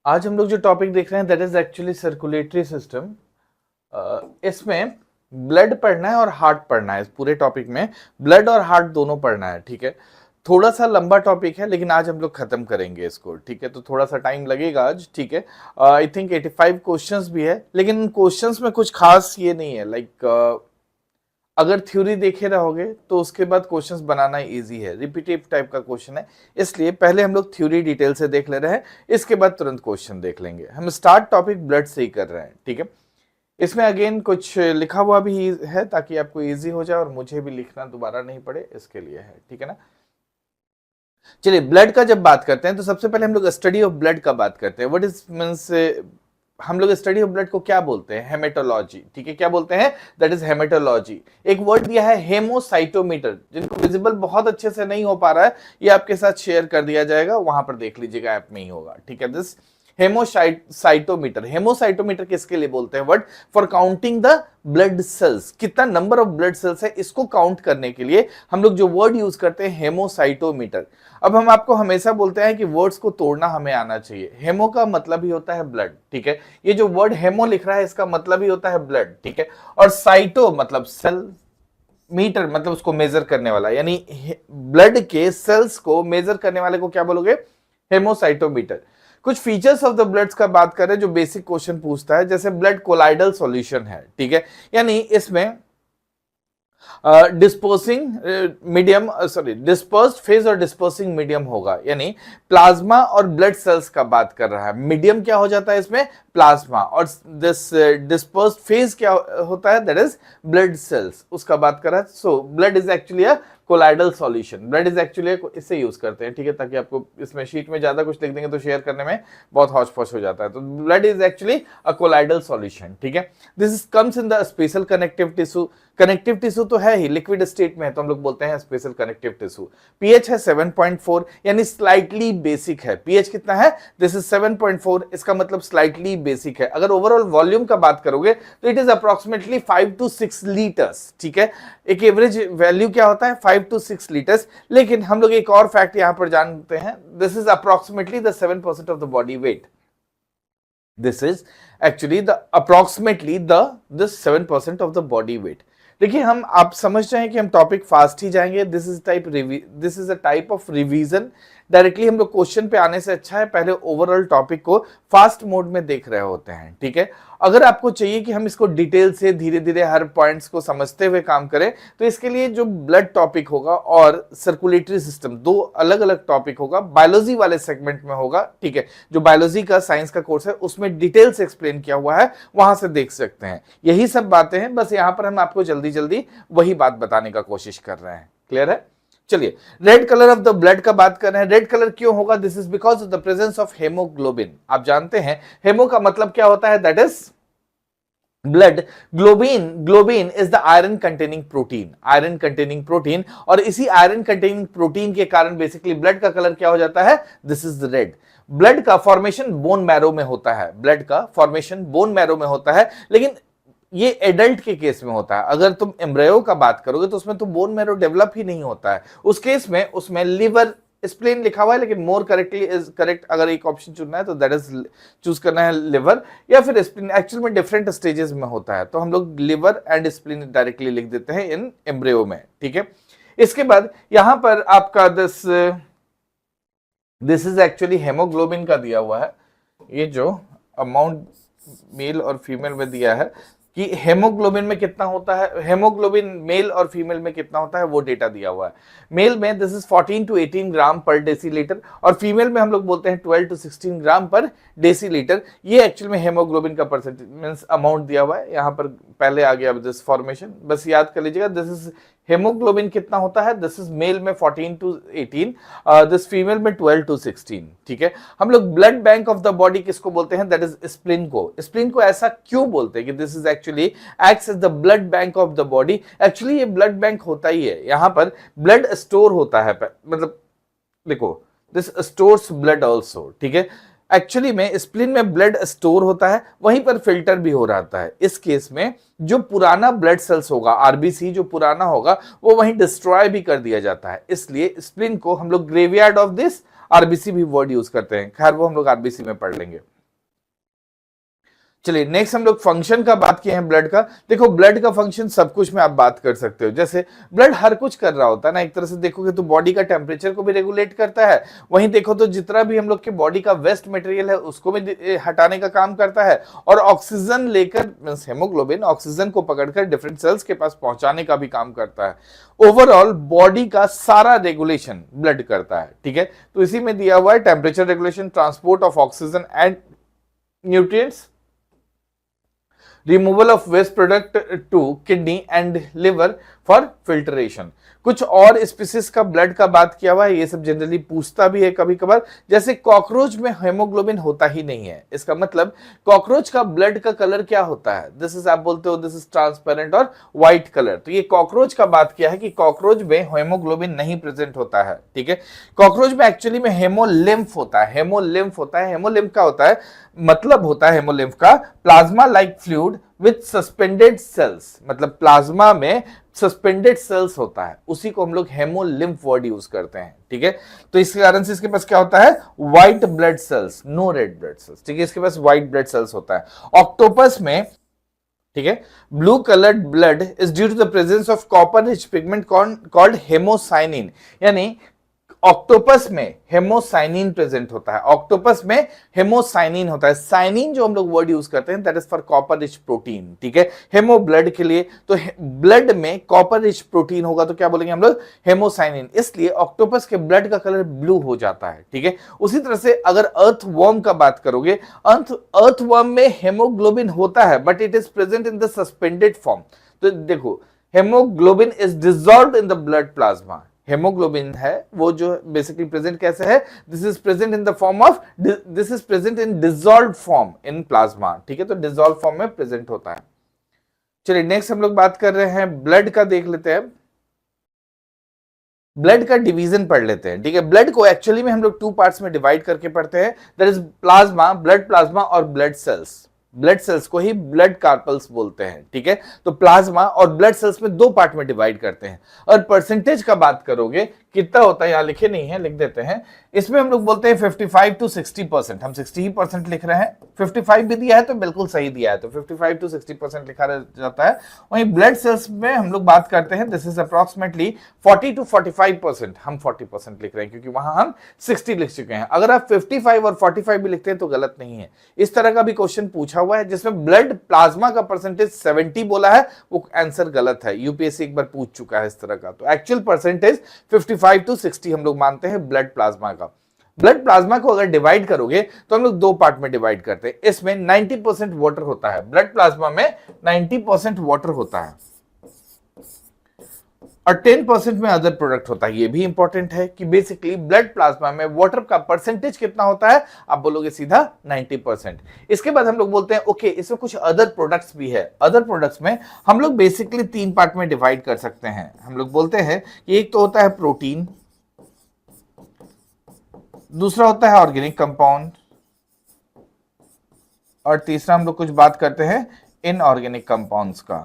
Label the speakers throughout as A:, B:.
A: आज हम लोग जो टॉपिक देख रहे हैं that is actually circulatory system. इसमें ब्लड पढ़ना है और हार्ट पढ़ना है। इस पूरे टॉपिक में ब्लड और हार्ट दोनों पढ़ना है, ठीक है। थोड़ा सा लंबा टॉपिक है लेकिन आज हम लोग खत्म करेंगे इसको, ठीक है। तो थोड़ा सा टाइम लगेगा आज, ठीक है। आई थिंक 85 क्वेश्चंस भी है, लेकिन क्वेश्चंस में कुछ खास ये नहीं है। अगर थ्योरी देखे रहोगे तो उसके बाद क्वेश्चंस बनाना इजी है, रिपीटिव टाइप का क्वेश्चन है। इसलिए पहले हम लोग थ्योरी डिटेल से देख ले रहे हैं, इसके बाद तुरंत क्वेश्चन देख लेंगे। हम स्टार्ट टॉपिक ब्लड से ही कर रहे हैं, ठीक है। इसमें अगेन कुछ लिखा हुआ भी है ताकि आपको इजी हो जाए और मुझे भी लिखना दोबारा नहीं पड़े, इसके लिए है, ठीक है ना। चलिए, ब्लड का जब बात करते हैं तो सबसे पहले हम लोग स्टडी ऑफ ब्लड का बात करते हैं। व्हाट इज मींस, हम लोग स्टडी ऑफ ब्लड को क्या बोलते हैं? हेमेटोलॉजी, ठीक है। क्या बोलते हैं? That is haematology. एक वर्ड दिया है हेमोसाइटोमीटर, जिनको विजिबल बहुत अच्छे से नहीं हो पा रहा है, ये आपके साथ शेयर कर दिया जाएगा, वहां पर देख लीजिएगा, ऐप में ही होगा, ठीक है। दिस हेमोसाइटोमीटर, हेमोसाइटोमीटर किसके लिए बोलते हैं? Word for counting the blood cells, कितना नंबर ऑफ ब्लड सेल्स है इसको काउंट करने के लिए हम लोग जो वर्ड यूज करते हैं हेमोसाइटोमीटर। अब हम आपको हमेशा बोलते हैं कि वर्ड्स को तोड़ना हमें आना चाहिए। हेमो का मतलब ही होता है ब्लड, ठीक है। ये जो वर्ड हेमो लिख रहा है इसका मतलब ही होता है ब्लड, ठीक है। और साइटो मतलब सेल, मीटर मतलब उसको मेजर करने वाला, यानी ब्लड के सेल्स को मेजर करने वाले को क्या बोलोगे? हेमोसाइटोमीटर। कुछ फीचर्स ऑफ द ब्लड्स का बात करें जो बेसिक क्वेश्चन पूछता है, जैसे ब्लड कोलाइडल सॉल्यूशन है, ठीक है। यानी इसमें dispersing medium, sorry dispersed phase और डिस्पर्सिंग मीडियम होगा, यानी प्लाज्मा और ब्लड सेल्स का बात कर रहा है। मीडियम क्या हो जाता है इसमें? प्लाज्मा। और दिस डिस्पर्स्ड फेज क्या होता है? दैट इज ब्लड सेल्स, उसका बात कर रहा है। So blood is actually a colloidal solution. Blood is actually, इससे यूज करते हैं, ठीक है, ताकि आपको इसमें शीट में ज्यादा कुछ लिख देंगे तो शेयर करने में बहुत हौच पौच हो जाता है। तो blood is actually a colloidal solution, ठीक है। This comes in the special connective tissue. Connective tissue तो है ही, लिक्विड स्टेट में है तो हम लोग बोलते हैं स्पेशल कनेक्टिव टिश्यू। पीएच है 7.4, यानी स्लाइटली बेसिक है। पीएच कितना है? दिस इज 7.4, इसका मतलब स्लाइटली बेसिक है। अगर ओवरऑल वॉल्यूम का बात करोगे तो it is approximately 5 to 6 litres, ठीक है। एक एवरेज वैल्यू क्या होता है? 5 to 6 लीटर्स। लेकिन हम लोग एक और फैक्ट यहां पर जानते हैं, this is approximately the 7% of the body weight. This is actually the approximately the this 7% of the body weight. देखिए, हम आप समझ जाएं कि हम टॉपिक फास्ट ही जाएंगे। This is a type of revision. Directly हम लोग क्वेश्चन पे आने से अच्छा है पहले ओवरऑल टॉपिक को फास्ट मोड में देख रहे होते हैं, ठीक है। अगर आपको चाहिए कि हम इसको डिटेल से धीरे धीरे हर पॉइंट्स को समझते हुए काम करें, तो इसके लिए जो ब्लड टॉपिक होगा और सर्कुलेटरी सिस्टम, दो अलग अलग टॉपिक होगा। बायोलॉजी वाले सेगमेंट में होगा, ठीक है। जो बायोलॉजी का साइंस का कोर्स है उसमें डिटेल से एक्सप्लेन किया हुआ है, वहां से देख सकते हैं। यही सब बातें हैं, बस यहां पर हम आपको जल्दी जल्दी वही बात बताने का कोशिश कर रहे हैं। क्लियर है? चलिए, red colour of the blood का बात कर रहे हैं। रेड कलर क्यों होगा? This is because of the presence of haemoglobin. आप जानते हैं हेमो का मतलब क्या होता है? That is blood. Globin is the iron containing protein, iron containing protein. और इसी आयरन कंटेनिंग प्रोटीन के कारण बेसिकली ब्लड का कलर क्या हो जाता है? This is the red. Blood का फॉर्मेशन बोन मैरो में होता है, ब्लड का फॉर्मेशन बोन मैरो में होता है, लेकिन ये एडल्ट के केस में होता है। अगर तुम एम्ब्रियो का बात करोगे तो उसमें तो बोन मैरो डेवलप ही नहीं होता है। उस केस में उसमें लिवर, स्प्लीन लिखा हुआ है, लेकिन मोर करेक्टली इज करेक्ट, अगर एक ऑप्शन चुनना है तो दैट इज चूज करना है लिवर या फिर स्प्लीन। एक्चुअल में डिफरेंट स्टेजेस में होता है, तो हम लोग लिवर एंड स्प्लीन डायरेक्टली लिख देते हैं इन एम्ब्रियो में, ठीक है। इसके बाद यहां पर आपका दिस इज एक्चुअली हेमोग्लोबिन का दिया हुआ है। ये जो अमाउंट मेल और फीमेल में दिया है कि हेमोग्लोबिन में कितना होता है, हेमोग्लोबिन मेल और फीमेल में कितना होता है, वो डेटा दिया हुआ है। मेल में दिस इज 14 to 18 ग्राम पर डेसीलीटर और फीमेल में हम लोग बोलते हैं 12 to 16 ग्राम पर डेसीलीटर। ये एक्चुअल में हेमोग्लोबिन का परसेंटेज मींस अमाउंट दिया हुआ है। यहां पर पहले आ गया दिस फॉर्मेशन, बस याद कर लीजिएगा। दिस इज हेमोग्लोबिन कितना होता है? दिस इज मेल में 14 to 18, दिस फीमेल में 12 to 16, ठीक है। हम लोग blood bank of the body किसको बोलते हैं? दैट इज स्प्लीन को। स्प्लीन को ऐसा क्यों बोलते हैं कि this is actually acts as the blood bank of the body? Actually ये ब्लड बैंक होता ही है, यहां पर ब्लड स्टोर होता है, मतलब देखो दिस स्टोर्स ब्लड ऑल्सो, ठीक है। एक्चुअली में स्प्लीन में ब्लड स्टोर होता है, वहीं पर फिल्टर भी हो रहता है। इस केस में जो पुराना ब्लड सेल्स होगा, आरबीसी जो पुराना होगा, वो वहीं डिस्ट्रॉय भी कर दिया जाता है। इसलिए स्प्लीन को हम लोग ग्रेवयार्ड ऑफ दिस आरबीसी भी वर्ड यूज करते हैं। खैर वो हम लोग आरबीसी में पढ़ लेंगे। चलिए नेक्स्ट हम लोग फंक्शन का बात किए हैं ब्लड का। देखो ब्लड का फंक्शन सब कुछ में आप बात कर सकते हो, जैसे ब्लड हर कुछ कर रहा होता है ना, एक तरह से देखोगे तो बॉडी का टेम्परेचर को भी रेगुलेट करता है, वहीं देखो तो जितना भी हम लोग के बॉडी का वेस्ट मटेरियल है उसको भी हटाने का काम करता है, और ऑक्सीजन लेकर हेमोग्लोबिन ऑक्सीजन को पकड़कर डिफरेंट सेल्स के पास पहुंचाने का भी काम करता है। ओवरऑल बॉडी का सारा रेगुलेशन ब्लड करता है, ठीक है। तो इसी में दिया हुआ है temperature regulation, transport of oxygen and nutrients, removal of waste product to kidney and liver for filtration. कुछ और स्पीसीज का ब्लड का बात किया हुआ है, ये सब जनरली पूछता भी है कभी कभार। जैसे कॉकरोच में हेमोग्लोबिन होता ही नहीं है, इसका मतलब कॉकरोच का ब्लड का कलर क्या होता है, दिस इज आप बोलते हो दिस इज ट्रांसपेरेंट और व्हाइट कलर। तो ये कॉकरोच का बात किया है कि कॉकरोच में हेमोग्लोबिन नहीं प्रेजेंट होता है, ठीक है। कॉकरोच में एक्चुअली में हेमोलिम्फ होता है, हेमोलिम्फ होता है। हेमोलिम्फ का होता है मतलब होता है हेमोलिम्फ का plasma like fluid with suspended cells, मतलब प्लाज्मा में सस्पेंडेड सेल्स होता है, उसी को हम लोग हेमोलिम्फ वर्ड यूज करते हैं, ठीक है। तो इस कारण से इसके पास क्या होता है, white blood cells, no red blood cells, ठीक है, इसके पास व्हाइट ब्लड सेल्स होता है। ऑक्टोपस में, ठीक है, blue coloured blood is due to the presence of copper rich pigment called haemocyanin, यानी ऑक्टोपस में हेमोसाइनिन प्रेजेंट होता है, ऑक्टोपस में हेमोसाइनिन होता है। साइनिन जो हम लोग वर्ड यूज करते हैं that is for copper rich protein, ठीक है, हेमो ब्लड के लिए। तो ब्लड में कॉपर रिच प्रोटीन होगा तो क्या बोलेंगे हम लोग, हेमोसाइनिन, इसलिए ऑक्टोपस के ब्लड का कलर ब्लू हो जाता है, ठीक है। उसी तरह से अगर अर्थ वर्म का बात करोगे, अर्थ वर्म में हेमोग्लोबिन होता है but it is present in the suspended form. तो देखो haemoglobin is dissolved in the blood plasma, haemoglobin है वो जो बेसिकली प्रेजेंट कैसे है, this is present in the form of, this is present in dissolved form in plasma, ठीक है, तो डिसॉल्व फॉर्म में प्रेजेंट होता है। चलिए नेक्स्ट हम लोग बात कर रहे हैं ब्लड का, देख लेते हैं ब्लड का डिवीजन पढ़ लेते हैं, ठीक है। ब्लड को एक्चुअली में हम लोग टू पार्ट्स में डिवाइड करके पढ़ते हैं, that is plasma, blood plasma और ब्लड सेल्स। ब्लड सेल्स को ही ब्लड कार्पल्स बोलते हैं, ठीक है। तो प्लाज्मा और ब्लड सेल्स में दो पार्ट में डिवाइड करते हैं। और परसेंटेज का बात करोगे कितना होता है, यहां लिखे नहीं है, लिख देते हैं, इसमें हम लोग बोलते हैं 55 to 60%, हम 60% लिख रहे हैं, 55 भी दिया है तो बिल्कुल सही दिया है, तो 55 to 60% लिखा जाता है। वहीं ब्लड सेल्स में हम लोग बात करते हैं, दिस इज अप्रोक्सीमेटली 40 to 45%, हम 40% लिख रहे हैं क्योंकि वहां हम 60 लिख चुके हैं। अगर आप 55 और 45 भी लिखते हैं तो गलत नहीं है। इस तरह का भी क्वेश्चन पूछा हुआ है जिसमें ब्लड प्लाज्मा का परसेंटेज 70 बोला है, वो आंसर गलत है, यूपीएससी एक बार पूछ चुका है इस तरह का। तो एक्चुअल परसेंटेज 55 to 60 हम लोग मानते हैं ब्लड प्लाज्मा का। ब्लड प्लाज्मा को अगर डिवाइड करोगे तो हम लोग दो पार्ट में डिवाइड करते हैं, इसमें 90% वाटर होता है, ब्लड प्लाज्मा में 90% वाटर होता है और 10% में अदर प्रोडक्ट होता है। ये भी इंपॉर्टेंट है कि बेसिकली ब्लड प्लाज्मा में वाटर का परसेंटेज कितना होता है, आप बोलोगे सीधा 90%। इसके बाद हम लोग बोलते हैं ओके इसमें कुछ अदर प्रोडक्ट्स भी है। अदर प्रोडक्ट्स में हम लोग बेसिकली तीन पार्ट में डिवाइड कर सकते हैं। हम लोग बोलते हैं कि एक तो होता है प्रोटीन, दूसरा होता है ऑर्गेनिक कंपाउंड, और तीसरा हम लोग कुछ बात करते हैं इनऑर्गेनिक कंपाउंड्स का।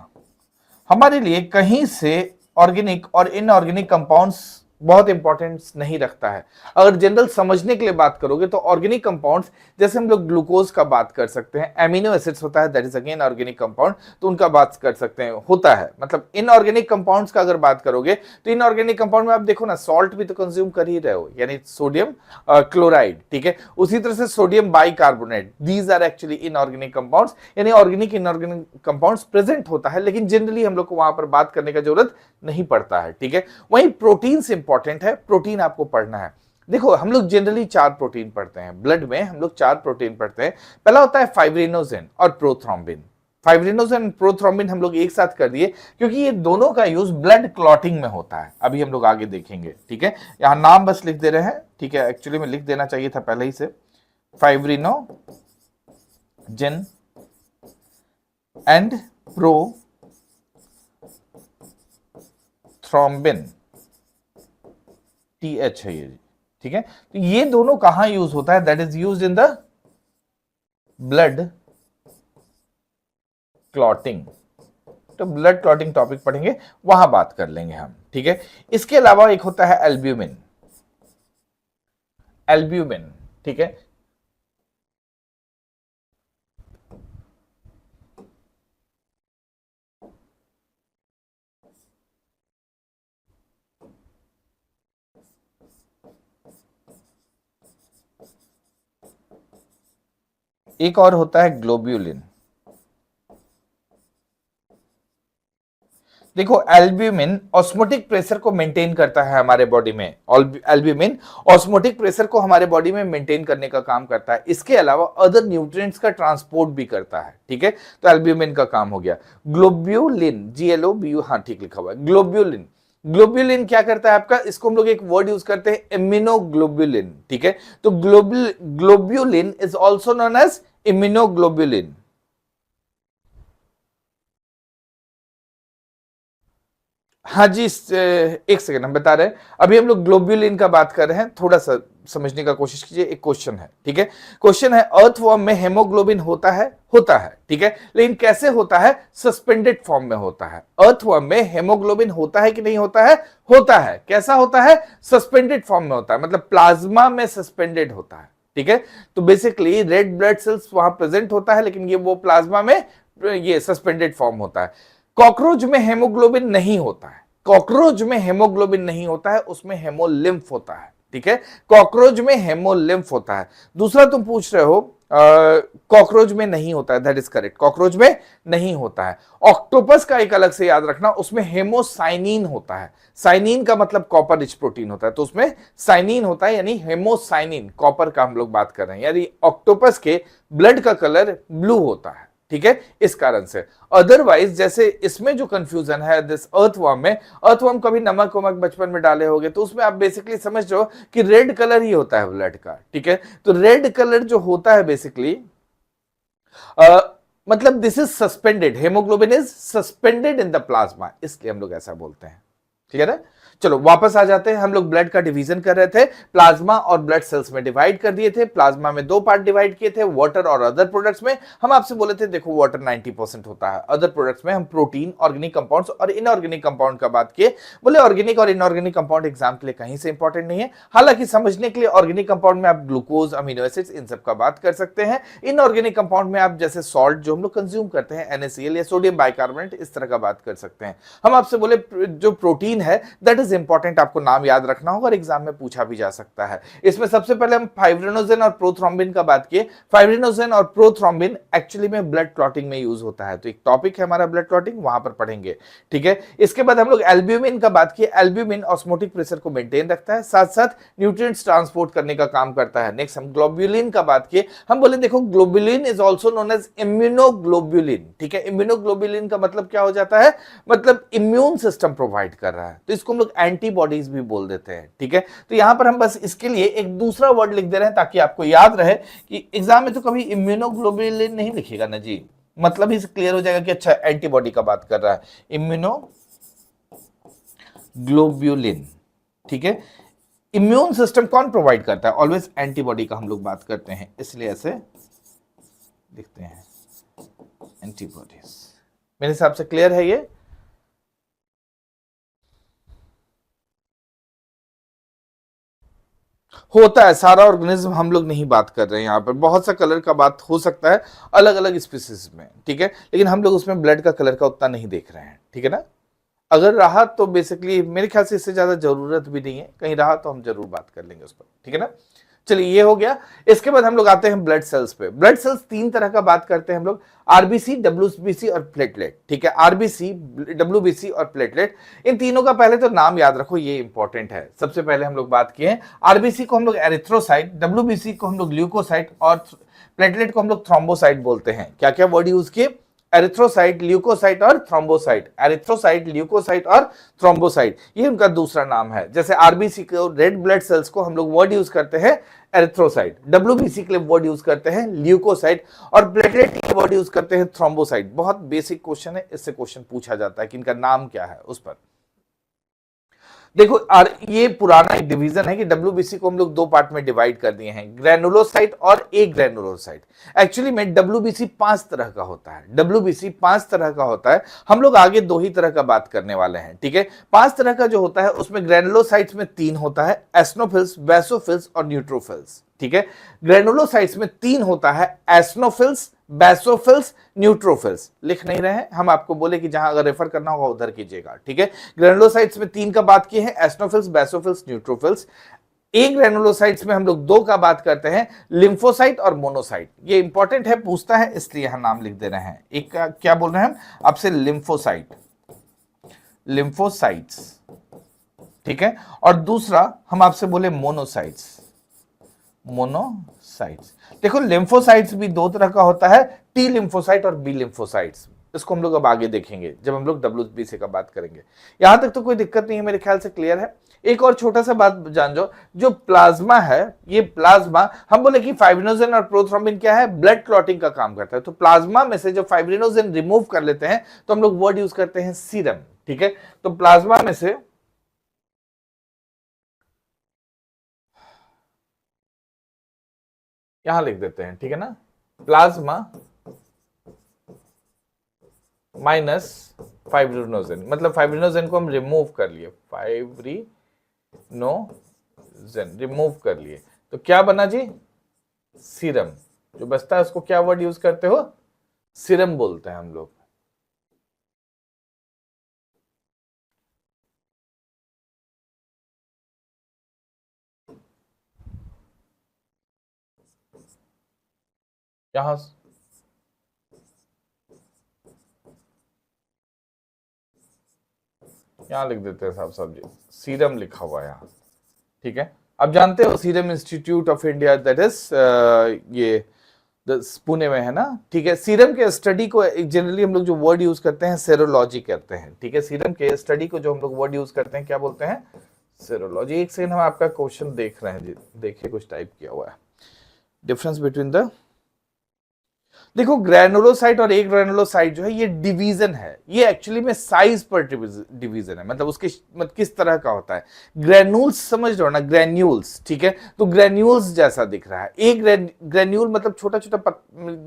A: हमारे लिए कहीं से ऑर्गेनिक और इनऑर्गेनिक कंपाउंड्स बहुत इंपॉर्टेंस नहीं रखता है। अगर जनरल समझने के लिए बात करोगे तो ऑर्गेनिक कंपाउंड्स जैसे हम लोग ग्लूकोज का बात कर सकते हैं, एमिनो एसिड्स होता है that is again organic compound, तो उनका बात कर सकते हैं, होता है। मतलब इनऑर्गेनिक कंपाउंड्स का अगर बात करोगे तो इनऑर्गेनिक कंपाउंड में आप देखो ना सॉल्ट भी तो कंज्यूम कर ही रहे हो, यानी सोडियम क्लोराइड, ठीक है। उसी तरह से sodium bicarbonate, these are actually inorganic compounds, यानी ऑर्गेनिक इनऑर्गेनिक कंपाउंड्स प्रेजेंट होता है, लेकिन जनरली हम लोग को वहां पर बात करने का जरूरत नहीं पड़ता है, ठीक है। वहीं प्रोटीन इंपॉर्टेंट है, प्रोटीन आपको पढ़ना है। देखो हम लोग जनरली 4 प्रोटीन पढ़ते हैं ब्लड में, हम लोग 4 प्रोटीन पढ़ते हैं। पहला होता है फाइब्रिनोजेन और प्रोथ्रोम्बिन। फाइब्रिनोजेन प्रोथ्रोम्बिन हम लोग एक साथ कर दिए क्योंकि ये दोनों का यूज ब्लड क्लॉटिंग में होता है, अभी हम लोग आगे देखेंगे, ठीक है। यहां नाम बस लिख दे रहे हैं, ठीक है, एक्चुअली में लिख देना चाहिए था पहले ही से, फाइब्रिनोजेन एंड प्रोथ्रोम्बिन, TH है ये, ठीक है। तो ये दोनों कहां यूज होता है, that is use in the blood clotting. तो ब्लड क्लॉटिंग टॉपिक पढ़ेंगे वहां बात कर लेंगे हम, ठीक है। इसके अलावा एक होता है एल्ब्यूमिन, एल्ब्यूमिन, ठीक है। एक और होता है ग्लोब्यूलिन। देखो एल्ब्यूमिन ऑस्मोटिक प्रेशर को मेंटेन करता है हमारे बॉडी में। एल्ब्यूमिन ऑस्मोटिक प्रेशर को हमारे बॉडी में मेंटेन करने का काम करता है। इसके अलावा अदर न्यूट्रिएंट्स का ट्रांसपोर्ट भी करता है। ठीक है, तो एल्ब्यूमिन का काम हो गया। ग्लोब्यूलिन, GLOBU, हाँ ठीक लिखा हुआ है, ग्लोब्यूलिन। ग्लोब्यूलिन क्या करता है आपका, इसको हम लोग एक वर्ड यूज करते हैं, इम्यूनोग्लोब्यूलिन। ठीक है, तो globulin is also known as immunoglobulin. हाँ जी, एक सेकंड, हम बता रहे हैं। अभी हम लोग ग्लोब्यूलिन का बात कर रहे हैं, थोड़ा सा समझने का कोशिश कीजिए। एक क्वेश्चन है, ठीक है, क्वेश्चन है, अर्थवर्म में हेमोग्लोबिन होता है? होता है, ठीक है, लेकिन कैसे होता है? सस्पेंडेड फॉर्म में होता है। अर्थवर्म में हेमोग्लोबिन होता है कि नहीं होता है? होता है। कैसा होता है? सस्पेंडेड फॉर्म में होता है, मतलब प्लाज्मा में सस्पेंडेड होता है। ठीक है, तो बेसिकली रेड ब्लड सेल्स वहां प्रेजेंट होता है, लेकिन ये वो प्लाज्मा में ये सस्पेंडेड फॉर्म होता है। कॉकरोच में हेमोग्लोबिन नहीं होता है। कॉकरोच में हेमोग्लोबिन नहीं होता है, उसमें हेमोलिम्फ होता है। ठीक है, कॉकरोच में हेमोलिम्फ होता है। दूसरा तुम पूछ रहे हो कॉकरोच में नहीं होता है, दैट इज करेक्ट, कॉकरोच में नहीं होता है। ऑक्टोपस का एक अलग से याद रखना, उसमें हेमोसाइनिन होता है। साइनिन का मतलब कॉपर रिच प्रोटीन होता है, तो उसमें साइनिन होता है, यानी हेमोसाइनिन, कॉपर का हम लोग बात कर रहे हैं। यानी ऑक्टोपस के ब्लड का कलर ब्लू होता है। ठीक है, इस कारण से। अदरवाइज जैसे इसमें जो कंफ्यूजन है दिस अर्थवर्म में, अर्थवर्म कभी नमक वमक बचपन में डाले होगे, तो उसमें आप बेसिकली समझ रहे हो कि रेड कलर ही होता है ब्लड का। ठीक है, तो रेड कलर जो होता है बेसिकली मतलब this is suspended, haemoglobin is suspended in the plasma, इसलिए हम लोग ऐसा बोलते हैं। क्लियर है? चलो वापस आ जाते हैं। हम लोग ब्लड का डिवीजन कर रहे थे, प्लाज्मा और ब्लड सेल्स में डिवाइड कर दिए थे। प्लाज्मा में दो पार्ट डिवाइड किए थे, वाटर और अदर प्रोडक्ट्स में। हम आपसे बोले थे देखो वाटर 90% होता है, अदर प्रोडक्ट्स में हम प्रोटीन, ऑर्गेनिक कंपाउंड्स और इनऑर्गेनिक कंपाउंड का बात किए। बोले ऑर्गेनिक और इनऑर्गेनिक कंपाउंड एग्जाम के लिए कहीं से इंपॉर्टेंट नहीं है। हालांकि समझने के लिए ऑर्गेनिक कंपाउंड में आप ग्लूकोज, अमीनो एसिड्स, इन सब का बात कर सकते हैं। इनऑर्गेनिक कंपाउंड में आप जैसे सॉल्ट जो हम लोग कंज्यूम करते हैं, NaCl या सोडियम बाइकार्बोनेट, इस तरह का बात कर सकते हैं। हम आपसे बोले जो प्रोटीन है दैट इज इंपॉर्टेंट, आपको नाम याद रखना होगा और एग्जाम में पूछा भी जा सकता है। इसमें सबसे पहले हम फाइब्रिनोजेन और प्रोथ्रोम्बिन का बात किए। फाइब्रिनोजेन और प्रोथ्रोम्बिन एक्चुअली में ब्लड क्लॉटिंग में यूज होता है, तो एक टॉपिक है हमारा ब्लड क्लॉटिंग, वहां पर पढ़ेंगे। ठीक है, इसके बाद हम लोग एल्ब्यूमिन का बात किए। एल्ब्यूमिन ऑस्मोटिक प्रेशर को मेंटेन रखता है, साथ साथ न्यूट्रिएंट्स ट्रांसपोर्ट करने का काम करता है। नेक्स्ट हम ग्लोब्यूलिन का बात किए। हम बोले देखो globulin is also known as immunoglobulin. ठीक है, इम्यूनोग्लोब्यूलिन का मतलब क्या हो जाता है? मतलब इम्यून सिस्टम प्रोवाइड कर रहा है, तो इसको हम लोग एंटीबॉडीज भी बोल देते हैं। ठीक है, तो यहां पर हम बस इसके लिए एक दूसरा वर्ड लिख दे रहे हैं ताकि आपको याद रहे कि एग्जाम में तो कभी इम्यूनोग्लोबुलिन नहीं लिखेगा ना जी, मतलब ही क्लियर हो जाएगा कि अच्छा एंटीबॉडी का बात कर रहा है, इम्यूनोग्लोबुलिन। ठीक है, इम्यून सिस्टम कौन प्रोवाइड करता है? ऑलवेज एंटीबॉडी का हम लोग बात करते हैं, इसलिए ऐसे लिखते हैं एंटीबॉडीज। मेरे हिसाब से क्लियर है ये? होता है, सारा ऑर्गेनिज्म हम लोग नहीं बात कर रहे हैं यहाँ पर। बहुत सा कलर का बात हो सकता है अलग अलग स्पीसीज में, ठीक है, लेकिन हम लोग उसमें ब्लड का कलर का उतना नहीं देख रहे हैं। ठीक है ना, अगर रहा तो बेसिकली मेरे ख्याल से इससे ज्यादा जरूरत भी नहीं है, कहीं रहा तो हम जरूर बात कर लेंगे उस पर। ठीक है ना, चलिए ये हो गया। इसके बाद हम लोग आते हैं ब्लड सेल्स पे। ब्लड सेल्स तीन तरह का बात करते हैं हम लोग, आरबीसी, डब्ल्यूबीसी और प्लेटलेट। ठीक है, आरबीसी, डब्ल्यूबीसी और प्लेटलेट, इन तीनों का पहले तो नाम याद रखो, ये इंपॉर्टेंट है। सबसे पहले हम लोग बात किए हैं, आरबीसी को हम लोग एरिथ्रोसाइट, डब्ल्यूबीसी को हम लोग ल्यूकोसाइट और प्लेटलेट को हम लोग थ्रोम्बोसाइट बोलते हैं। क्या क्या वर्ड यूज किए? एरिथ्रोसाइट, ल्यूकोसाइट और थ्रोम्बोसाइट। एरिथ्रोसाइट, ल्यूकोसाइट और थ्रोम्बोसाइट, ये उनका दूसरा नाम है। जैसे आरबीसी को, रेड ब्लड सेल्स को हम लोग वर्ड यूज करते हैं एरिथ्रोसाइट, डब्ल्यूबीसी के लिए वर्ड यूज करते हैं ल्यूकोसाइट और प्लेटलेट के लिए वर्ड यूज करते हैं थ्रोम्बोसाइट। बहुत बेसिक क्वेश्चन है, इससे क्वेश्चन पूछा जाता है कि इनका नाम क्या है उस पर। देखो ये पुराना एक डिवीजन है कि डब्ल्यूबीसी को हम लोग दो पार्ट में डिवाइड कर दिए हैं, ग्रैनुलोसाइट और ए ग्रैनुलोसाइट। एक्चुअली में डब्ल्यूबीसी 5 तरह का होता है, डब्ल्यूबीसी 5 तरह का होता है। हम लोग आगे 2 ही तरह का बात करने वाले हैं। ठीक है, 5 तरह का जो होता है उसमें ग्रैनुलोसाइट्स में 3 होता है, एस्नोफिल्स, बेसोफिल्स और न्यूट्रोफिल्स। ठीक है, ग्रैनुलोसाइट्स में 3 होता है, एस्नोफिल्स, बेसोफिल्स, न्यूट्रोफिल्स। लिख नहीं रहे हैं हम, आपको बोले कि जहां अगर रेफर करना होगा उधर कीजिएगा। ठीक है, ग्रैनुलोसाइट्स में 3 का बात की है, एस्नोफिल्स, बेसोफिल्स, न्यूट्रोफिल्स। ए ग्रेनुलोसाइट्स में हम लोग दो का बात करते हैं, लिम्फोसाइट और मोनोसाइट। ये इंपॉर्टेंट है, पूछता है, इसलिए यहां नाम लिख दे रहे हैं। एक का क्या बोल रहे हैं हम आपसे, लिम्फोसाइट, लिम्फोसाइट्स, ठीक है। और दूसरा हम आपसे बोले मोनोसाइट्स, मोनोसाइट्स। देखो लिम्फोसाइट्स भी दो तरह का होता है, टी लिम्फोसाइट और बी लिम्फोसाइट्स। इसको हम लोग अब आगे देखेंगे जब हम लोग WBC का बात करेंगे। यहां तक तो कोई दिक्कत नहीं है, मेरे ख्याल से क्लियर है। एक और छोटा सा बात जान जो, जो प्लाज्मा है, ये प्लाज्मा हम बोले कि फाइब्रिनोजेन और प्रोथ्रोम्बिन क्या है, ब्लड क्लॉटिंग का काम करता है। तो प्लाज्मा में से जब फाइब्रिनोजेन रिमूव कर लेते हैं तो हम लोग वर्ड यूज करते हैं सीरम, ठीक है। तो प्लाज्मा में से यहां लिख देते हैं, ठीक है ना, प्लाज्मा माइनस फाइब्रिनोजेन, मतलब फाइब्रिनोजेन को हम रिमूव कर लिए, फाइब्रिनोजेन रिमूव कर लिए, तो क्या बना जी, सीरम। जो बचता है उसको क्या वर्ड यूज करते हो, सीरम बोलते हैं हम लोग। यहां यहां लिख देते हैं साहब जी, सीरम लिखा हुआ है यहां, ठीक है। अब जानते हो serum institute of India, that is ये पुणे में है ना, ठीक है। सीरम के स्टडी को जनरली हम लोग जो वर्ड यूज करते हैं सेरोलॉजी करते हैं, ठीक है। सीरम के स्टडी को जो हम लोग वर्ड यूज करते हैं क्या बोलते हैं, सेरोलॉजी। एक सेकंड, हम आपका क्वेश्चन देख रहे हैं जी, देखिए कुछ टाइप किया हुआ है, डिफरेंस बिटवीन द, देखो ग्रेनुलोसाइट और एक ग्रेनुलोसाइट जो है ये डिवीजन है, ये एक्चुअली में साइज पर डिवीजन है, मतलब उसके मतलब किस तरह का होता है। ग्रेन्यूल्स समझ रहे हो ना, ग्रेन्यूल्स, ठीक है। तो ग्रेन्यूल्स जैसा दिख रहा है, एक ग्रेन्यूल मतलब छोटा छोटा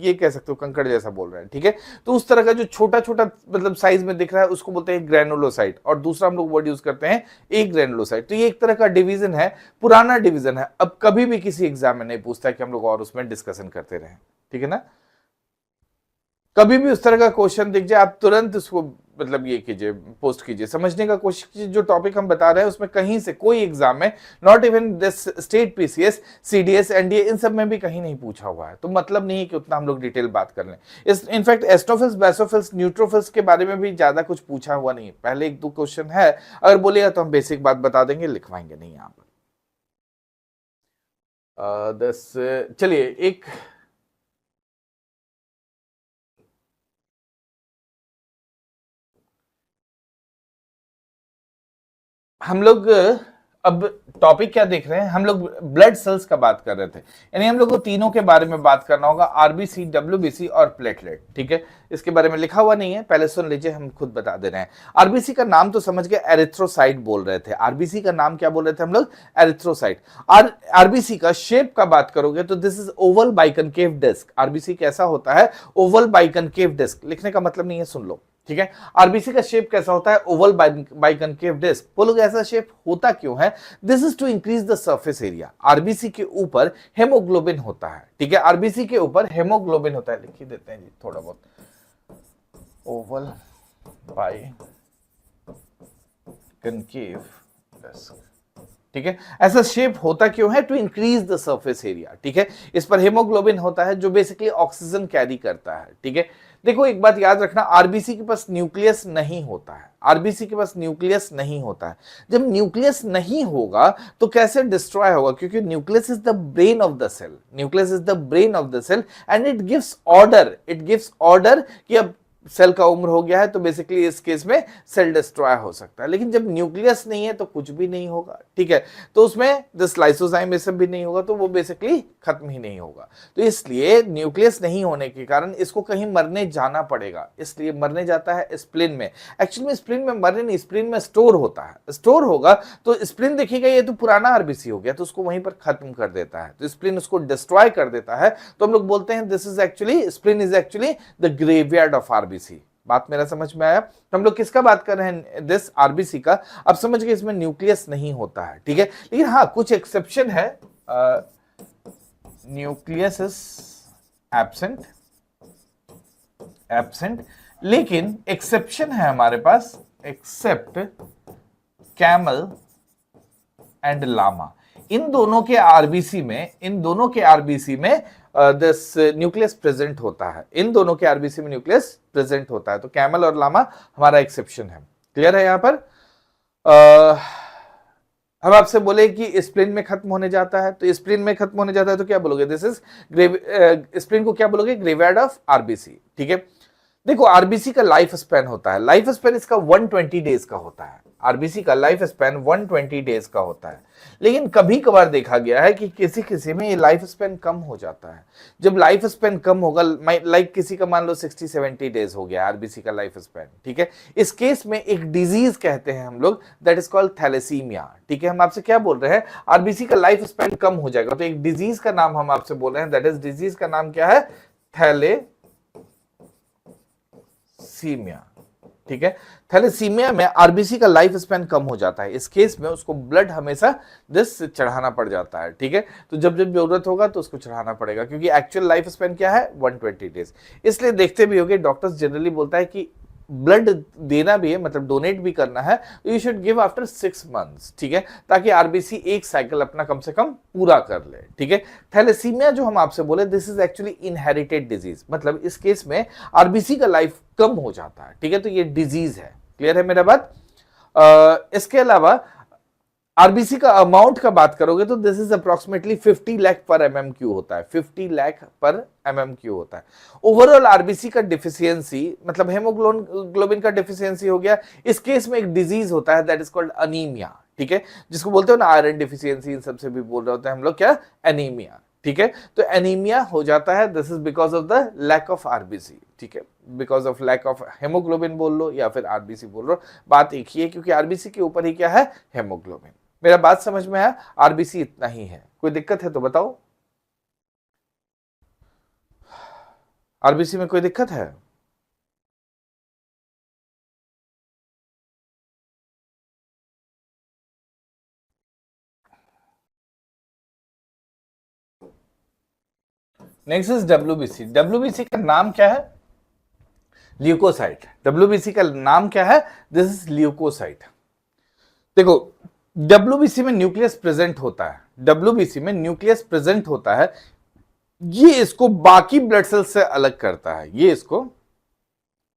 A: ये कह सकते हो कंकड़ जैसा बोल रहे हैं, ठीक है। तो उस तरह का जो छोटा छोटा मतलब साइज में दिख रहा है उसको बोलते हैं ग्रेनुलोसाइट, और दूसरा हम लोग वर्ड यूज करते हैं एक ग्रेनुलोसाइट। तो ये एक तरह का डिवीजन है, पुराना डिवीजन है, अब कभी भी किसी एग्जाम में नहीं पूछता है कि हम लोग और उसमें डिस्कशन करते रहे, ठीक है ना। कभी भी उस तरह का क्वेश्चन दिख जाए आप तुरंत उसको मतलब ये कीजिए, पोस्ट कीजिए, समझने का कोशिश कीजिए जो टॉपिक हम बता रहे हैं उसमें कहीं से कोई एग्जाम में, not even this state PCS CDS NDA इन सब में भी कहीं नहीं पूछा हुआ है। तो मतलब नहीं है कि उतना हम लोग डिटेल बात कर लें। इस इनफैक्ट एस्ट्रोफिल्स, बेसोफिल्स, न्यूट्रोफिल्स के बारे में भी ज्यादा कुछ पूछा हुआ नहीं है। पहले एक दो क्वेश्चन है, अगर बोलिएगा तो हम बेसिक बात बता देंगे, लिखवाएंगे नहीं यहाँ पर। चलिए एक हम लोग अब टॉपिक क्या देख रहे हैं, हम लोग ब्लड सेल्स का बात कर रहे थे, यानी हम लोग को तीनों के बारे में बात करना होगा, RBC, WBC और प्लेटलेट, ठीक है। इसके बारे में लिखा हुआ नहीं है, पहले सुन लीजिए, हम खुद बता दे रहे हैं। RBC का नाम तो समझ गए, एरिथ्रोसाइट बोल रहे थे। RBC का नाम क्या बोल रहे थे हम लोग, एरिथ्रोसाइट। और RBC का शेप का बात करोगे तो this is oval biconcave disc. RBC कैसा होता है, ओवल बाइकनकेव डिस्क। लिखने का मतलब नहीं है, सुन लो, ठीक है। आरबीसी का शेप कैसा होता है, ओवल बाइकनकेव डिस्क। बोलोगे ऐसा शेप होता क्यों है, this is to increase the surface area. RBC के ऊपर हेमोग्लोबिन होता है, ठीक है। आरबीसी के ऊपर हेमोग्लोबिन होता है, लिख ही देते हैं जी थोड़ा बहुत, ओवल बाइकनकेव डिस्क, ठीक है। ऐसा शेप होता क्यों है, to increase the surface area, ठीक है। इस पर हेमोग्लोबिन होता है जो बेसिकली ऑक्सीजन कैरी करता है, ठीक है। देखो एक बात याद रखना, आरबीसी के पास न्यूक्लियस नहीं होता है, आरबीसी के पास न्यूक्लियस नहीं होता है। जब न्यूक्लियस नहीं होगा तो कैसे डिस्ट्रॉय होगा, क्योंकि nucleus is the brain of the cell, nucleus is the brain of the cell and it gives order, it gives order कि अब सेल का उम्र हो गया है तो बेसिकली इस केस में सेल डिस्ट्रॉय हो सकता है। लेकिन जब न्यूक्लियस नहीं है तो कुछ भी नहीं होगा, ठीक है। तो उसमें दिस लाइसोजाइम ये सब भी नहीं होगा, तो वो बेसिकली खत्म ही नहीं होगा। तो इसलिए न्यूक्लियस नहीं होने के कारण इसको कहीं मरने जाना पड़ेगा, इसलिए मरने जाता है स्प्लिन में। एक्चुअली में स्प्लिन में मरने नहीं, स्प्लिन में स्टोर होता है, स्टोर होगा तो स्प्लिन देखिएगा ये तो पुराना आरबीसी हो गया, तो उसको वहीं पर खत्म कर देता है, तो स्प्लिन उसको डिस्ट्रॉय कर देता है। तो हम लोग बोलते हैं this is actually, spleen is actually the graveyard of RBC. बात मेरा समझ में आया। तो हम लोग किसका बात कर रहे हैं, दिस आरबीसी का। अब समझ गए इसमें न्यूक्लियस नहीं होता है, ठीक है। लेकिन हाँ कुछ एक्सेप्शन है, न्यूक्लियस इज एब्सेंट, एब्सेंट, लेकिन एक्सेप्शन है हमारे पास, एक्सेप्ट कैमल एंड लामा। इन दोनों के आरबीसी में दिस न्यूक्लियस प्रेजेंट होता है, इन दोनों के आरबीसी में न्यूक्लियस प्रेजेंट होता है। तो कैमल और लामा हमारा एक्सेप्शन है। क्लियर है यहां पर? हम आपसे बोले कि स्प्लिन में खत्म होने जाता है, तो स्प्लिन में खत्म होने जाता है तो क्या बोलोगे? दिस इज स्प्लिन को क्या बोलोगे? Graveyard of RBC. ठीक है, देखो आरबीसी का लाइफ स्पैन होता है, लाइफ स्पैन इसका 120 डेज का होता है। आरबीसी का लाइफ स्पैन 120 डेज का होता है। लेकिन कभी कभार देखा गया है कि किसी किसी में ये लाइफ स्पैन कम हो जाता है। जब लाइफ स्पैन कम होगा, लाइक किसी का मान लो 60-70 डेज हो गया आरबीसी का लाइफ स्पैन, ठीक है, इस केस में एक डिजीज कहते हैं हम लोग, दैट इज कॉल्ड थैलेसीमिया। ठीक है, हम आपसे क्या बोल रहे हैं? आरबीसी का लाइफ स्पैन कम हो जाएगा, तो एक डिजीज का नाम हम आपसे बोल रहे हैं, दैट इज डिजीज का नाम क्या है? थैलेसीमिया। ठीक है, थैलेसीमिया में आरबीसी का लाइफ स्पैन कम हो जाता है। इस केस में उसको ब्लड हमेशा दिस चढ़ाना पड़ जाता है। ठीक है, तो जब जब जरूरत होगा तो उसको चढ़ाना पड़ेगा, क्योंकि एक्चुअल लाइफ स्पैन क्या है? 120 डेज। इसलिए देखते भी होंगे डॉक्टर्स जनरली बोलता है कि ब्लड देना भी है, मतलब डोनेट भी करना है, तो you should give after 6 months. ठीक है, ताकि आरबीसी एक साइकिल अपना कम से कम पूरा कर ले। ठीक है, थैलेसीमिया जो हम आपसे बोले, this is actually inherited disease, मतलब इस केस में आरबीसी का लाइफ कम हो जाता है। ठीक है, तो ये डिजीज है। क्लियर है मेरा बात? इसके अलावा आरबीसी का अमाउंट का बात करोगे तो दिस इज अप्रोक्सीमेटली 50 लाख पर एमएमक्यू होता है, 50 लाख पर एमएमक्यू होता है। ओवरऑल आरबीसी का डिफिशियंसी, मतलब हेमोग्लोबिन का डिफिशियंसी हो गया। इस केस में एक डिजीज होता है, दैट इज कॉल्ड अनीमिया। ठीक है, जिसको बोलते हो ना आयरन डिफिशियंसी, इन सबसे भी बोल रहे होते हैं हम लोग, क्या? एनीमिया। ठीक है, तो एनीमिया हो जाता है, this is because of the lack of RBC. ठीक है, because of lack of haemoglobin बोल लो या फिर आरबीसी बोल लो, बात एक ही है, क्योंकि आरबीसी के ऊपर ही क्या है? हेमोग्लोबिन। मेरा बात समझ में आया? आरबीसी इतना ही है, कोई दिक्कत है तो बताओ। आरबीसी में कोई दिक्कत है? Next is WBC. डब्ल्यूबीसी का नाम क्या है? ल्यूकोसाइट। डब्ल्यूबीसी का नाम क्या है? This is leucocyte. देखो, डब्ल्यूबीसी में न्यूक्लियस प्रेजेंट होता है, डब्ल्यूबीसी में न्यूक्लियस प्रेजेंट होता है। ये इसको बाकी ब्लड सेल से अलग करता है, ये इसको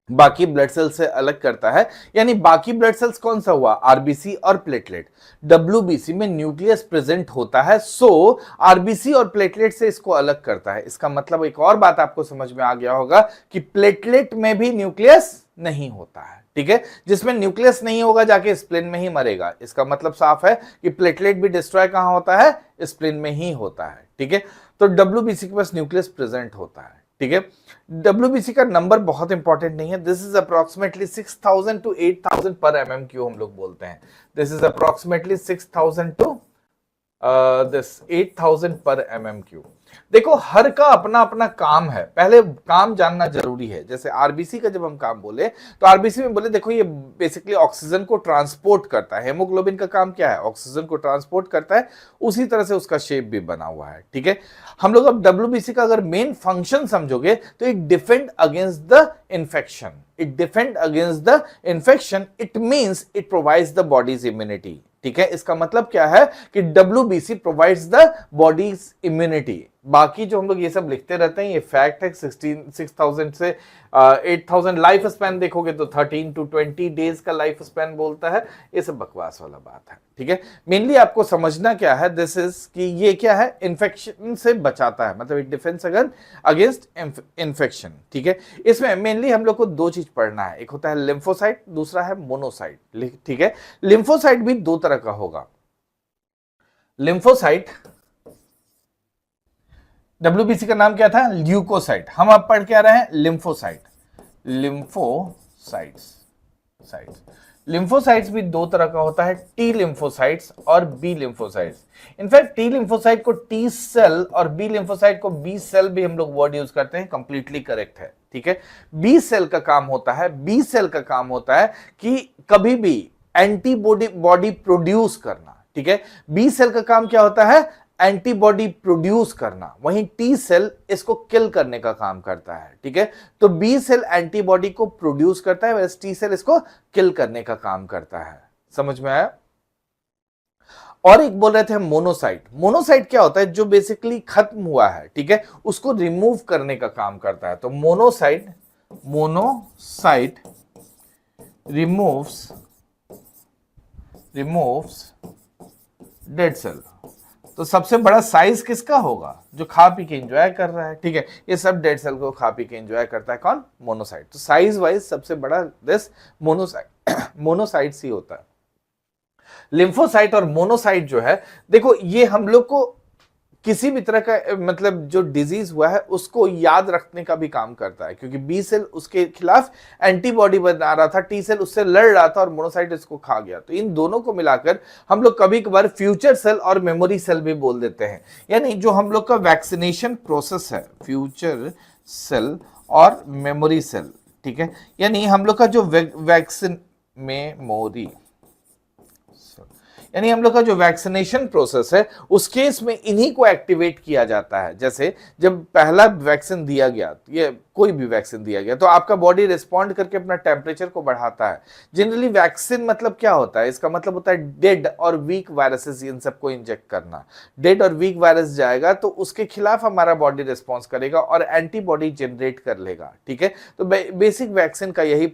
A: बाकी ब्लड सेल से अलग करता है। यानी बाकी ब्लड सेल्स कौन सा हुआ? आरबीसी और प्लेटलेट। डब्ल्यूबीसी में न्यूक्लियस प्रेजेंट होता है, सो आरबीसी और प्लेटलेट से इसको अलग करता है। इसका मतलब एक और बात आपको समझ में आ गया होगा कि प्लेटलेट में भी न्यूक्लियस नहीं होता है। ठीक है, जिसमें न्यूक्लियस नहीं होगा जाके स्प्लिन में ही मरेगा। इसका मतलब साफ है कि प्लेटलेट भी डिस्ट्रॉय कहां होता है? स्प्लिन में ही होता है। ठीक है, तो डब्ल्यूबीसी के पास न्यूक्लियस प्रेजेंट होता है। ठीक है, डब्ल्यूबीसी का नंबर बहुत इंपॉर्टेंट नहीं है, this is approximately 6000 to 8000 per एमएमक्यू हम लोग बोलते हैं। This is approximately 6000 to this 8000 per एमएमक्यू। देखो, हर का अपना अपना काम है, पहले काम जानना जरूरी है। जैसे आरबीसी का जब हम काम बोले तो आरबीसी में बोले देखो ये बेसिकली ऑक्सीजन को ट्रांसपोर्ट करता है। हेमोग्लोबिन का काम क्या है? ऑक्सीजन को ट्रांसपोर्ट करता है, उसी तरह से उसका शेप भी बना हुआ है। ठीक है, हम लोग अब डब्ल्यूबीसी का अगर मेन फंक्शन समझोगे तो it defend against the infection. It defend against the infection, it means it provides the bodies immunity. ठीक है, इसका मतलब क्या है कि WBC provides the bodies immunity. बाकी जो हम लोग ये सब लिखते रहते हैं ये फैक्ट है। 6000 से 8000 लाइफ स्पैन देखोगे तो 13 टू 20 डेज का लाइफ स्पैन बोलता है। ये सब बकवास वाला बात है। ठीक है, मेनली आपको समझना क्या है, दिस इज कि ये क्या है? इन्फेक्शन से बचाता है, मतलब इट डिफेंस अगेंस्ट इन्फेक्शन। ठीक है, इसमें मेनली हम लोग को दो चीज पढ़ना है, एक होता है लिम्फोसाइट, दूसरा है मोनोसाइट। ठीक है, लिम्फोसाइट भी दो तरह का होगा। लिम्फोसाइट, डब्ल्यूबीसी का नाम क्या था? ल्यूकोसाइट। हम अब पढ़ के आ रहे हैं लिम्फोसाइट। लिम्फोसाइट्स भी दो तरह का होता है, टी लिम्फोसाइट्स और B lymphocytes. In fact T lymphocyte को टी सेल और बी लिम्फोसाइट को बी सेल भी हम लोग वर्ड यूज करते हैं, कंप्लीटली करेक्ट है। ठीक है, बी सेल का काम होता है, बी सेल का काम होता है कि कभी भी एंटीबॉडी प्रोड्यूस करना। ठीक है, बी सेल का काम क्या होता है? एंटीबॉडी प्रोड्यूस करना। वहीं टी सेल इसको किल करने का काम करता है। ठीक है, तो बी सेल एंटीबॉडी को प्रोड्यूस करता है, वैसे टी सेल इसको किल करने का काम करता है। समझ में आया? और एक बोल रहे थे हम मोनोसाइट। मोनोसाइट क्या होता है? जो बेसिकली खत्म हुआ है, ठीक है, उसको रिमूव करने का काम करता है। तो मोनोसाइट रिमूव्स डेड सेल। तो सबसे बड़ा साइज किसका होगा? जो खा पी के एंजॉय कर रहा है, ठीक है, ये सब डेड सेल को खा पी के एंजॉय करता है। कौन? मोनोसाइट। तो साइज वाइज सबसे बड़ा दिस मोनोसाइट्स ही होता है। लिम्फोसाइट और मोनोसाइट जो है, देखो ये हम लोग को किसी भी तरह का मतलब जो डिजीज हुआ है उसको याद रखने का भी काम करता है, क्योंकि बी सेल उसके खिलाफ एंटीबॉडी बना रहा था, टी सेल उससे लड़ रहा था और मोनोसाइट इसको खा गया। तो इन दोनों को मिलाकर हम लोग कभी कभार फ्यूचर सेल और मेमोरी सेल भी बोल देते हैं। यानी जो हम लोग का वैक्सीनेशन प्रोसेस है, फ्यूचर सेल और मेमोरी सेल, ठीक है, यानी हम लोग का जो वैक्सीन मेमोरी, यानी हम लोग का जो वैक्सीनेशन प्रोसेस है उस केस में इन्हीं को एक्टिवेट किया जाता है। जैसे जब पहला वैक्सीन दिया गया, ये कोई भी वैक्सीन दिया गया, तो आपका बॉडी रिस्पॉन्ड करके अपना टेम्परेचर को बढ़ाता है। जनरली वैक्सीन मतलब क्या होता है? इसका मतलब होता है डेड और वीक वायरसेस, इन सबको इंजेक्ट करना। डेड और वीक वायरस जाएगा तो उसके खिलाफ हमारा बॉडी रिस्पॉन्स करेगा और एंटीबॉडी जनरेट कर लेगा, ठीक है। तो बेसिक वैक्सीन का यही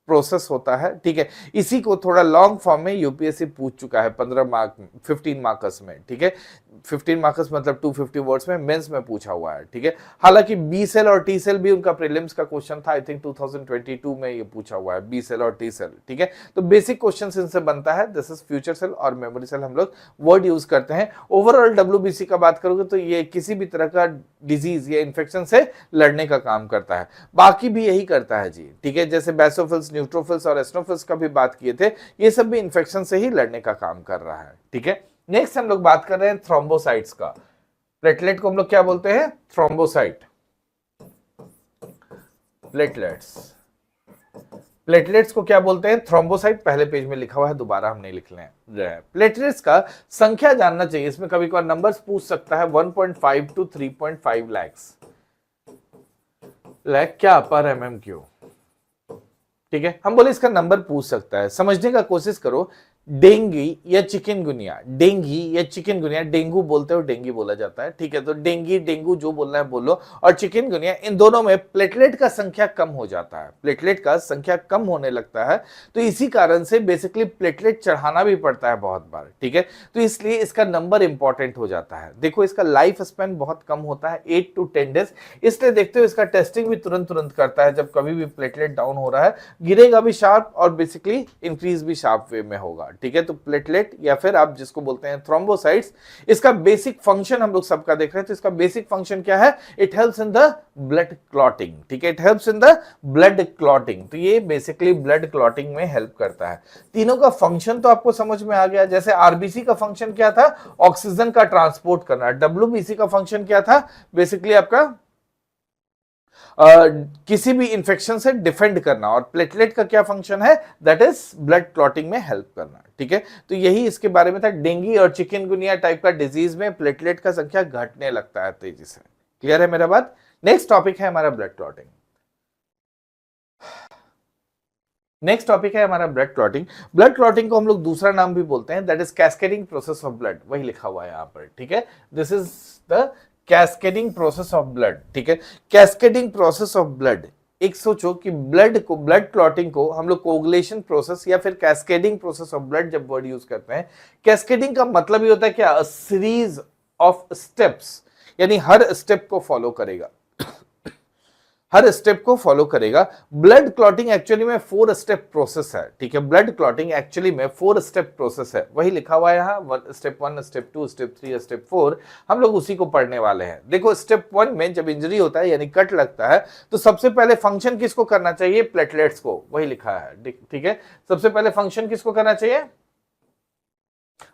A: प्रोसेस होता है, ठीक है। इसी को थोड़ा लॉन्ग फॉर्म में यूपीएससी पूछ चुका है 15 मार्क 15 मार्कस में, ठीक है। 15 मार्कस मतलब 250 वर्ड्स में मेंस में पूछा हुआ है, ठीक है। हालांकि बी सेल और टी सेल भी उनका प्रीलिम्स का क्वेश्चन था, आई थिंक 2022 में ये पूछा हुआ है, बी सेल और टी सेल, ठीक है। तो बेसिक क्वेश्चन इनसे बनता है। दिस इज फ्यूचर सेल और मेमोरी सेल हम लोग वर्ड यूज करते हैं। ओवरऑल डब्ल्यूबीसी का बात करोगे तो ये किसी भी तरह का डिजीज या इन्फेक्शन से लड़ने का काम करता है। बाकी भी यही करता है जी, ठीक है। जैसे बैसोफिल्स, न्यूट्रोफिल्स और एस्नोफिल्स का भी बात किए थे, ये सब भी इन्फेक्शन से ही लड़ने का काम कर रहा है, ठीक है। नेक्स्ट हम लोग बात कर रहे हैं थ्रोम्बोसाइट्स का। प्लेटलेट को हम लोग क्या बोलते हैं? थ्रोम्बोसाइट। प्लेटलेट्स को क्या बोलते हैं? थ्रोम्बोसाइट। पहले पेज में लिखा हुआ है, दोबारा हम नहीं लिख रहे हैं। प्लेटलेट्स का संख्या जानना चाहिए, इसमें कभी कभार नंबर्स पूछ सकता है। 1.5 to 3.5 लाख क्या पर MMQ, ठीक है। हम बोले इसका नंबर पूछ सकता है, समझने का कोशिश करो। डेंगी या चिकनगुनिया, डेंगी या चिकनगुनिया, डेंगू बोलते हो, डेंगी बोला जाता है, ठीक है। तो डेंगी, डेंगू जो बोलना है बोलो। और चिकनगुनिया, इन दोनों में प्लेटलेट का संख्या कम हो जाता है, प्लेटलेट का संख्या कम होने लगता है। तो इसी कारण से बेसिकली प्लेटलेट चढ़ाना भी पड़ता है बहुत बार, ठीक है। तो इसलिए इसका नंबर इंपॉर्टेंट हो जाता है। देखो इसका लाइफ स्पैन बहुत कम होता है, 8 to 10 डेज। इसलिए देखते हो इसका टेस्टिंग भी तुरंत तुरंत करता है। जब कभी भी प्लेटलेट डाउन हो रहा है, गिरेगा भी शार्प और बेसिकली इंक्रीज भी शार्प वे में होगा, ठीक है। तो प्लेटलेट या फिर आप जिसको बोलते हैं थ्रोम्बोसाइट्स, इसका बेसिक फंक्शन हम लोग सबका देख रहे हैं। तो इसका बेसिक फंक्शन क्या है? It helps in the blood clotting, ठीक है। It helps in the blood clotting. तो ये बेसिकली ब्लड क्लॉटिंग में हेल्प करता है। तीनों का फंक्शन तो आपको समझ में आ गया। जैसे आरबीसी का फंक्शन क्या था? ऑक्सीजन का ट्रांसपोर्ट करना। डब्ल्यूबीसी का फंक्शन क्या था? बेसिकली आपका किसी भी इंफेक्शन से डिफेंड करना। और प्लेटलेट का क्या फंक्शन है? दैट इज ब्लड क्लॉटिंग में हेल्प करना, ठीक है। तो यही इसके बारे में था। डेंगू और चिकनगुनिया टाइप का डिजीज में प्लेटलेट का संख्या घटने लगता है तेजी से। क्लियर है मेरा बात? नेक्स्ट टॉपिक है हमारा ब्लड क्लॉटिंग। नेक्स्ट टॉपिक है हमारा ब्लड क्लॉटिंग। ब्लड क्लॉटिंग को हम लोग दूसरा नाम भी बोलते हैं, that is cascading process of blood. वही लिखा हुआ है यहां पर, ठीक है। This is the cascading process of blood, ठीक है। कैस्केडिंग प्रोसेस ऑफ ब्लड, एक सोचो कि ब्लड क्लॉटिंग को हम लोग कोगुलेशन प्रोसेस या फिर कैस्केडिंग प्रोसेस ऑफ ब्लड जब वर्ड यूज करते हैं, कैस्केडिंग का मतलब ही होता है क्या? अ सीरीज ऑफ स्टेप्स, यानी हर स्टेप को फॉलो करेगा, हर स्टेप को फॉलो करेगा। ब्लड क्लॉटिंग एक्चुअली में 4 स्टेप प्रोसेस है, ठीक है। ब्लड क्लॉटिंग एक्चुअली में 4 स्टेप प्रोसेस है, वही लिखा हुआ है यहाँ। स्टेप 1, स्टेप 2, स्टेप 3, स्टेप 4, हम लोग उसी को पढ़ने वाले हैं। देखो स्टेप 1 में जब इंजरी होता है यानी कट लगता है, तो सबसे पहले फंक्शन किसको करना चाहिए? प्लेटलेट्स को, वही लिखा है, ठीक है। सबसे पहले फंक्शन किसको करना चाहिए?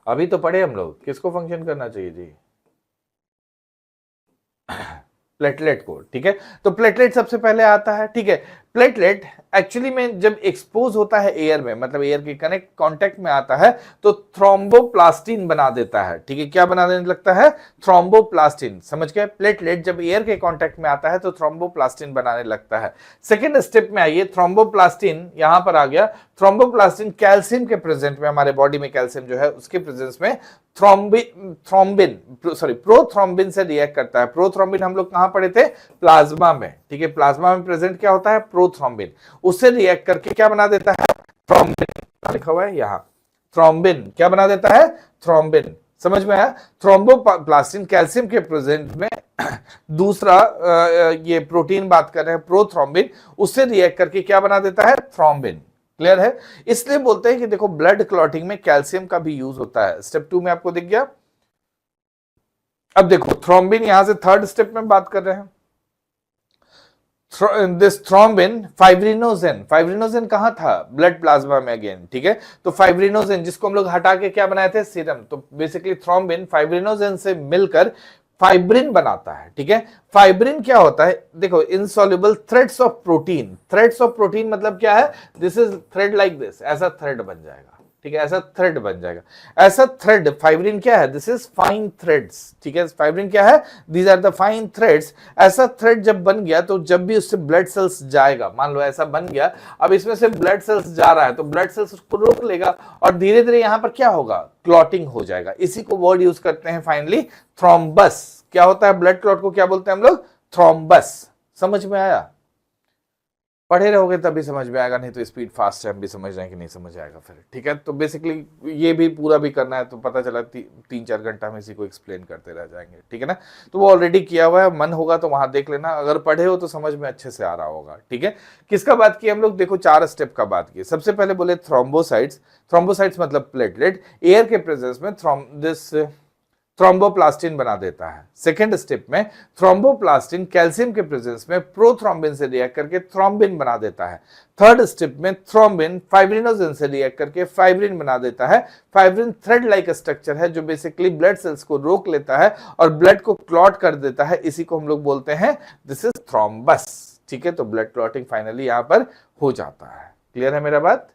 A: अभी तो पढ़े हम लोग, किसको फंक्शन करना चाहिए जी? प्लेटलेट को, ठीक है। तो प्लेटलेट सबसे पहले आता है, ठीक है। प्लेटलेट एक्चुअली में जब एक्सपोज होता है एयर में, मतलब एयर के कनेक्ट कांटेक्ट में आता है, तो थ्रोम्बोप्लास्टिन बना देता है। ठीक है, क्या बना देने लगता है? थ्रोम्बोप्लास्टिन। समझ गए? प्लेटलेट जब एयर के कांटेक्ट में आता है तो थ्रोम्बोप्लास्टिन बनाने लगता है। सेकेंड स्टेप में आइए, थ्रोम्बोप्लास्टिन यहां पर आ गया। थ्रोम्बोप्लास्टिन कैल्शियम के प्रेजेंट में, हमारे बॉडी में कैल्शियम जो है उसके प्रेजेंस में प्रोथ्रोम्बिन से रिएक्ट करता है। प्रोथ्रोम्बिन हम लोग कहां पढ़े थे? प्लाज्मा में। ठीक है, प्लाज्मा में प्रेजेंट क्या होता है? प्रोथ्रोम्बिन। उससे रिएक्ट करके क्या बना देता है? थ्रोम्बिन। लिखा हुआ है यहां, थ्रोम्बिन क्या बना देता है? थ्रोम्बिन। समझ में आया? थ्रोम्बोप्लास्टिन कैल्शियम के प्रेजेंट में दूसरा ये प्रोटीन बात कर रहे हैं प्रोथ्रोम्बिन, उससे रिएक्ट करके क्या बना देता है? थ्रोम्बिन। क्लियर है? इसलिए बोलते हैं कि देखो ब्लड क्लॉटिंग में कैल्शियम का भी यूज होता है। स्टेप 2 में आपको दिख गया। अब देखो थ्रोम्बिन, यहां से थर्ड स्टेप में बात कर रहे हैं। This thrombin, fibrinogen. फाइब्रिनोजेन कहां था? ब्लड प्लाज्मा में अगेन। ठीक है, तो फाइब्रिनोजेन जिसको हम लोग हटा के क्या बनाए थे? सीरम। तो बेसिकली थ्रोम्बिन फाइब्रिनोजेन से मिलकर फाइब्रिन बनाता है। ठीक है, फाइब्रिन क्या होता है? देखो, insoluble threads of protein. Threads of protein मतलब क्या है? This is thread like this, ऐसा थ्रेड बन जाएगा। ठीक है, ऐसा थ्रेड बन जाएगा। ऐसा थ्रेड फाइब्रिन क्या है? This is fine threads. ठीक है, फाइब्रिन क्या है? These are the fine threads. ऐसा थ्रेड जब बन गया तो जब भी उससे ब्लड सेल्स जाएगा, मान लो ऐसा बन गया, अब इसमें से ब्लड सेल्स जा रहा है तो ब्लड सेल्स उसको रोक लेगा और धीरे धीरे यहां पर क्या होगा? क्लॉटिंग हो जाएगा। इसी को वर्ड यूज करते हैं फाइनली थ्रोम्बस। क्या होता है? ब्लड क्लॉट को क्या बोलते हैं हम लोग? थ्रोम्बस। समझ में आया? पढ़े रहोगे तभी समझ में आएगा, नहीं तो स्पीड फास्ट है, हम भी समझ रहे हैं कि नहीं समझ आएगा फिर। ठीक है, तो बेसिकली ये भी पूरा भी करना है तो पता चला 3-4 घंटा हम इसी को एक्सप्लेन करते रह जाएंगे। ठीक है ना, तो वो ऑलरेडी किया हुआ है, मन होगा तो वहां देख लेना, अगर पढ़े हो तो समझ में अच्छे से आ रहा होगा। ठीक है, किसका बात किया हम लोग? देखो 4 स्टेप का बात किया। सबसे पहले बोले थ्रोम्बोसाइट्स। थ्रोम्बोसाइट्स मतलब प्लेटलेट, एयर के प्रेजेंस में दिस थ्रोम्बोप्लास्टिन बना देता है। सेकेंड स्टेप में थ्रोम्बोप्लास्टिन कैल्शियम के प्रेजेंस में प्रोथ्रोम्बिन से रिएक्ट करके थ्रोम्बिन बना देता है। थर्ड स्टेप में थ्रोम्बिन फाइब्रिनोजेन से रिएक्ट करके फाइब्रिन बना देता है। फाइब्रिन थ्रेड लाइक स्ट्रक्चर है जो बेसिकली ब्लड सेल्स को रोक लेता है और ब्लड को क्लॉट कर देता है। इसी को हम लोग बोलते हैं दिस इज थ्रोम्बस। ठीक है, तो ब्लड क्लॉटिंग फाइनली यहां पर हो जाता है। क्लियर है मेरा बात?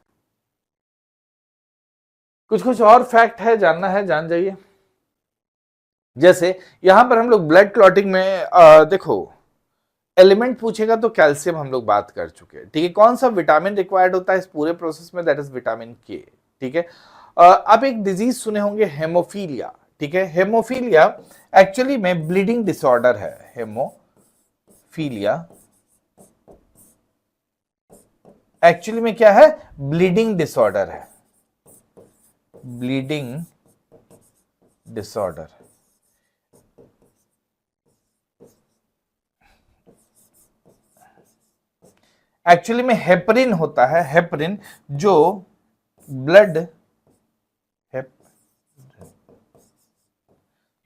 A: कुछ कुछ और फैक्ट है, जानना है जान जाइए। जैसे यहां पर हम लोग ब्लड क्लॉटिंग में देखो एलिमेंट पूछेगा तो कैल्शियम हम लोग बात कर चुके हैं। ठीक है, कौन सा विटामिन रिक्वायर्ड होता है इस पूरे प्रोसेस में? दैट इज विटामिन के। ठीक है, आप एक डिजीज सुने होंगे हेमोफीलिया। ठीक है, हेमोफीलिया एक्चुअली में ब्लीडिंग डिसऑर्डर है। हेमोफीलिया एक्चुअली में क्या है? ब्लीडिंग डिसऑर्डर है। Bleeding disorder. एक्चुअली में हेपरिन होता है, हेपरिन जो ब्लड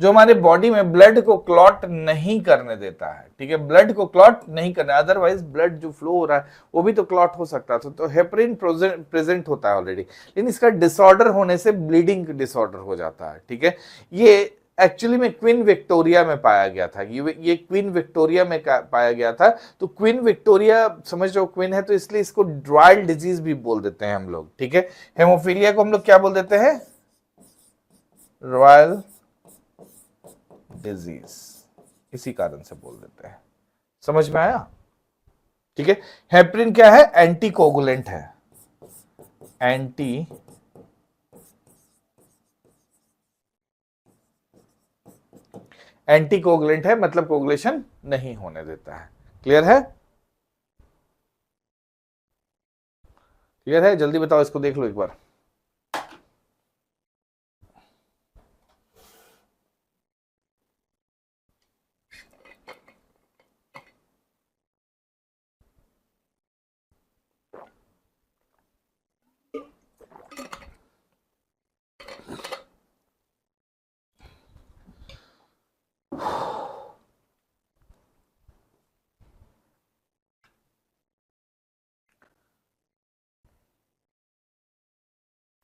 A: जो हमारे बॉडी में ब्लड को क्लॉट नहीं करने देता है। ठीक है, ब्लड को क्लॉट नहीं करना, अदरवाइज ब्लड जो फ्लो हो रहा है वो भी तो क्लॉट हो सकता था। तो हेपरिन प्रेजेंट होता है ऑलरेडी, लेकिन इसका डिसऑर्डर होने से ब्लीडिंग डिसऑर्डर हो जाता है। ठीक है, ये एक्चुअली में क्वीन विक्टोरिया में पाया गया था। ये क्वीन विक्टोरिया में पाया गया था। तो क्वीन विक्टोरिया समझ रहे हो, क्वीन है तो इसलिए इसको रॉयल डिजीज भी बोल देते हैं हम लोग। ठीक है, हेमोफीलिया को हम लोग क्या बोल देते हैं? रॉयल डिजीज, इसी कारण से बोल देते हैं। समझ में आया? ठीक है, हेपरिन क्या है? एंटीकोगुलेंट है। एंटीकोगुलेंट है, मतलब कोगुलेशन नहीं होने देता है। क्लियर है? क्लियर है? जल्दी बताओ, इसको देख लो एक बार।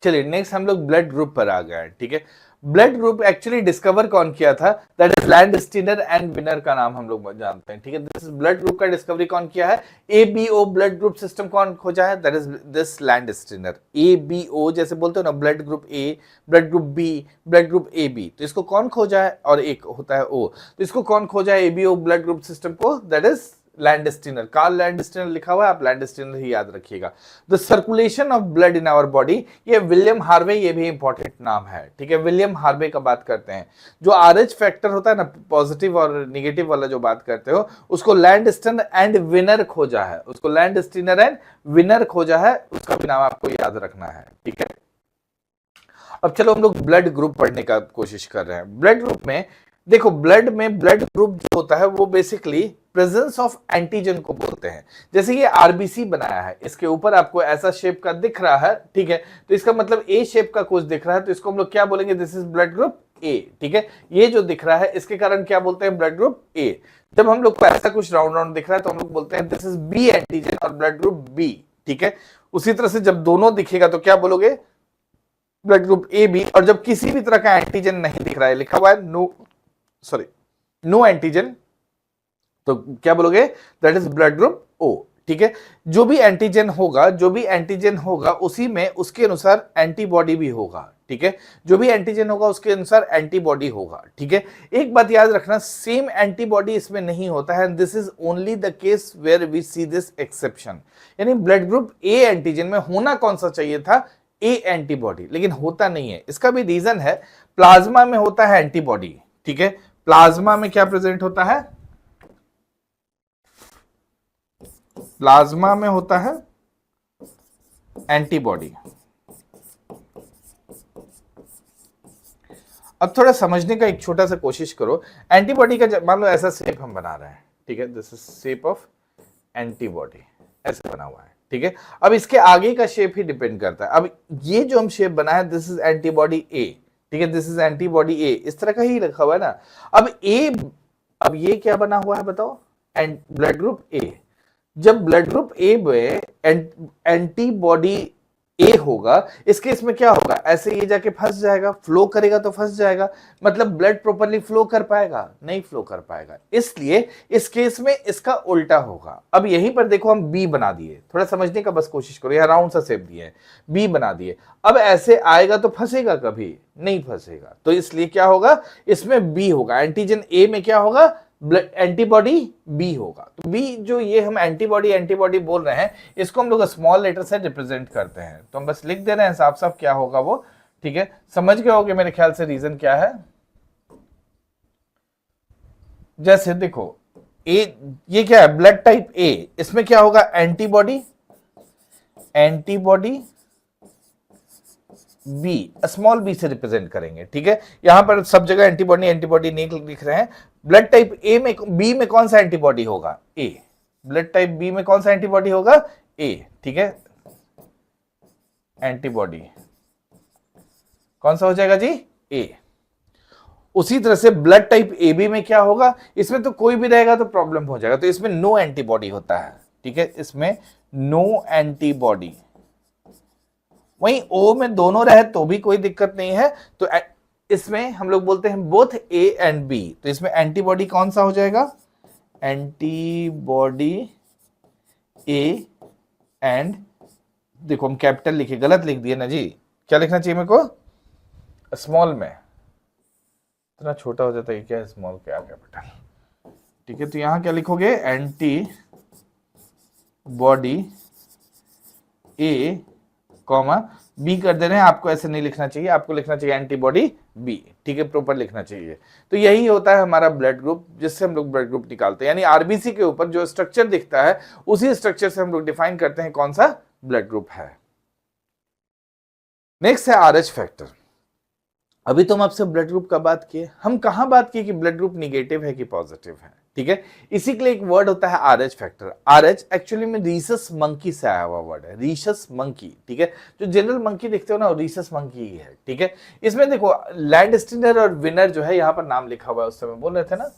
A: चलिए नेक्स्ट हम लोग ब्लड ग्रुप पर आ गए हैं। ठीक है, ब्लड ग्रुप एक्चुअली डिस्कवर कौन किया था? That is Landsteiner and winner का नाम हम लोग जानते हैं, ठीक है। दिस ब्लड ग्रुप का डिस्कवरी कौन किया है? एबीओ ब्लड ग्रुप सिस्टम कौन खोजा है? That is this Landsteiner. ABO जैसे बोलते हो ना, blood group A, blood group B, blood group A B, तो इसको कौन खोजा है? और एक होता है ओ, तो इसको कौन खोजा है एबीओ ब्लड ग्रुप सिस्टम को? That is Landsteiner. Karl Landsteiner लिखा हुआ है, आप लैंडस्टीनर ही याद रखिएगा। The circulation of blood in our body, ये विलियम हार्वे, ये भी इंपॉर्टेंट नाम है, ठीक है। विलियम हार्वे का बात करते हैं। जो आरएच फैक्टर होता है ना, पॉजिटिव और निगेटिव वाला जो बात करते हो, उसको लैंडस्टीनर एंड विनर खोजा है, उसको लैंडस्टीनर एंड विनर खोजा है, उसका भी नाम आपको याद रखना है, ठीक है। अब चलो हम लोग ब्लड ग्रुप पढ़ने का कोशिश कर रहे हैं। ब्लड ग्रुप में देखो, ब्लड में ब्लड ग्रुप जो होता है वो बेसिकली प्रेजेंस ऑफ एंटीजन को बोलते हैं। जैसे ये आरबीसी बनाया है, इसके ऊपर आपको ऐसा शेप का दिख रहा है, ठीक है, तो इसका मतलब ए शेप का कुछ दिख रहा है, तो इसको हम लोग क्या बोलेंगे? This is blood group A, ठीक है। ये जो दिख रहा है इसके कारण क्या बोलते हैं? ब्लड ग्रुप ए। जब हम लोग को ऐसा कुछ राउंड राउंड दिख रहा है तो हम लोग बोलते हैं दिस इज बी एंटीजन और ब्लड ग्रुप बी, ठीक है। उसी तरह से जब दोनों दिखेगा तो क्या बोलोगे? Blood group A B. और जब किसी भी तरह का एंटीजन नहीं दिख रहा है, लिखा हुआ है नो एंटीजन, तो क्या बोलोगे? That is blood group O, ठीक है। जो भी एंटीजन होगा उसी में उसके अनुसार एंटीबॉडी भी होगा, ठीक है। जो भी एंटीजन होगा उसके अनुसार एंटीबॉडी होगा, ठीक है। एक बात याद रखना, सेम एंटीबॉडी इसमें नहीं होता है, this is only the case where we see this exception. यानी ब्लड ग्रुप ए एंटीजन में होना कौन सा चाहिए था? ए एंटीबॉडी, लेकिन होता नहीं है। इसका भी रीजन है, प्लाज्मा में होता है एंटीबॉडी, ठीक है। प्लाज्मा में क्या प्रेजेंट होता है? प्लाज्मा में होता है एंटीबॉडी। अब थोड़ा समझने का एक छोटा सा कोशिश करो। एंटीबॉडी का मान लो ऐसा शेप हम बना रहे हैं, ठीक है, this is shape of antibody, ऐसे बना हुआ है, ठीक है। अब इसके आगे का शेप ही डिपेंड करता है। अब ये जो हम शेप बना है, दिस इज एंटीबॉडी ए, ठीक है, दिस इज एंटीबॉडी ए, इस तरह का ही रखा हुआ है ना। अब ये क्या बना हुआ है बताओ? ब्लड ग्रुप ए। जब ब्लड ग्रुप ए में एंटीबॉडी ए होगा, इस केस में क्या होगा? ऐसे ये जाके फंस जाएगा, फ्लो करेगा तो फंस जाएगा, मतलब ब्लड प्रॉपर्ली फ्लो कर पाएगा? नहीं फ्लो कर पाएगा। इसलिए इस केस में इसका उल्टा होगा। अब यहीं पर देखो हम बी बना दिए, थोड़ा समझने का बस कोशिश करो, यह राउंड सा शेप दिए, बी बना दिए। अब ऐसे आएगा तो फंसेगा? कभी नहीं फंसेगा। तो इसलिए क्या होगा? इसमें बी होगा। एंटीजन ए में क्या होगा? ब्लड एंटीबॉडी बी होगा। तो बी जो ये हम एंटीबॉडी बोल रहे हैं, इसको हम लोग स्मॉल लेटर से रिप्रेजेंट करते हैं। तो हम बस लिख दे रहे हैं साफ साफ क्या होगा वो, ठीक है। समझ गए होगे मेरे ख्याल से रीजन क्या है। जैसे देखो ए, ये क्या है? ब्लड टाइप ए, इसमें क्या होगा? एंटीबॉडी बी, स्मॉल बी से रिप्रेजेंट करेंगे, ठीक है। यहां पर सब जगह एंटीबॉडी नहीं लिख रहे हैं। ब्लड टाइप ए में, बी में कौन सा एंटीबॉडी होगा? ए। ब्लड टाइप बी में कौन सा एंटीबॉडी होगा? ए, ठीक है। एंटीबॉडी कौन सा हो जाएगा जी? ए। उसी तरह से ब्लड टाइप ए बी में क्या होगा? इसमें तो कोई भी रहेगा तो प्रॉब्लम हो जाएगा, तो इसमें नो एंटीबॉडी होता है, ठीक है। इसमें नो एंटीबॉडी। वहीं ओ में दोनों रहे तो भी कोई दिक्कत नहीं है। तो इसमें हम लोग बोलते हैं बोथ ए एंड बी, तो इसमें एंटीबॉडी कौन सा हो जाएगा? एंटीबॉडी ए एंड, देखो हम कैपिटल लिखे, गलत लिख दिए ना जी। क्या लिखना चाहिए मेरे को? स्मॉल में। इतना छोटा हो जाता है क्या? स्मॉल क्या कैपिटल, ठीक है। तो यहां क्या लिखोगे? एंटीबॉडी ए कॉमा बी कर दे रहे हैं। आपको ऐसे नहीं लिखना चाहिए, आपको लिखना चाहिए एंटीबॉडी बी, ठीक है, प्रॉपर लिखना चाहिए। तो यही होता है हमारा ब्लड ग्रुप, जिससे हम लोग ब्लड ग्रुप निकालते हैं। यानी आरबीसी के ऊपर जो स्ट्रक्चर दिखता है उसी स्ट्रक्चर से हम लोग डिफाइन करते हैं कौन सा ब्लड ग्रुप है। नेक्स्ट है आरएच फैक्टर। अभी तो हम आपसे ब्लड ग्रुप का बात किए, हम कहां बात किए कि ब्लड ग्रुप निगेटिव है कि पॉजिटिव है, ठीक है। इसी के लिए एक वर्ड होता है आरएच फैक्टर। आरएच एक्चुअली में रीसस मंकी से आया हुआ वर्ड है, रीसस मंकी, ठीक है। जो जनरल मंकी देखते हो ना, रीसस मंकी ही है, ठीक है। इसमें देखो लैंडस्टीनर और विनर जो है यहाँ पर नाम लिखा हुआ है, उस समय बोल रहे थे ना,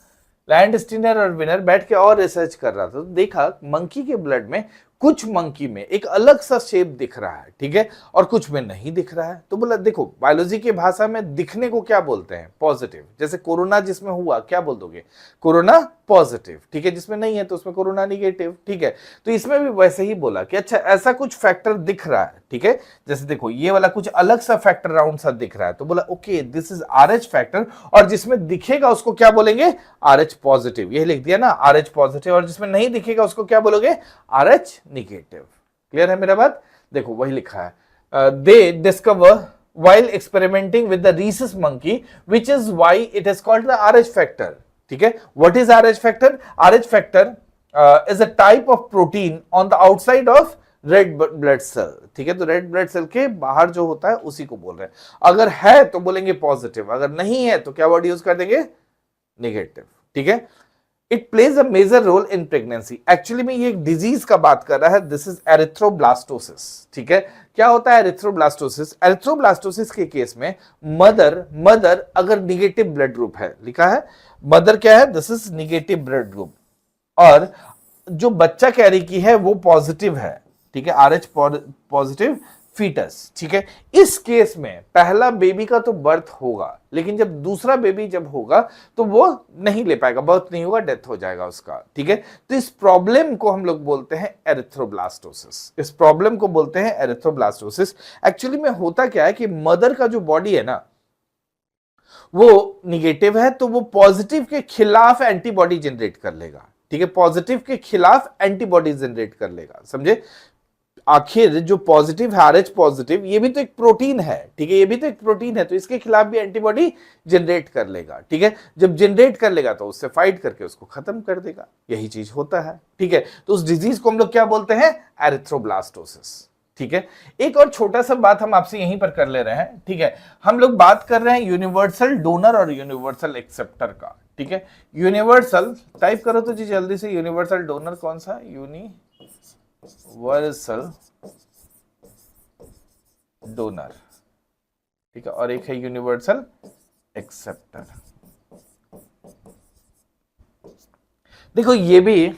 A: लैंडस्टीनर और विनर बैठ के और रिसर्च कर रहा था, तो देखा मंकी के ब्लड में कुछ मंकी में एक अलग सा शेप दिख रहा है, ठीक है, और कुछ में नहीं दिख रहा है। तो बोला देखो बायोलॉजी की भाषा में दिखने को क्या बोलते हैं? पॉजिटिव। जैसे कोरोना जिसमें हुआ क्या बोल दोगे? कोरोना पॉजिटिव, ठीक है, जिसमें नहीं है तो उसमें कोरोना निगेटिव, ठीक है। तो इसमें भी वैसे ही बोला कि अच्छा ऐसा कुछ फैक्टर दिख रहा है, ठीक है, जैसे देखो ये वाला कुछ अलग सा फैक्टर राउंड सा दिख रहा है, तो बोला okay this is RH factor, और जिसमें दिखेगा उसको क्या बोलेंगे? RH positive. यही लिख दिया ना, RH पॉजिटिव, और जिसमें नहीं दिखेगा उसको क्या बोलोगे? RH negative. क्लियर है मेरा बात? देखो वही लिखा है, दे discover while experimenting with the rhesus monkey, which is why it is called the RH factor. ठीक है, what is RH factor? RH factor is a type of protein on the outside of red blood cell, ठीक है, तो red blood cell के बाहर जो होता है उसी को बोल रहे हैं। अगर है तो बोलेंगे पॉजिटिव, अगर नहीं है तो क्या वर्ड यूज कर देंगे? निगेटिव, ठीक है। It plays a major role in pregnancy. Actually में ये एक डिजीज का बात कर रहा है, दिस इज एरिथ्रोब्लास्टोसिस, ठीक है। क्या होता है एरिथ्रोब्लास्टोसिस? एरिथ्रोब्लास्टोसिस के केस में मदर अगर निगेटिव ब्लड ग्रुप है, लिखा है मदर क्या है? This is negative blood group, और जो बच्चा कैरी की है वो पॉजिटिव है, ठीक है, RH पॉजिटिव फीटस, ठीक है। इस केस में पहला बेबी का तो बर्थ होगा, लेकिन जब दूसरा बेबी जब होगा तो वो नहीं ले पाएगा, बर्थ नहीं होगा, डेथ हो जाएगा उसका, ठीक है। तो इस प्रॉब्लम को हम लोग बोलते हैं एरिथ्रोब्लास्टोसिस। इस प्रॉब्लम को बोलते हैं एरिथ्रोब्लास्टोसिस। एक्चुअली में होता क्या है कि मदर का जो बॉडी है ना वो निगेटिव है, तो वो पॉजिटिव के खिलाफ एंटीबॉडी जनरेट कर लेगा, ठीक है, पॉजिटिव के खिलाफ एंटीबॉडी जनरेट कर लेगा, समझे। आखिर जो पॉजिटिव है RH पॉजिटिव, ये भी तो एक प्रोटीन है, ठीक है, ये भी तो एक प्रोटीन है, तो इसके खिलाफ भी एंटीबॉडी जनरेट कर लेगा, ठीक है। जब जनरेट कर लेगा तो उससे फाइट करके उसको खत्म कर देगा, यही चीज होता है, ठीक है। तो उस डिजीज को हम लोग क्या बोलते हैं? एरिथ्रोब्लास्टोसिस, ठीक है। एक और छोटा सा बात हम आपसे यहीं पर कर ले रहे हैं, ठीक है। हम लोग बात कर रहे हैं यूनिवर्सल डोनर और यूनिवर्सल एक्सेप्टर का, ठीक है। यूनिवर्सल टाइप करो तो जी जल्दी से, यूनिवर्सल डोनर कौन सा? यूनिवर्सल डोनर, ठीक है, और एक है यूनिवर्सल एक्सेप्टर। देखो ये भी,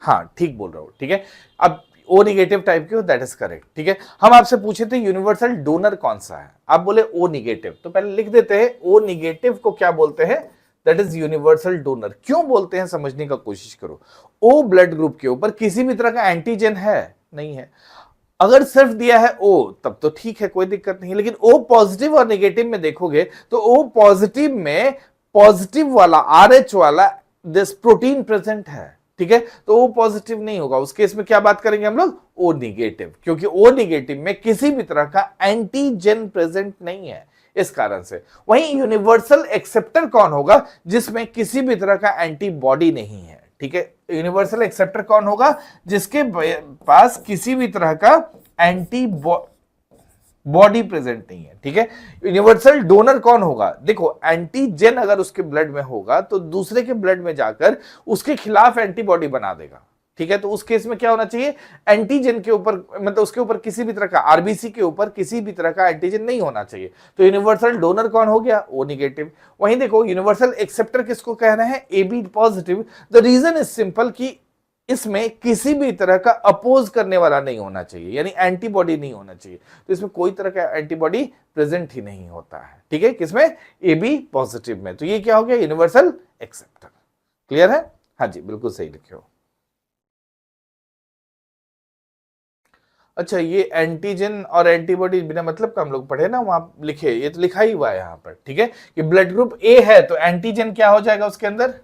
A: हाँ ठीक बोल रहा हूं, ठीक है। अब O निगेटिव टाइप की हो, दैट इज करेक्ट, ठीक है। हम आपसे पूछे थे यूनिवर्सल डोनर कौन सा है, आप बोले O निगेटिव, तो पहले लिख देते हैं O निगेटिव को क्या बोलते हैं? That is universal donor. क्यों बोलते हैं समझने का कोशिश करो। O ब्लड ग्रुप के ऊपर किसी भी तरह का एंटीजन है? नहीं है। अगर सिर्फ दिया है O तब तो ठीक है, कोई दिक्कत नहीं, लेकिन O पॉजिटिव और नेगेटिव में देखोगे तो O पॉजिटिव में पॉजिटिव वाला RH वाला दिस प्रोटीन प्रेजेंट है, ठीक है, तो O पॉजिटिव नहीं होगा। उस केस में क्या बात करेंगे हम लोग? O निगेटिव, क्योंकि O निगेटिव में किसी भी तरह का एंटीजन प्रेजेंट नहीं है, इस कारण से। वहीं यूनिवर्सल एक्सेप्टर कौन होगा? जिसमें किसी भी तरह का एंटीबॉडी नहीं है, ठीक है। यूनिवर्सल एक्सेप्टर कौन होगा? जिसके पास किसी भी तरह का एंटीबॉडी प्रेजेंट नहीं है, ठीक है। यूनिवर्सल डोनर कौन होगा? देखो एंटीजन अगर उसके ब्लड में होगा तो दूसरे के ब्लड में जाकर उसके खिलाफ एंटीबॉडी बना देगा, ठीक है। तो उस केस में क्या होना चाहिए? एंटीजन के ऊपर, मतलब उसके ऊपर किसी भी तरह का, RBC के ऊपर किसी भी तरह का एंटीजन नहीं होना चाहिए। तो यूनिवर्सल डोनर कौन हो गया? O negative. वहीं देखो यूनिवर्सल एक्सेप्टर किसको कह रहे हैं? AB positive. The reason is simple कि इसमें किसी भी तरह का अपोज करने वाला नहीं होना चाहिए, यानी एंटीबॉडी नहीं होना चाहिए, तो इसमें कोई तरह का एंटीबॉडी प्रेजेंट ही नहीं होता है, ठीक है, किसमें? AB पॉजिटिव में। तो ये क्या हो गया? Universal acceptor. क्लियर है? हाँ जी बिल्कुल सही लिखे हो। अच्छा ये एंटीजन और एंटीबॉडी बिना मतलब का हम लोग पढ़े ना, वहां लिखे, ये तो लिखा ही हुआ है यहाँ पर, ठीक है, कि ब्लड ग्रुप A है तो एंटीजन क्या हो जाएगा उसके अंदर?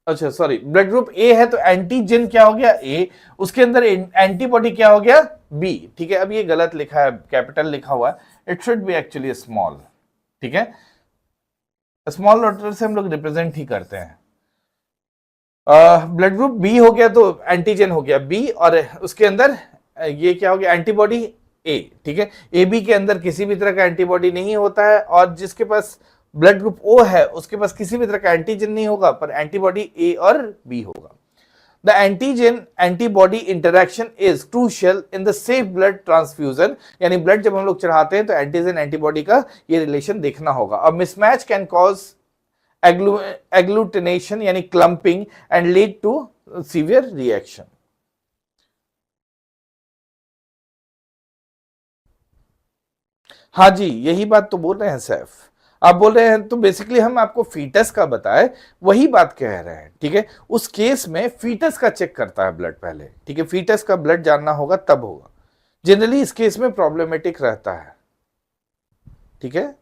A: अच्छा सॉरी, ब्लड ग्रुप A है तो एंटीजन क्या हो गया? A, उसके अंदर एंटीबॉडी क्या हो गया? B, ठीक है। अब ये गलत लिखा है, कैपिटल लिखा हुआ है, it should be actually small, ठीक है। स्मॉल लेटर से हम लोग रिप्रेजेंट ही करते हैं। ब्लड ग्रुप बी हो गया तो एंटीजन हो गया बी, और उसके अंदर ये क्या हो गया? एंटीबॉडी ए, ठीक है। ए बी के अंदर किसी भी तरह का एंटीबॉडी नहीं होता है, और जिसके पास ब्लड ग्रुप ओ है उसके पास किसी भी तरह का एंटीजन नहीं होगा, पर एंटीबॉडी ए और बी होगा। The antigen antibody interaction is crucial in the safe blood transfusion, यानी ब्लड जब हम लोग चढ़ाते हैं तो एंटीजन एंटीबॉडी का ये रिलेशन देखना होगा। A mismatch can cause agglutination यानी clumping and lead to severe reaction, हाँ जी, यही बात तो बोल रहे हैं सैफ। आप बोल रहे हैं तो बेसिकली हम आपको फीटस का बताए, वही बात कह रहे हैं, ठीक है। उस केस में फीटस का चेक करता है ब्लड पहले, ठीक है, फीटस का ब्लड जानना होगा तब होगा। जनरली इस केस में प्रॉब्लमेटिक रहता है, ठीक है।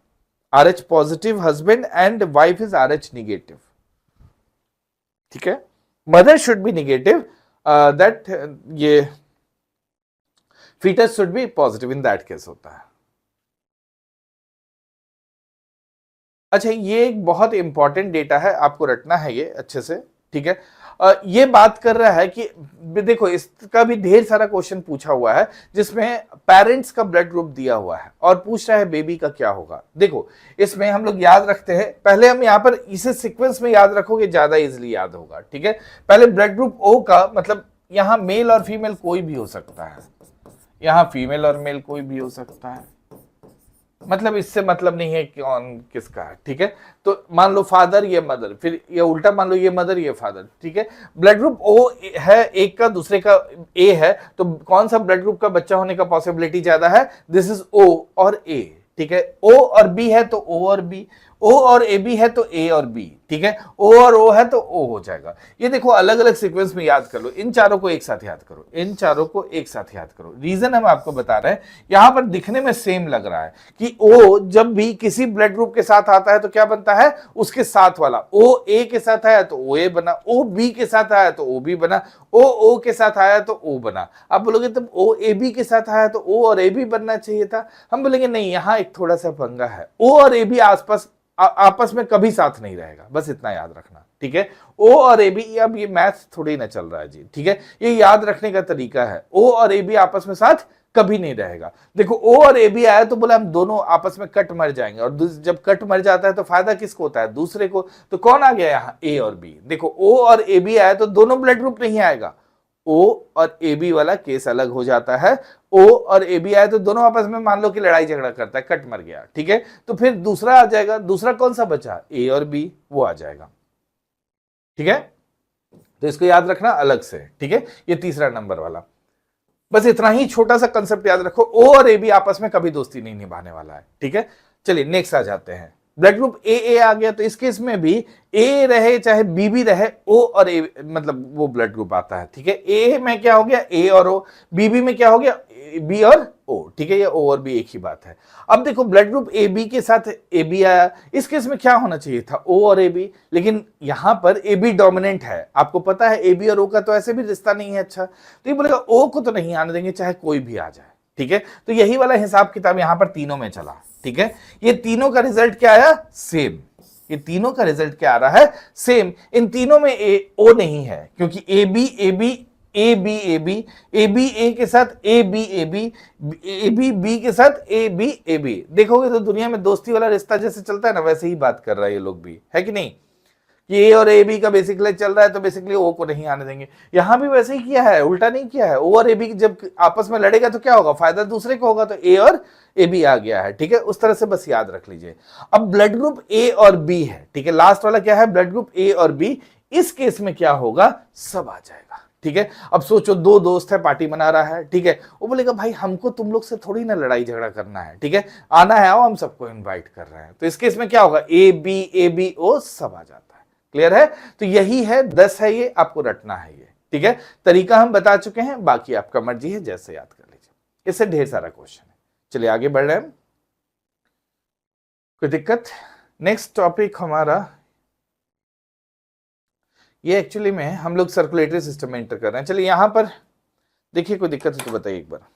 A: RH positive husband and wife is RH negative, ठीक है। Mother should be negative, that ये foetus should be positive in that case होता है। अच्छा, ये एक बहुत इंपॉर्टेंट डेटा है, आपको रटना है ये अच्छे से, ठीक है। ये बात कर रहा है कि देखो इसका भी ढेर सारा क्वेश्चन पूछा हुआ है जिसमें पेरेंट्स का ब्लड ग्रुप दिया हुआ है और पूछ रहा है बेबी का क्या होगा। देखो इसमें हम लोग याद रखते हैं, पहले हम यहाँ पर इसे सीक्वेंस में याद रखोगे ज्यादा इजिली याद होगा, ठीक है। पहले ब्लड ग्रुप O का मतलब यहाँ मेल और फीमेल कोई भी हो सकता है, यहाँ फीमेल और मेल कोई भी हो सकता है, मतलब इससे मतलब नहीं है कि कौन किसका है, ठीक है। तो मान लो फादर ये मदर, फिर ये उल्टा मान लो ये मदर ये फादर, ठीक है। ब्लड ग्रुप O है एक का, दूसरे का A है, तो कौन सा ब्लड ग्रुप का बच्चा होने का पॉसिबिलिटी ज्यादा है? दिस इज O और A, ठीक है। O और B है तो O और B, O और AB है तो A और B, ठीक है। O और O है तो O हो जाएगा। ये देखो अलग अलग सीक्वेंस में याद कर लो, इन चारों को एक साथ याद करो, इन चारों को एक साथ याद करो। रीजन हम आपको बता रहे हैं, यहां पर दिखने में सेम लग रहा है कि O जब भी किसी ब्लड ग्रुप के साथ आता है तो क्या बनता है? उसके साथ वाला। O A के साथ आया तो OA बना, O B के साथ आया तो OB बना, O O के साथ आया तो O बना। आप बोलोगे तब O AB के साथ आया तो O और AB बनना चाहिए था। हम बोलेंगे नहीं, यहां एक थोड़ा सा पंगा है, O और AB आसपास आपस में कभी साथ नहीं रहेगा, बस इतना याद रखना, ठीक है। O और AB, अब ये मैथ थोड़ी ना चल रहा है जी, ठीक है, ये याद रखने का तरीका है। O और AB आपस में साथ कभी नहीं रहेगा। देखो O और AB आया तो बोला हम दोनों आपस में कट मर जाएंगे, और जब कट मर जाता है तो फायदा किसको होता है? दूसरे को। तो कौन आ गया यहाँ? A और B। देखो O और AB आया तो दोनों ब्लड ग्रुप नहीं आएगा, O और AB वाला केस अलग हो जाता है। O और AB आए तो दोनों आपस में मान लो कि लड़ाई झगड़ा करता है, कट मर गया, ठीक है। तो फिर दूसरा आ जाएगा, दूसरा कौन सा बचा? A और B, वो आ जाएगा, ठीक है। तो इसको याद रखना अलग से, ठीक है। ये तीसरा नंबर वाला, बस इतना ही छोटा सा कंसेप्ट याद रखो, O और AB आपस में कभी दोस्ती नहीं निभाने वाला है, ठीक है। चलिए नेक्स्ट आ जाते हैं। ब्लड ग्रुप A आ गया, तो इस केस में भी A रहे चाहे B भी रहे, O और A मतलब वो ब्लड ग्रुप आता है, ठीक है। A में क्या हो गया? A और O, B में क्या हो गया? B और O, ठीक है। ये O और B एक ही बात है। अब देखो ब्लड ग्रुप AB के साथ AB आया, इस केस में क्या होना चाहिए था? O और AB, लेकिन यहां पर AB डोमिनेंट है। आपको पता है AB और O का तो ऐसे भी रिश्ता नहीं है अच्छा, तो ये बोलेगा O को तो नहीं आने देंगे चाहे कोई भी आ जाए, ठीक है। तो यही वाला हिसाब किताब यहां पर तीनों में चला, ठीक है। ये तीनों का रिजल्ट क्या आया? सेम। ये तीनों का रिजल्ट क्या आ रहा है? सेम। इन तीनों में O नहीं है, क्योंकि AB AB A B A B, A B A के साथ A B A B, A B B के साथ ए बी ए बी। देखोगे तो दुनिया में दोस्ती वाला रिश्ता जैसे चलता है ना, वैसे ही बात कर रहा है ये लोग भी, है कि नहीं? कि ए और ए बी का बेसिकली चल रहा है तो बेसिकली ओ को नहीं आने देंगे। यहां भी वैसे ही किया है, उल्टा नहीं किया है। ओ और ए बी जब आपस में लड़ेगा तो क्या होगा? फायदा दूसरे को होगा, तो ए और ए बी आ गया है, ठीक है। उस तरह से बस याद रख लीजिए। अब ब्लड ग्रुप ए और बी है, ठीक है। लास्ट वाला क्या है? ब्लड ग्रुप ए और बी। इस केस में क्या होगा? सब आ जाएगा, ठीक है। अब सोचो दो दोस्त है, पार्टी मना रहा है, ठीक है। वो बोलेगा भाई हमको तुम लोग से थोड़ी ना लड़ाई झगड़ा करना है, ठीक है, आना है आओ, हम सबको इनवाइट कर रहे हैं। तो इस केस में क्या होगा? ए बी ओ सब आ जाता है। क्लियर है? तो यही है 10 है, ये आपको रटना है ये, ठीक है। तरीका हम बता चुके हैं, बाकी आपका मर्जी है जैसे याद कर लीजिए। इससे ढेर सारा क्वेश्चन है। चलिए आगे बढ़ रहे हैं, कोई दिक्कत? नेक्स्ट टॉपिक हमारा ये, एक्चुअली में हम लोग सर्कुलेटरी सिस्टम में एंटर कर रहे हैं। चलिए यहां पर देखिए, कोई दिक्कत है तो बताइए एक बार।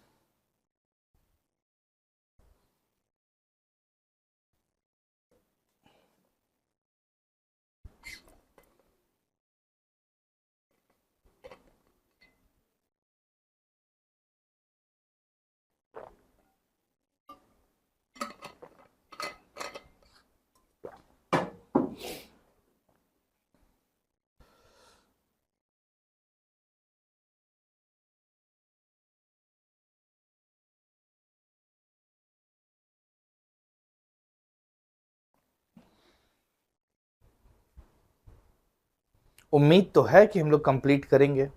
A: उम्मीद तो है कि हम लोग कंप्लीट करेंगे,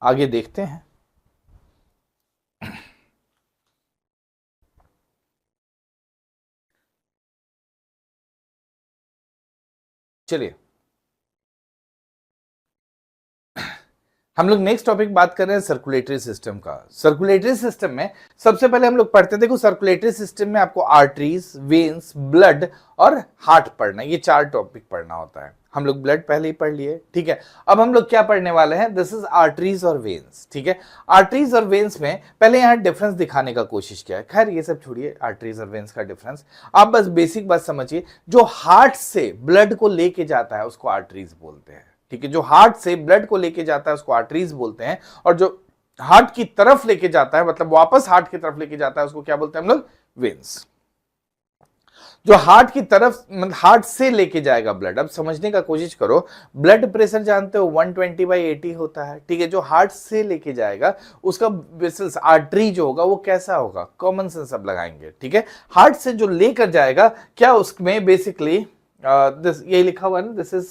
A: आगे देखते हैं। चलिए हम लोग नेक्स्ट टॉपिक बात कर रहे हैं सर्कुलेटरी सिस्टम का। सर्कुलेटरी सिस्टम में सबसे पहले हम लोग पढ़ते हैं, देखो सर्कुलेटरी सिस्टम में आपको आर्टरीज, वेन्स, ब्लड और हार्ट पढ़ना है, ये 4 टॉपिक पढ़ना होता है। हम लोग ब्लड पहले ही पढ़ लिए, ठीक है। अब हम लोग क्या पढ़ने वाले हैं, दिस इज आर्टरीज और वेन्स, ठीक है। आर्टरीज और वेन्स में पहले यहाँ डिफरेंस दिखाने का कोशिश किया है, खैर ये सब छोड़िए, आर्टरीज और वेन्स का डिफरेंस आप बस बेसिक बात समझिए। जो हार्ट से ब्लड को लेके जाता है उसको आर्टरीज बोलते हैं, ठीक है। जो हार्ट से ब्लड को लेके जाता है उसको आर्टरीज बोलते हैं, और जो हार्ट की तरफ लेके जाता है, मतलब वापस हार्ट की तरफ लेके जाता है, उसको क्या बोलते हैं हम लोग, वेन्स। जो हार्ट की तरफ, मतलब हार्ट से लेके जाएगा ब्लड, अब समझने का कोशिश करो, ब्लड प्रेशर जानते हो 120/80 होता है, ठीक है। जो हार्ट से लेके जाएगा उसका वेसल्स, आर्टरी जो होगा वो कैसा होगा, कॉमन सेंस अब लगाएंगे, ठीक है। हार्ट से जो लेकर जाएगा, क्या उसमें बेसिकली दिस, ये लिखा हुआ है ना, दिस इज,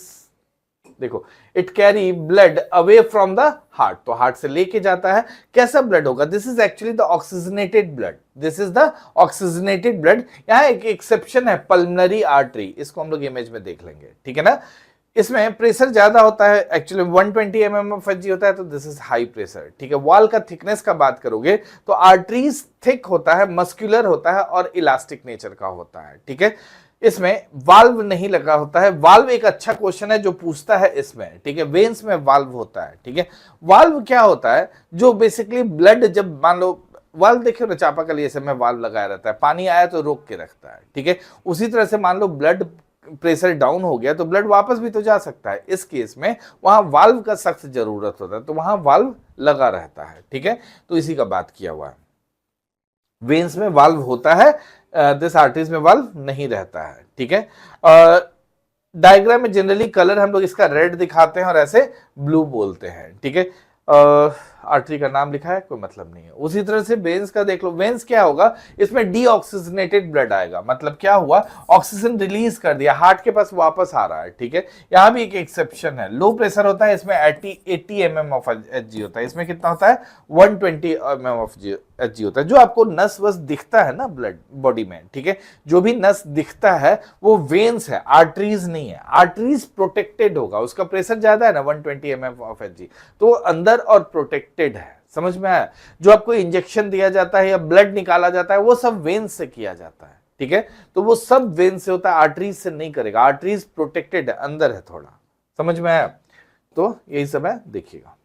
A: देखो, it carry blood away from the heart, तो हार्ट से लेके जाता है, कैसा ब्लड होगा, this is actually the oxygenated blood, this is the oxygenated blood. यहां एक एक्सेप्शन है, पल्मोनरी आर्टरी, इसको हम लोग इमेज में देख लेंगे, ठीक है ना। इसमें प्रेशर ज्यादा होता है, एक्चुअली 120 mm of Hg होता है, तो दिस इज हाई प्रेशर, ठीक है। वॉल का थिकनेस का बात करोगे तो आर्टरीज थिक होता है, मस्कुलर होता है और इलास्टिक नेचर का होता है, ठीक है। इसमें वाल्व नहीं लगा होता है, वाल्व एक अच्छा क्वेश्चन है जो पूछता है इसमें, ठीक है। वेन्स में वाल्व होता है, ठीक है। वाल्व क्या होता है, जो बेसिकली ब्लड, जब मान लो वाल्व देखियो ना, चापाकल ये सब में वाल्व लगाया रहता है, पानी आया तो रोक के रखता है, ठीक है। उसी तरह से मान लो ब्लड प्रेशर डाउन हो गया तो ब्लड वापस भी तो जा सकता है, इस केस में वहां वाल्व का सख्त जरूरत होता है, तो वहां वाल्व लगा रहता है, ठीक है। तो इसी का बात किया हुआ है, वेन्स में वाल्व होता है, दिस आर्टरीज में वाल्व नहीं रहता है, ठीक है। डायग्राम में जनरली कलर हम लोग इसका रेड दिखाते हैं और ऐसे ब्लू बोलते हैं, ठीक है। आर्टरी का नाम लिखा है, कोई मतलब नहीं है। उसी तरह से वेन्स का देख लो, वेन्स क्या होगा, इसमें डीऑक्सीजनेटेड ब्लड आएगा, मतलब क्या हुआ, ऑक्सीजन रिलीज कर दिया, हार्ट के पास वापस आ रहा है, ठीक है। यहां भी एक एक्सेप्शन है, लो प्रेशर होता है, इसमें 80 mm of Hg होता है, इसमें कितना होता है, 120 mm of Hg होता है। जो आपको नस वस दिखता है ना ब्लड बॉडी में, ठीक है, जो भी नस दिखता है वो वेन्स है, आर्टरीज नहीं है। आर्टरीज प्रोटेक्टेड होगा, उसका प्रेशर ज्यादा है ना, 120 mm of Hg, तो अंदर और प्रोटेक्टेड है, समझ में आया। जो आपको इंजेक्शन दिया जाता है या ब्लड निकाला जाता है वो सब वेन्स से किया जाता है, ठीक है। तो वो सब वेन्स से होता है, आर्टरीज से नहीं करेगा, आर्टरीज प्रोटेक्टेड है, अंदर है थोड़ा, समझ में आया। तो यही सब है, देखिएगा।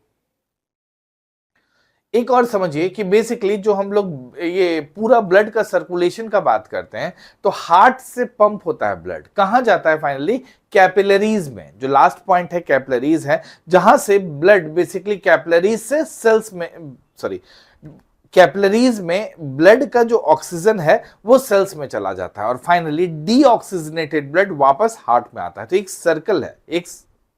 A: एक और समझिए कि बेसिकली जो हम लोग ये पूरा ब्लड का सर्कुलेशन का बात करते हैं, तो हार्ट से पंप होता है ब्लड, कहां जाता है फाइनली, कैपिलरीज में। जो लास्ट पॉइंट है कैपिलरीज है, जहां से ब्लड बेसिकली कैपिलरीज से सेल्स में, सॉरी, कैपिलरीज में ब्लड का जो ऑक्सीजन है वो सेल्स में चला जाता है और फाइनली डीऑक्सीजनेटेड ब्लड वापस हार्ट में आता है। तो एक सर्कल है, एक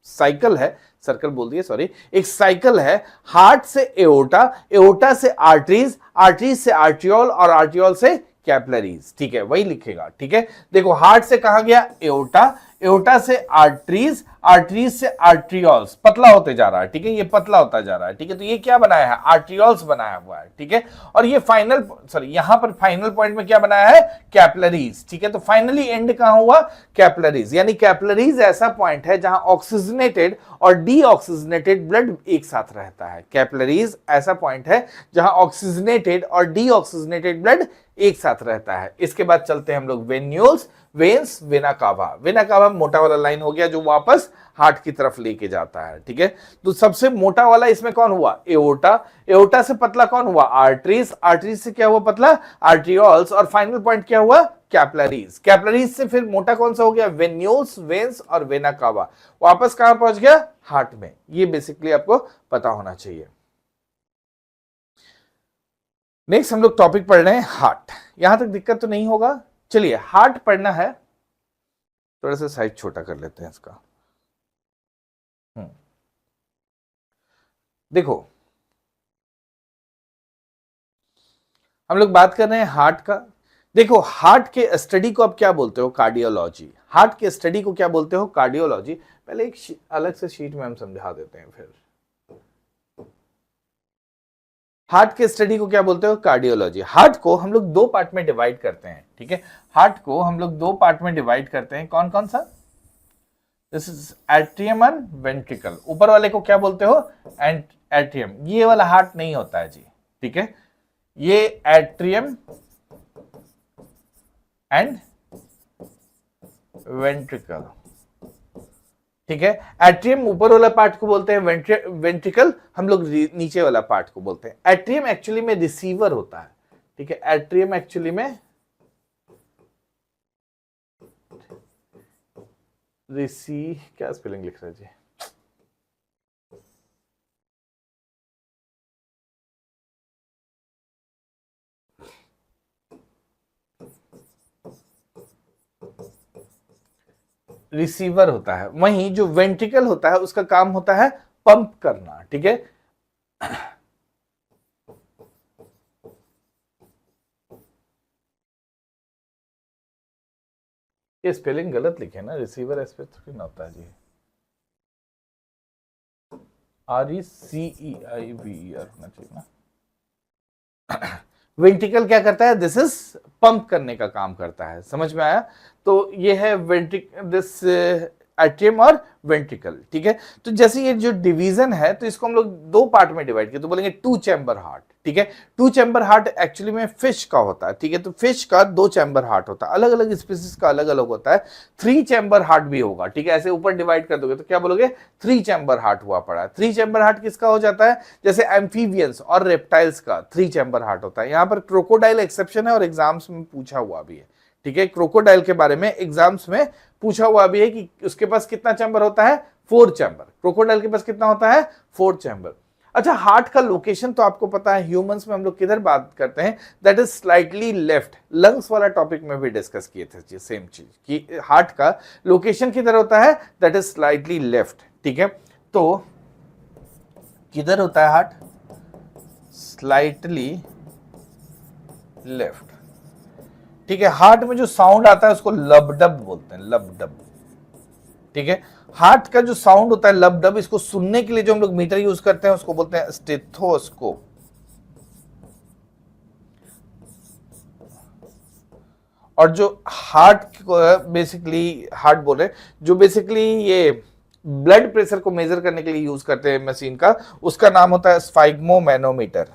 A: साइकिल है, सर्कल बोल दिए सॉरी, एक साइकिल है, हार्ट से एओर्टा, एओर्टा से आर्टरीज, आर्टरीज से आर्टियोल और आर्टियोल से कैपिलरीज, ठीक है, वही लिखेगा, ठीक है। देखो हार्ट से कहां गया, एओर्टा, एओर्टा से आर्टरीज, आर्टरीज से आर्ट्रियोल्स, पतला होते जा रहा है, ठीक है, ये पतला होता जा रहा है, ठीक है। तो ये क्या बनाया है, आर्ट्रियोल्स बनाया हुआ है, ठीक है। और ये फाइनल, सॉरी, यहां पर फाइनल पॉइंट में क्या बनाया है, कैपिलरीज, ठीक है। तो फाइनली एंड कहां हुआ, कैपिलरीज, यानी कैपिलरीज ऐसा पॉइंट है जहां ऑक्सीजनेटेड और डीऑक्सीजनेटेड ब्लड एक साथ रहता है। कैपिलरीज ऐसा पॉइंट है जहां ऑक्सीजनेटेड और डीऑक्सीजनेटेड ब्लड एक साथ रहता है। इसके बाद चलते हैं हम लोग venules, veins, vena cava. Vena cava मोटा वाला लाइन हो गया जो वापस हार्ट की तरफ लेके जाता है, ठीक है। तो सबसे मोटा वाला इसमें कौन हुआ, एओर्टा, एओर्टा से पतला कौन हुआ, आर्टरीज, आर्टरीज से क्या हुआ पतला, आर्ट्रियोल्स, और फाइनल पॉइंट क्या हुआ, कैपिलरीज। कैपिलरीज से फिर मोटा कौन सा हो गया, वेन्यूल्स, वेन्स और वेना कावा। वापस कहां पहुंच गया, हार्ट में। ये बेसिकली आपको पता होना चाहिए। नेक्स्ट हम लोग टॉपिक पढ़ रहे हैं हार्ट। यहां तक दिक्कत तो नहीं होगा। चलिए हार्ट पढ़ना है, थोड़ा सा साइज छोटा कर लेते हैं इसका। देखो हम लोग बात कर रहे हैं हार्ट का। देखो हार्ट के स्टडी को आप क्या बोलते हो, कार्डियोलॉजी। हार्ट के स्टडी को क्या बोलते हो, कार्डियोलॉजी। पहले एक अलग से शीट में हम समझा देते हैं फिर। हार्ट के स्टडी को क्या बोलते हो, कार्डियोलॉजी। हार्ट को हम लोग दो पार्ट में डिवाइड करते हैं, ठीक है। हार्ट को हम लोग दो पार्ट में डिवाइड करते हैं, कौन कौन सा, this is atrium and ventricle. ऊपर वाले को क्या बोलते हो? एट्रियम। ये वाला हार्ट नहीं होता है जी, ठीक है, ये एट्रियम एंड वेंट्रिकल, ठीक है। एट्रियम ऊपर वाला पार्ट को बोलते हैं, वेंट्रिकल हम लोग नीचे वाला पार्ट को बोलते हैं। एट्रियम एक्चुअली में रिसीवर होता है, ठीक है, एट्रियम एक्चुअली में क्या स्पेलिंग लिख रहा है जी? रिसीवर होता है। वहीं जो वेंट्रिकल होता है उसका काम होता है पंप करना, ठीक है। ये स्पेलिंग गलत लिखे ना, रिसीवर ऐसे थोड़ी ना होता है जी, RECEIVER होना चाहिए ना। वेंट्रिकल क्या करता है? दिस इज पंप करने का काम करता है, समझ में आया? तो ये है दिस एट्रियम और वेंट्रिकल, ठीक है। तो जैसे ये जो डिवीजन है तो इसको हम लोग दो पार्ट में डिवाइड किया, तो बोलेंगे टू चैम्बर हार्ट, ठीक है। टू चैम्बर हार्ट एक्चुअली में फिश का होता है, ठीक है, तो फिश का दो चैम्बर हार्ट होता है, अलग अलग स्पीसीज का अलग अलग होता है। थ्री चैम्बर हार्ट भी होगा, ठीक है, ऐसे ऊपर डिवाइड कर दोगे तो क्या बोलोगे? थ्री चैम्बर हार्ट हुआ पड़ा है। थ्री चैम्बर हार्ट किसका हो जाता है? जैसे एम्फीबियंस और रेप्टाइल्स का थ्री चैम्बर हार्ट होता है। यहां पर क्रोकोडाइल एक्सेप्शन है और एग्जाम्स में पूछा हुआ भी है, ठीक है। क्रोकोडाइल के बारे में एग्जाम्स में पूछा हुआ भी है कि उसके पास कितना चैम्बर होता है? Four chamber. क्रोकोडाइल के पास कितना होता है? Four chamber. अच्छा, हार्ट का लोकेशन तो आपको पता है, ह्यूमंस में हम लोग किधर बात करते हैं? That is slightly left. Lungs वाला टॉपिक में भी डिस्कस किए थे सेम चीज कि हार्ट का लोकेशन किधर होता है? दैट इज स्लाइटली लेफ्ट, ठीक है। तो किधर होता है हार्ट? स्लाइटली लेफ्ट, ठीक है। हार्ट में जो साउंड आता है उसको लबडब बोलते हैं, लबडब, ठीक है। हार्ट का जो साउंड होता है लबडब, इसको सुनने के लिए जो हम लोग मीटर यूज करते हैं उसको बोलते हैं स्टेथोस्कोप। और जो हार्ट बेसिकली हार्ट बोले, जो बेसिकली ये ब्लड प्रेशर को मेजर करने के लिए यूज करते हैं मशीन का, उसका नाम होता है स्फाइग्मोमैनोमीटर।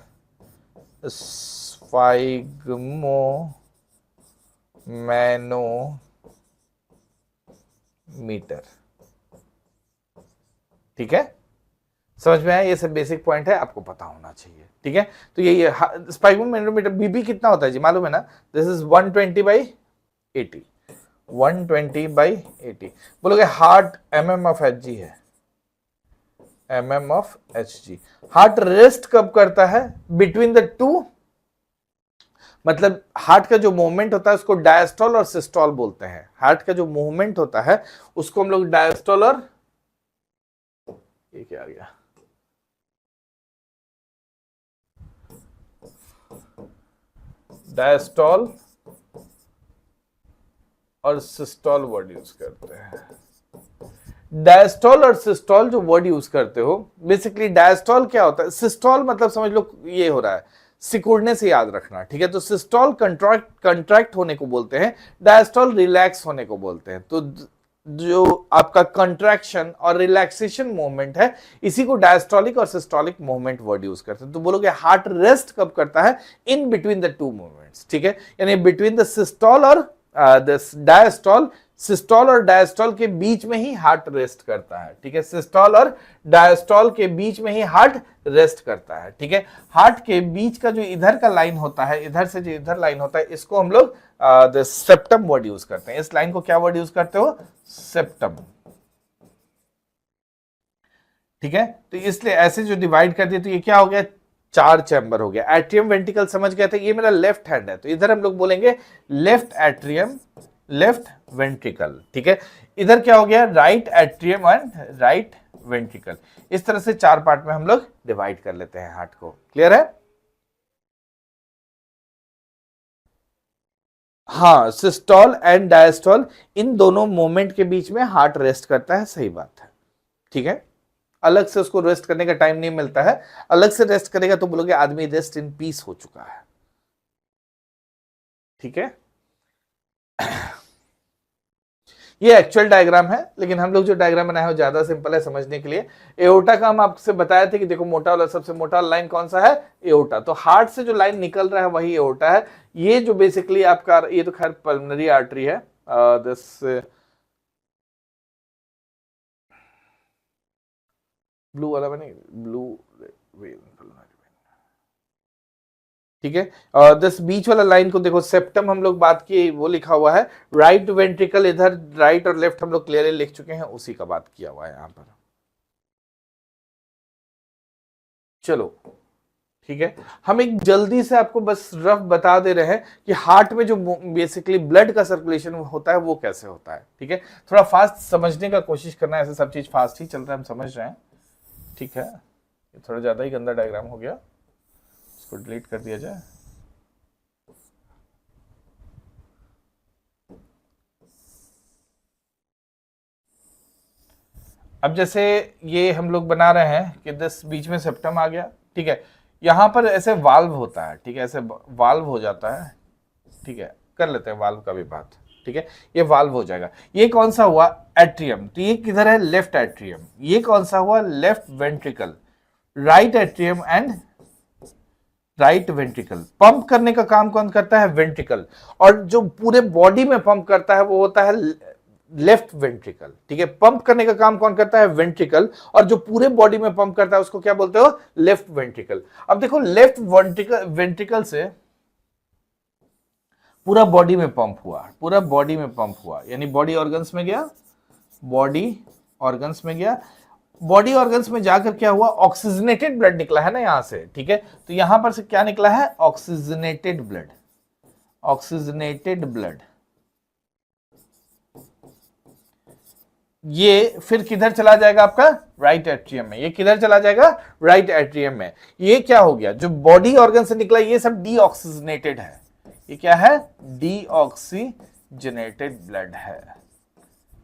A: स्फाइग्मोमैनोमीटर, ठीक है। समझ में आया? ये सब बेसिक पॉइंट है, आपको पता होना चाहिए, ठीक है। तो ये स्पाइगमोमीटर बीबी कितना होता है जी, मालूम है ना? This is 120/80, 120/80। बोलोगे हार्ट mm ऑफ Hg है, mm of Hg। Heart rest कब करता है? बिटवीन द टू, मतलब हार्ट का जो मूवमेंट होता है उसको डायस्टोल और सिस्टोल बोलते हैं। हार्ट का जो मूवमेंट होता है उसको हम लोग डायस्टोल और, ये क्या आ गया, डायस्टोल और सिस्टोल वर्ड यूज करते हैं। डायस्टोल और सिस्टोल जो वर्ड यूज करते हो, बेसिकली डायस्टोल क्या होता है? सिस्टोल मतलब समझ लो ये हो रहा है, सिकुड़ने से याद रखना, ठीक है। तो सिस्टोल कंट्रैक्ट होने को बोलते हैं, डायस्टोल रिलैक्स होने को बोलते हैं। तो जो आपका कंट्रैक्शन और रिलैक्सेशन मूवमेंट है, इसी को डायस्टोलिक और सिस्टोलिक मूवमेंट वर्ड यूज करते हैं। तो बोलोगे हार्ट रेस्ट कब करता है? In between the two movements, ठीक है, यानी बिटवीन द सिस्टोल और डायस्टोल, सिस्टोल और डायस्टोल के बीच में ही हार्ट रेस्ट करता है, ठीक है। सिस्टोल और डायस्टोल के बीच में ही हार्ट रेस्ट करता है, ठीक है। हार्ट के बीच का जो इधर का लाइन होता है, इधर से जो इधर लाइन होता है, इसको हम लोग सेप्टम वर्ड यूज करते हैं। इस लाइन को क्या वर्ड यूज करते हो? सेप्टम, ठीक है। तो इसलिए ऐसे जो डिवाइड कर दिए तो ये क्या हो गया? चार चैम्बर हो गया। एट्रियम वेंट्रिकल समझ गए थे, ये मेरा लेफ्ट हैंड है, तो इधर हम लोग बोलेंगे लेफ्ट एट्रियम, लेफ्ट वेंट्रिकल, ठीक है। इधर क्या हो गया? Right atrium and right ventricle. इस तरह से चार पार्ट में हम लोग डिवाइड कर लेते हैं हार्ट को। क्लियर है? हाँ, सिस्टोल एंड डायस्टोल, इन दोनों मोमेंट के बीच में हार्ट रेस्ट करता है, सही बात है, ठीक है। अलग से उसको रेस्ट करने का टाइम नहीं मिलता है। अलग से रेस्ट करेगा तो बोलोगे आदमी रेस्ट इन पीस हो चुका है, ठीक है। ये एक्चुअल डायग्राम है, लेकिन हम लोग जो डायग्राम बनाए हो ज्यादा सिंपल है समझने के लिए। एओर्टा का हम आपसे बताए थे कि देखो मोटा वाला सबसे मोटा लाइन कौन सा है, एओर्टा। तो हार्ट से जो लाइन निकल रहा है वही एओर्टा है। ये जो बेसिकली आपका, ये तो खैर पल्मोनरी आर्टरी है, दिस ब्लू वाला बने, ब्लू वेन, ठीक है। और दिस बीच वाला लाइन को देखो, सेप्टम हम लोग बात किए, वो लिखा हुआ है। राइट वेंट्रिकल इधर, राइट और लेफ्ट हम लोग क्लियरली लिख चुके हैं, उसी का बात किया हुआ है यहां पर। चलो ठीक है, हम एक जल्दी से आपको बस रफ बता दे रहे हैं कि हार्ट में जो बेसिकली ब्लड का सर्कुलेशन होता है वो कैसे होता है। ठीक है, थोड़ा फास्ट समझने का कोशिश करना है, ऐसे सब चीज फास्ट ही चल रहा है, हम समझ रहे हैं। ठीक है, ये थोड़ा ज्यादा ही गंदा डायग्राम हो गया, इसको डिलीट कर दिया जाए। अब जैसे ये हम लोग बना रहे हैं कि दस बीच में सेप्टम आ गया, ठीक है, यहां पर ऐसे वाल्व होता है, ठीक है, ऐसे वाल्व हो जाता है। ठीक है, कर लेते हैं वाल्व का भी बात। ठीक है, ये वाल्व हो जाएगा। ये कौन सा हुआ, एट्रियम। तो ये किधर है, लेफ्ट एट्रियम। ये कौन सा हुआ, left ventricle. Right atrium and right ventricle. Pump करने का काम कौन करता है, वेंट्रिकल। और जो पूरे बॉडी में पंप करता है वो होता है लेफ्ट वेंट्रिकल। ठीक है, पंप करने का काम कौन करता है, वेंट्रिकल। और जो पूरे बॉडी में पंप करता है उसको क्या बोलते हो, लेफ्ट वेंट्रिकल। अब देखो, लेफ्ट वेंट्रिकल से पूरा बॉडी में पंप हुआ, पूरा बॉडी में पंप हुआ, यानी बॉडी ऑर्गन्स में गया, बॉडी ऑर्गन्स में गया। बॉडी ऑर्गन्स में जाकर क्या हुआ, ऑक्सीजनेटेड ब्लड निकला है ना यहां से। ठीक है, तो यहां पर से क्या निकला है, ऑक्सीजनेटेड ब्लड, ऑक्सीजनेटेड ब्लड। ये फिर किधर चला जाएगा आपका, राइट एट्रियम में। ये किधर चला जाएगा, राइट एट्रियम में। ये क्या हो गया, जो बॉडी ऑर्गन से निकला ये सब डीऑक्सीजनेटेड है। ये क्या है, डीऑक्सीजनेटेड ब्लड है।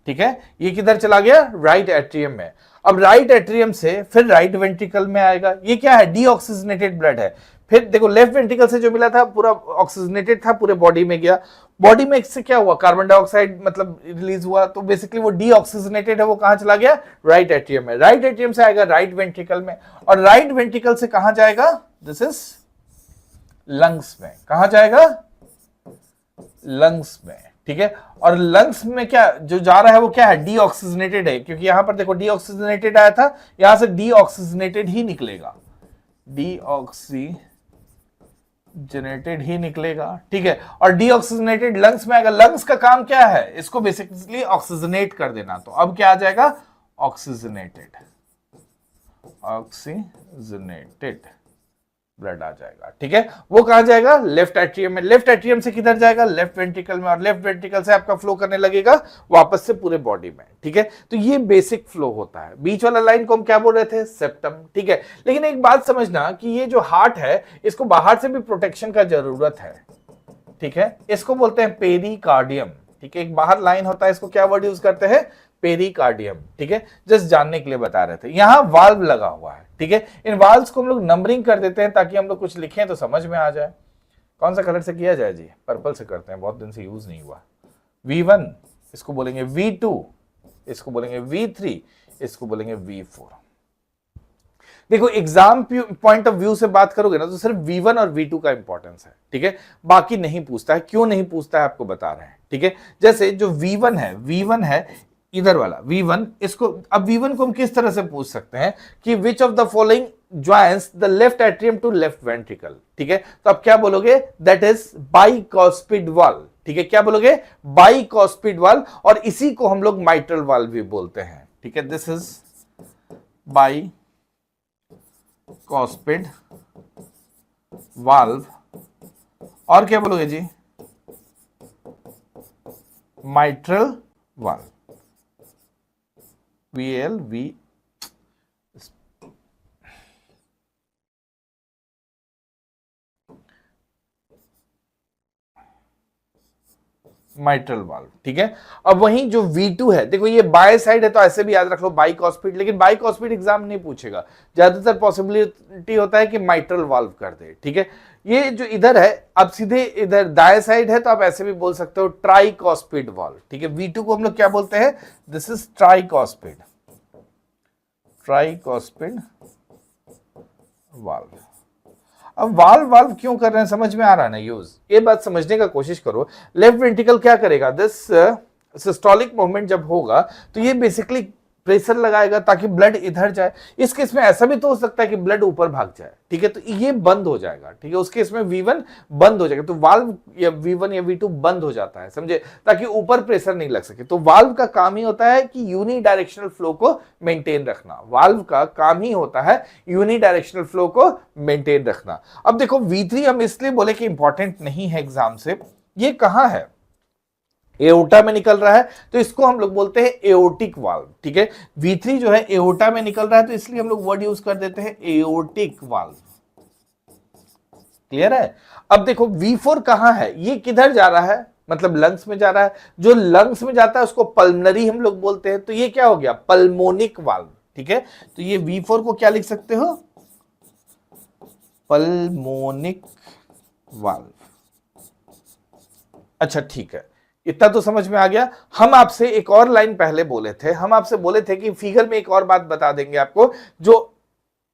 A: ठीक है, ये किधर चला गया, राइट एट्रियम में। अब राइट एट्रियम से फिर राइट वेंट्रिकल में आएगा। ये क्या है, डीऑक्सीजनेटेड ब्लड है। फिर देखो, लेफ्ट वेंट्रिकल से जो मिला था पूरा ऑक्सीजनेटेड था, पूरे बॉडी में गया। बॉडी में इससे क्या हुआ, कार्बन डाइऑक्साइड मतलब रिलीज हुआ, तो बेसिकली वो डीऑक्सीजनेटेड है, वो कहां चला गया, राइट एट्रियम में। राइट एट्रियम से आएगा राइट वेंट्रिकल में, और राइट वेंट्रिकल से कहां जाएगा, दिस इज लंग्स में। कहां जाएगा, लंग्स में। ठीक है, और लंग्स में क्या जो जा रहा है वो क्या है, डीऑक्सीजनेटेड है, क्योंकि यहां पर देखो डीऑक्सीजनेटेड आया था, यहां से डीऑक्सीजनेटेड ही निकलेगा, डीऑक्सीजनेटेड ही निकलेगा। ठीक है, और डीऑक्सीजनेटेड लंग्स में आएगा। लंग्स का काम क्या है, इसको बेसिकली ऑक्सीजनेट कर देना। तो अब क्या आ जाएगा, ऑक्सीजनेटेड, ऑक्सीजनेटेड ब्लड आ जाएगा। ठीक है, वो कहां जाएगा, लेफ्ट एट्रियम में। लेफ्ट एट्रियम से किधर जाएगा, लेफ्ट वेंट्रिकल में, और लेफ्ट वेंट्रिकल से आपका फ्लो करने लगेगा वापस से पूरे बॉडी में। ठीक है, तो ये बेसिक फ्लो होता है। बीच वाला लाइन को हम क्या बोल रहे थे, सेप्टम। ठीक है, लेकिन एक बात समझना कि ये जो हार्ट है इसको बाहर से भी प्रोटेक्शन का जरूरत है। ठीक है, इसको बोलते हैं पेरिकार्डियम। ठीक है, एक बाहर लाइन होता है, इसको क्या वर्ड यूज करते हैं, पेरिकार्डियम। ठीक है, जस्ट जानने के लिए बता रहे थे। यहां वाल्व लगा हुआ है। ठीक है, इन वाल्व्स को हम लोग नंबरिंग कर देते हैं ताकि हम लोग कुछ लिखें तो समझ में आ जाए। कौन सा कलर से किया जाए जी, पर्पल से करते हैं, बहुत दिन से यूज नहीं हुआ। V1 इसको बोलेंगे, V2 इसको बोलेंगे, V3 इसको बोलेंगे, V4। देखो, एग्जाम पॉइंट ऑफ व्यू से बात करोगे ना तो सिर्फ V1 और V2 का इंपॉर्टेंस है। ठीक है, बाकी नहीं पूछता है। क्यों नहीं पूछता है आपको बता रहे हैं। ठीक है, जैसे जो V1 है, V1 है इधर वाला V1, इसको अब V1 को हम किस तरह से पूछ सकते हैं कि which of the following joins the left atrium to left ventricle. ठीक है, तो आप क्या बोलोगे, दैट इज बाइकॉस्पिड वाल्व। ठीक है, क्या बोलोगे, बाइकॉस्पिड वाल्व, और इसी को हम लोग माइट्रल वाल्व भी बोलते हैं। ठीक है, दिस इज बाइकॉस्पिड वाल्व। और क्या बोलोगे जी, mitral valve, VLV mitral valve. ठीक है, अब वहीं जो V2 है, देखो ये बाय साइड है तो ऐसे भी याद रख लो बाइकॉस्पिड, लेकिन बाइकॉस्पिड एग्जाम नहीं पूछेगा, ज्यादातर पॉसिबिलिटी होता है कि माइट्रल वाल्व कर दे। ठीक है, ये जो इधर है, अब सीधे इधर दाएं साइड है, तो आप ऐसे भी बोल सकते हो ट्राइकॉस्पिड वाल्व, ठीक है। V2 को हम लोग क्या बोलते हैं, this is tricuspid, tricuspid valve. अब वाल्व वाल्व क्यों कर रहे हैं, समझ में आ रहा है ना यूज, ये बात समझने का कोशिश करो। लेफ्ट वेंट्रिकल क्या करेगा, दिस सिस्टोलिक मूवमेंट जब होगा तो ये बेसिकली प्रेशर लगाएगा ताकि ब्लड इधर जाए। इस केस में ऐसा भी तो हो सकता है कि ब्लड ऊपर भाग जाए, ठीक है, तो ये बंद हो जाएगा, ठीक है। उस केस में V1 बंद हो जाएगा, तो वाल्व या V1 या V2 बंद हो जाता है, समझे, ताकि ऊपर प्रेशर नहीं लग सके। तो वाल्व का काम ही होता है कि यूनी डायरेक्शनल फ्लो को मेंटेन रखना, वाल्व का काम ही होता है यूनी डायरेक्शनल फ्लो को मेंटेन रखना। अब देखो V3 हम इसलिए बोले कि इंपॉर्टेंट नहीं है एग्जाम से, ये कहां है, एओर्टा में निकल रहा है, तो इसको हम लोग बोलते हैं एओर्टिक वाल्व, ठीक है। V3 जो है एओर्टा में निकल रहा है, तो इसलिए हम लोग वर्ड यूज कर देते हैं एओर्टिक वाल्व, क्लियर है। अब देखो V4 कहां है, ये किधर जा रहा है, मतलब लंग्स में जा रहा है, जो लंग्स में जाता है उसको पल्मनरी हम लोग बोलते हैं, तो ये क्या हो गया, पल्मोनिक वाल्व, ठीक है। तो ये V4 को क्या लिख सकते हो, पल्मोनिक वाल्व। अच्छा ठीक है, इतना तो समझ में आ गया। हम आपसे एक और लाइन पहले बोले थे, हम आपसे बोले थे कि फिगर में एक और बात बता देंगे आपको, जो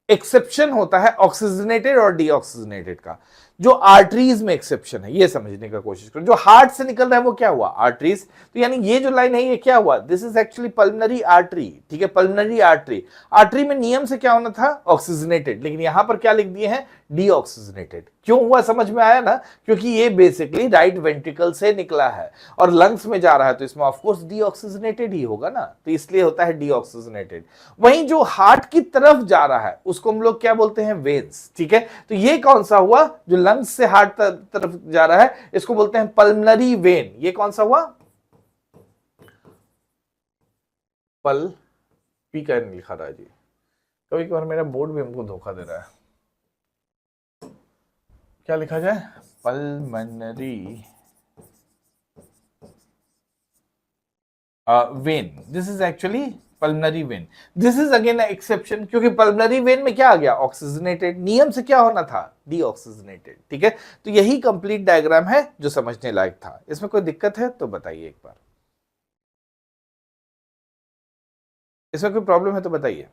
A: एक्सेप्शन होता है ऑक्सीजनेटेड और डीऑक्सीजनेटेड का, जो आर्टरीज में एक्सेप्शन है, ये समझने का कोशिश करो। जो हार्ट से निकल रहा है वो क्या हुआ, आर्टरीज, तो यानी ये जो लाइन है ये क्या हुआ, this is actually pulmonary artery, ठीक है, पल्मनरी आर्टरी। आर्टरी में नियम से क्या होना था, ऑक्सीजनेटेड, लेकिन यहां पर क्या लिख दिए हैं, डीऑक्सीजनेटेड। क्यों हुआ, समझ में आया ना, क्योंकि ये बेसिकली राइट वेंट्रिकल से निकला है और लंग्स में जा रहा है, तो इसमें ऑफ कोर्स डीऑक्सीजनेटेड ही होगा ना, तो इसलिए होता है डीऑक्सीजनेटेड। वहीं जो हार्ट की तरफ जा रहा है उसको हम लोग क्या बोलते हैं, वेन्स, ठीक है। तो ये कौन सा हुआ, जो लंग्स से हार्ट तरफ जा रहा है इसको बोलते हैं पल्मनरी वेन। ये कौन सा हुआ, पल पी का नहीं लिखा रहा है जी, कभी कभार मेरा बोर्ड भी हमको धोखा दे रहा है, क्या लिखा जाए, pulmonary when, this is actually pulmonary when. This is again exception, क्योंकि पल्मनरी वेन में क्या आ गया, ऑक्सीजनेटेड, नियम से क्या होना था, डीऑक्सीजनेटेड, ठीक है। तो यही कंप्लीट डायग्राम है जो समझने लायक था। इसमें कोई दिक्कत है तो बताइए एक बार, इसमें कोई प्रॉब्लम है तो बताइए।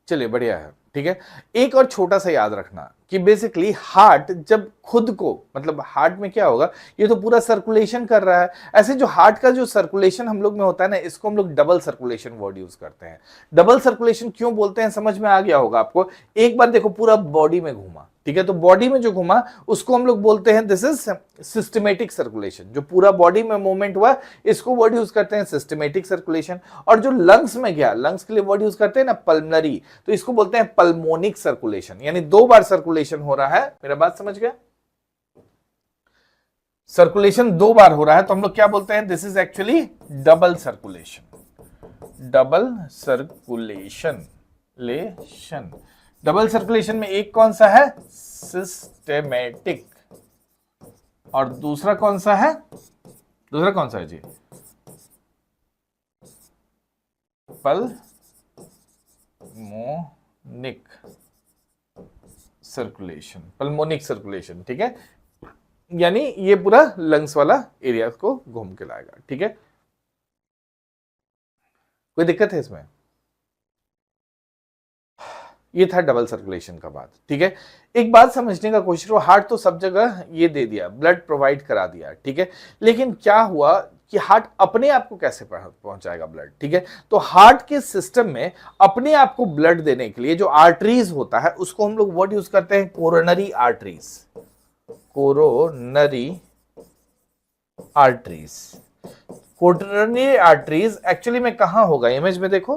A: चलिए बढ़िया है, ठीक है। एक और छोटा सा याद रखना कि बेसिकली हार्ट जब खुद को, मतलब हार्ट में क्या होगा, ये तो पूरा सर्कुलेशन कर रहा है। ऐसे जो हार्ट का जो सर्कुलेशन हम लोग में होता है ना, इसको हम लोग डबल सर्कुलेशन वर्ड यूज करते हैं। डबल सर्कुलेशन क्यों बोलते हैं, समझ में आ गया होगा आपको। एक बार देखो पूरा बॉडी में घूमा, ठीक है, तो बॉडी में जो घुमा उसको हम लोग बोलते हैं दिस इज सिस्टमेटिक सर्कुलेशन। जो पूरा बॉडी में मूवमेंट हुआ इसको वर्ड यूज करते हैं सिस्टमेटिक सर्कुलेशन। और जो लंग्स में गया, लंग्स के लिए वर्ड यूज करते हैं ना पल्मनरी, तो इसको बोलते हैं पल्मोनिक सर्कुलेशन, यानी दो बार सर्कुलेशन हो रहा है। मेरा बात समझ गया, सर्कुलेशन दो बार हो रहा है तो हम लोग क्या बोलते हैं, this is actually double circulation. Double circulation लेशन, डबल सर्कुलेशन में एक कौन सा है, सिस्टेमेटिक, और दूसरा कौन सा है, दूसरा कौन सा है जी, पल्मोनिक सर्कुलेशन, पल्मोनिक सर्कुलेशन, ठीक है। यानी ये पूरा लंग्स वाला एरिया को घूम के लाएगा, ठीक है। कोई दिक्कत है इसमें, ये था डबल सर्कुलेशन का बात, ठीक है। एक बात समझने का कोशिश करो, हार्ट तो सब जगह ये दे दिया, ब्लड प्रोवाइड करा दिया, ठीक है, लेकिन क्या हुआ कि हार्ट अपने आप को कैसे पहुंचाएगा ब्लड, ठीक है। तो हार्ट के सिस्टम में अपने आप को ब्लड देने के लिए जो आर्टरीज होता है उसको हम लोग वर्ड यूज करते हैं coronary arteries, coronary arteries. Coronary arteries actually में कहां होगा, इमेज में देखो,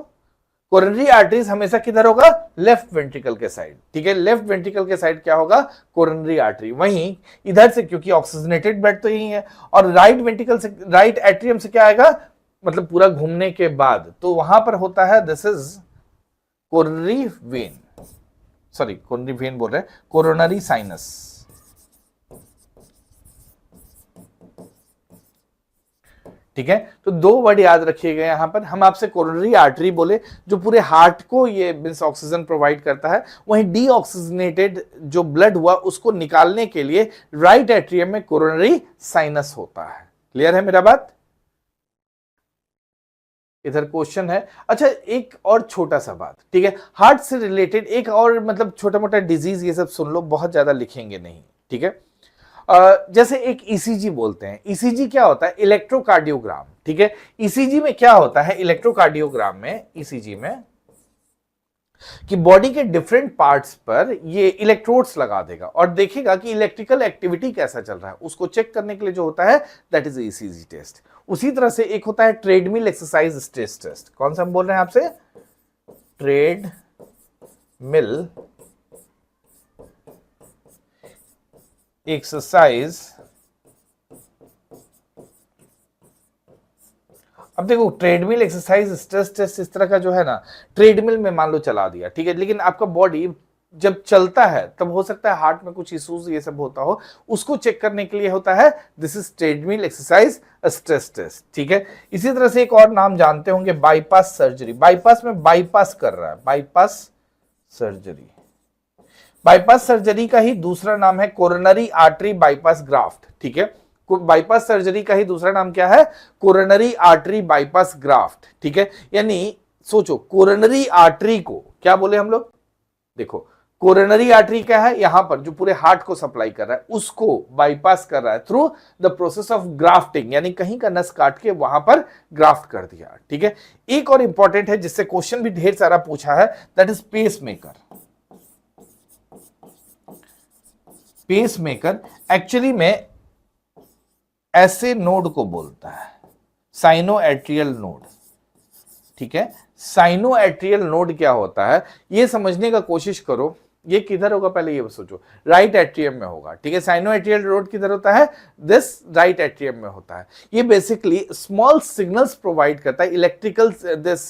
A: कोरोनरी आर्टरीज हमेशा किधर होगा, लेफ्ट वेंट्रिकल के साइड, ठीक है। लेफ्ट वेंट्रिकल के साइड क्या होगा, कोरोनरी आर्टरी। वहीं इधर से क्योंकि ऑक्सीजनेटेड ब्लड तो यही है, और राइट वेंट्रिकल से, राइट एट्रियम से क्या आएगा, मतलब पूरा घूमने के बाद, तो वहां पर होता है this is coronary when, sorry coronary when बोल रहे हैं, कोरोनरी साइनस, ठीक है, तो दो वर्ड याद रखिएगा यहां पर। हम आपसे कोरोनरी आर्टरी बोले जो पूरे हार्ट को ये मींस ऑक्सीजन प्रोवाइड करता है, वहीं डीऑक्सीजनेटेड जो ब्लड हुआ उसको निकालने के लिए राइट एट्रियम में कोरोनरी साइनस होता है। क्लियर है मेरा बात? इधर क्वेश्चन है। अच्छा, एक और छोटा सा बात, ठीक है, हार्ट से रिलेटेड एक और मतलब छोटा मोटा डिजीज ये सब सुन लो, बहुत ज्यादा लिखेंगे नहीं, ठीक है। जैसे एक ईसीजी बोलते हैं, ईसीजी क्या होता है? इलेक्ट्रोकार्डियोग्राम, ठीक है। ईसीजी में क्या होता है? इलेक्ट्रोकार्डियोग्राम में, ईसीजी में कि बॉडी के डिफरेंट पार्ट्स पर ये इलेक्ट्रोड्स लगा देगा और देखेगा कि इलेक्ट्रिकल एक्टिविटी कैसा चल रहा है, उसको चेक करने के लिए जो होता है दैट इज ईसीजी टेस्ट। उसी तरह से एक होता है ट्रेडमिल एक्सरसाइज स्ट्रेस टेस्ट। कौन सा हम बोल रहे हैं आपसे? Treadmill exercise. अब देखो, ट्रेडमिल एक्सरसाइज स्ट्रेस टेस्ट इस तरह का जो है ना, ट्रेडमिल में मान लो चला दिया, ठीक है, लेकिन आपका बॉडी जब चलता है तब हो सकता है हार्ट में कुछ इश्यूज ये सब होता हो, उसको चेक करने के लिए होता है this is treadmill exercise stress test, ठीक है। इसी तरह से एक और नाम जानते होंगे, बाईपास सर्जरी। बाईपास में बाईपास कर रहा है, बाईपास सर्जरी। बाईपास सर्जरी का ही दूसरा नाम है कोरोनरी आर्टरी बाईपास ग्राफ्ट, ठीक है। बाईपास सर्जरी का ही दूसरा नाम क्या है? कोरोनरी आर्टरी बाईपास ग्राफ्ट, ठीक है। यानी सोचो, कोरोनरी आर्टरी को क्या बोले हम लोग? देखो, कोरोनरी आर्टरी क्या है? यहां पर जो पूरे हार्ट को सप्लाई कर रहा है उसको बाईपास कर रहा है through the process of grafting, यानी कहीं का नस काट के वहां पर ग्राफ्ट कर दिया, ठीक है। एक और इंपॉर्टेंट है जिससे क्वेश्चन भी ढेर सारा पूछा है, that is pacemaker. Pacemaker actually में ऐसे नोड को बोलता है, साइनो एट्रियल नोड, ठीक है। साइनो एट्रियल नोड क्या होता है ये समझने का कोशिश करो। ये किधर होगा पहले ये सोचो, राइट एट्रियम में होगा, ठीक है। साइनो एट्रियल नोड किधर होता है? दिस राइट एट्रियम में होता है। ये बेसिकली स्मॉल सिग्नल्स प्रोवाइड करता है, इलेक्ट्रिकल दिस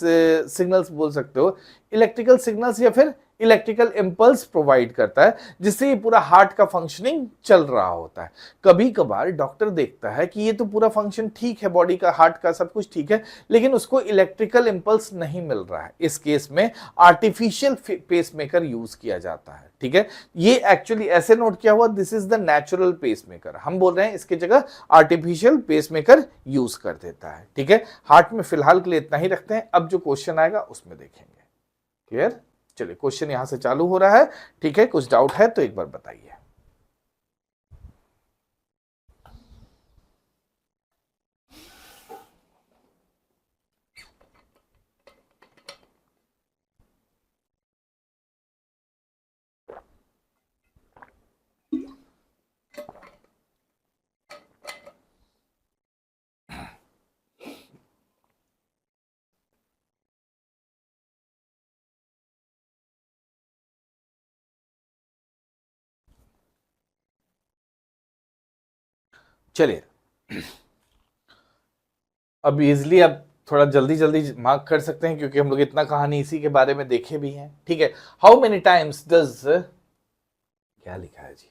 A: सिग्नल्स बोल सकते हो, इलेक्ट्रिकल सिग्नल्स या फिर इलेक्ट्रिकल इंपल्स प्रोवाइड करता है, जिससे ये पूरा हार्ट का फंक्शनिंग चल रहा होता है। कभी कभार डॉक्टर देखता है कि ये तो पूरा फंक्शन ठीक है, बॉडी का, हार्ट का सब कुछ ठीक है, लेकिन उसको इलेक्ट्रिकल इंपल्स नहीं मिल रहा है। इस केस में आर्टिफिशियल पेसमेकर यूज किया जाता है, ठीक है। ये एक्चुअली ऐसे नोट किया हुआ, this is the natural pacemaker. हम बोल रहे हैं इसकी जगह आर्टिफिशियल पेसमेकर यूज कर देता है, ठीक है। हार्ट में फिलहाल के लिए इतना ही रखते हैं, अब जो क्वेश्चन आएगा उसमें देखेंगे। क्लियर? चलिए, क्वेश्चन यहां से चालू हो रहा है, ठीक है। कुछ डाउट है तो एक बार बताइए। चलिए, अब इजली अब थोड़ा जल्दी जल्दी मार्क कर सकते हैं क्योंकि हम लोग इतना कहानी इसी के बारे में देखे भी हैं, ठीक है। हाउ मेनी टाइम्स डज, क्या लिखा है जी,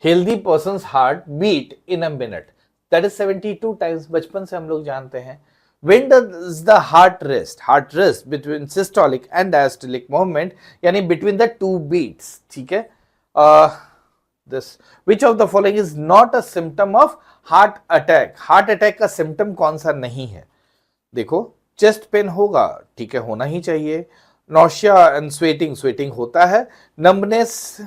A: healthy person heart beat in a minute? That is 72 times. बचपन से हम लोग जानते हैं। When does the heart rest? Heart rest between systolic and diastolic movement, यानी between the two beats, ठीक है। This which of the following is not a symptom of heart attack? Heart attack का symptom कौन सा नहीं है? देखो, chest pain होगा, ठीक है, होना ही चाहिए। नॉशिया एंड स्वेटिंग, स्वेटिंग होता है। Numbness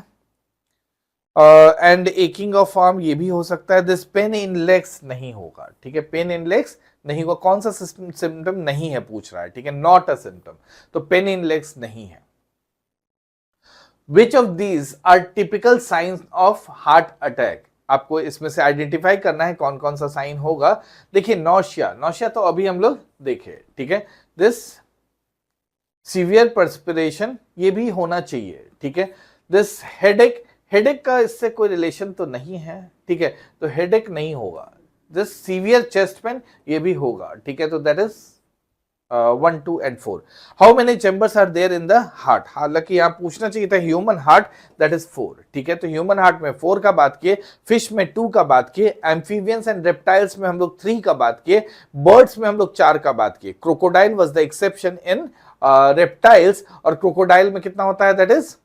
A: and aching of arm, ये भी हो सकता है। दिस पेन इन लेग्स नहीं होगा, ठीक है, पेन इन लेग्स नहीं होगा। कौन सा सिम्टम नहीं है पूछ रहा है, ठीक है, नॉट अ सिम्टम, तो पेन इन लेग्स नहीं है। Which of these are typical signs of heart attack? आपको इसमें से आइडेंटिफाई करना है कौन कौन सा साइन होगा। देखिए, नॉशिया, नॉशिया तो अभी हम लोग देखे, ठीक है। दिस सीवियर पर्सपिरेशन, ये भी होना चाहिए, ठीक है। दिस हेडेक, हेडेक का इससे कोई रिलेशन तो नहीं है, ठीक है, तो हेडेक नहीं होगा। दिस सीवियर चेस्ट पेन, ये भी होगा, ठीक है, तो that is 1, 2 and 4. How many chambers are there in the heart? हालांकि यहाँ पूछना चाहिए था ह्यूमन हार्ट, दैट इज 4. ठीक है, तो ह्यूमन हार्ट में 4 का बात किए, फिश में 2 का बात किए, एम्फीबियंस एंड रेप्टाइल्स में हम लोग 3 का बात किए, बर्ड्स में हम लोग 4 का बात किए. Crocodile was the exception in reptiles, और क्रोकोडाइल में कितना होता है, दैट इज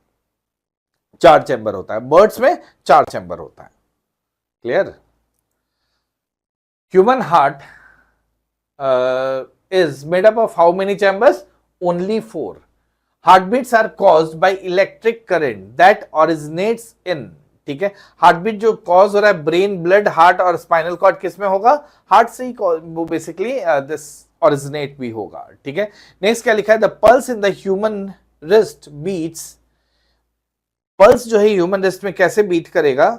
A: 4 चैम्बर होता है. बर्ड्स में 4 चैम्बर होता है. Clear? Human heart is made up of how many chambers? Only 4. Heartbeats are caused by electric current that originates in. ठीक है, हार्टबीट जो कॉज हो रहा है ब्रेन, ब्लड, हार्ट और स्पाइनल कॉर्ड किस में होगा? हार्ट से ही वो बेसिकली दिस ओरिजिनेट भी होगा. ठीक है, नेक्स्ट क्या लिखा है? The pulse in the human wrist beats. Pulse जो है ह्यूमन रिस्ट में कैसे बीट करेगा?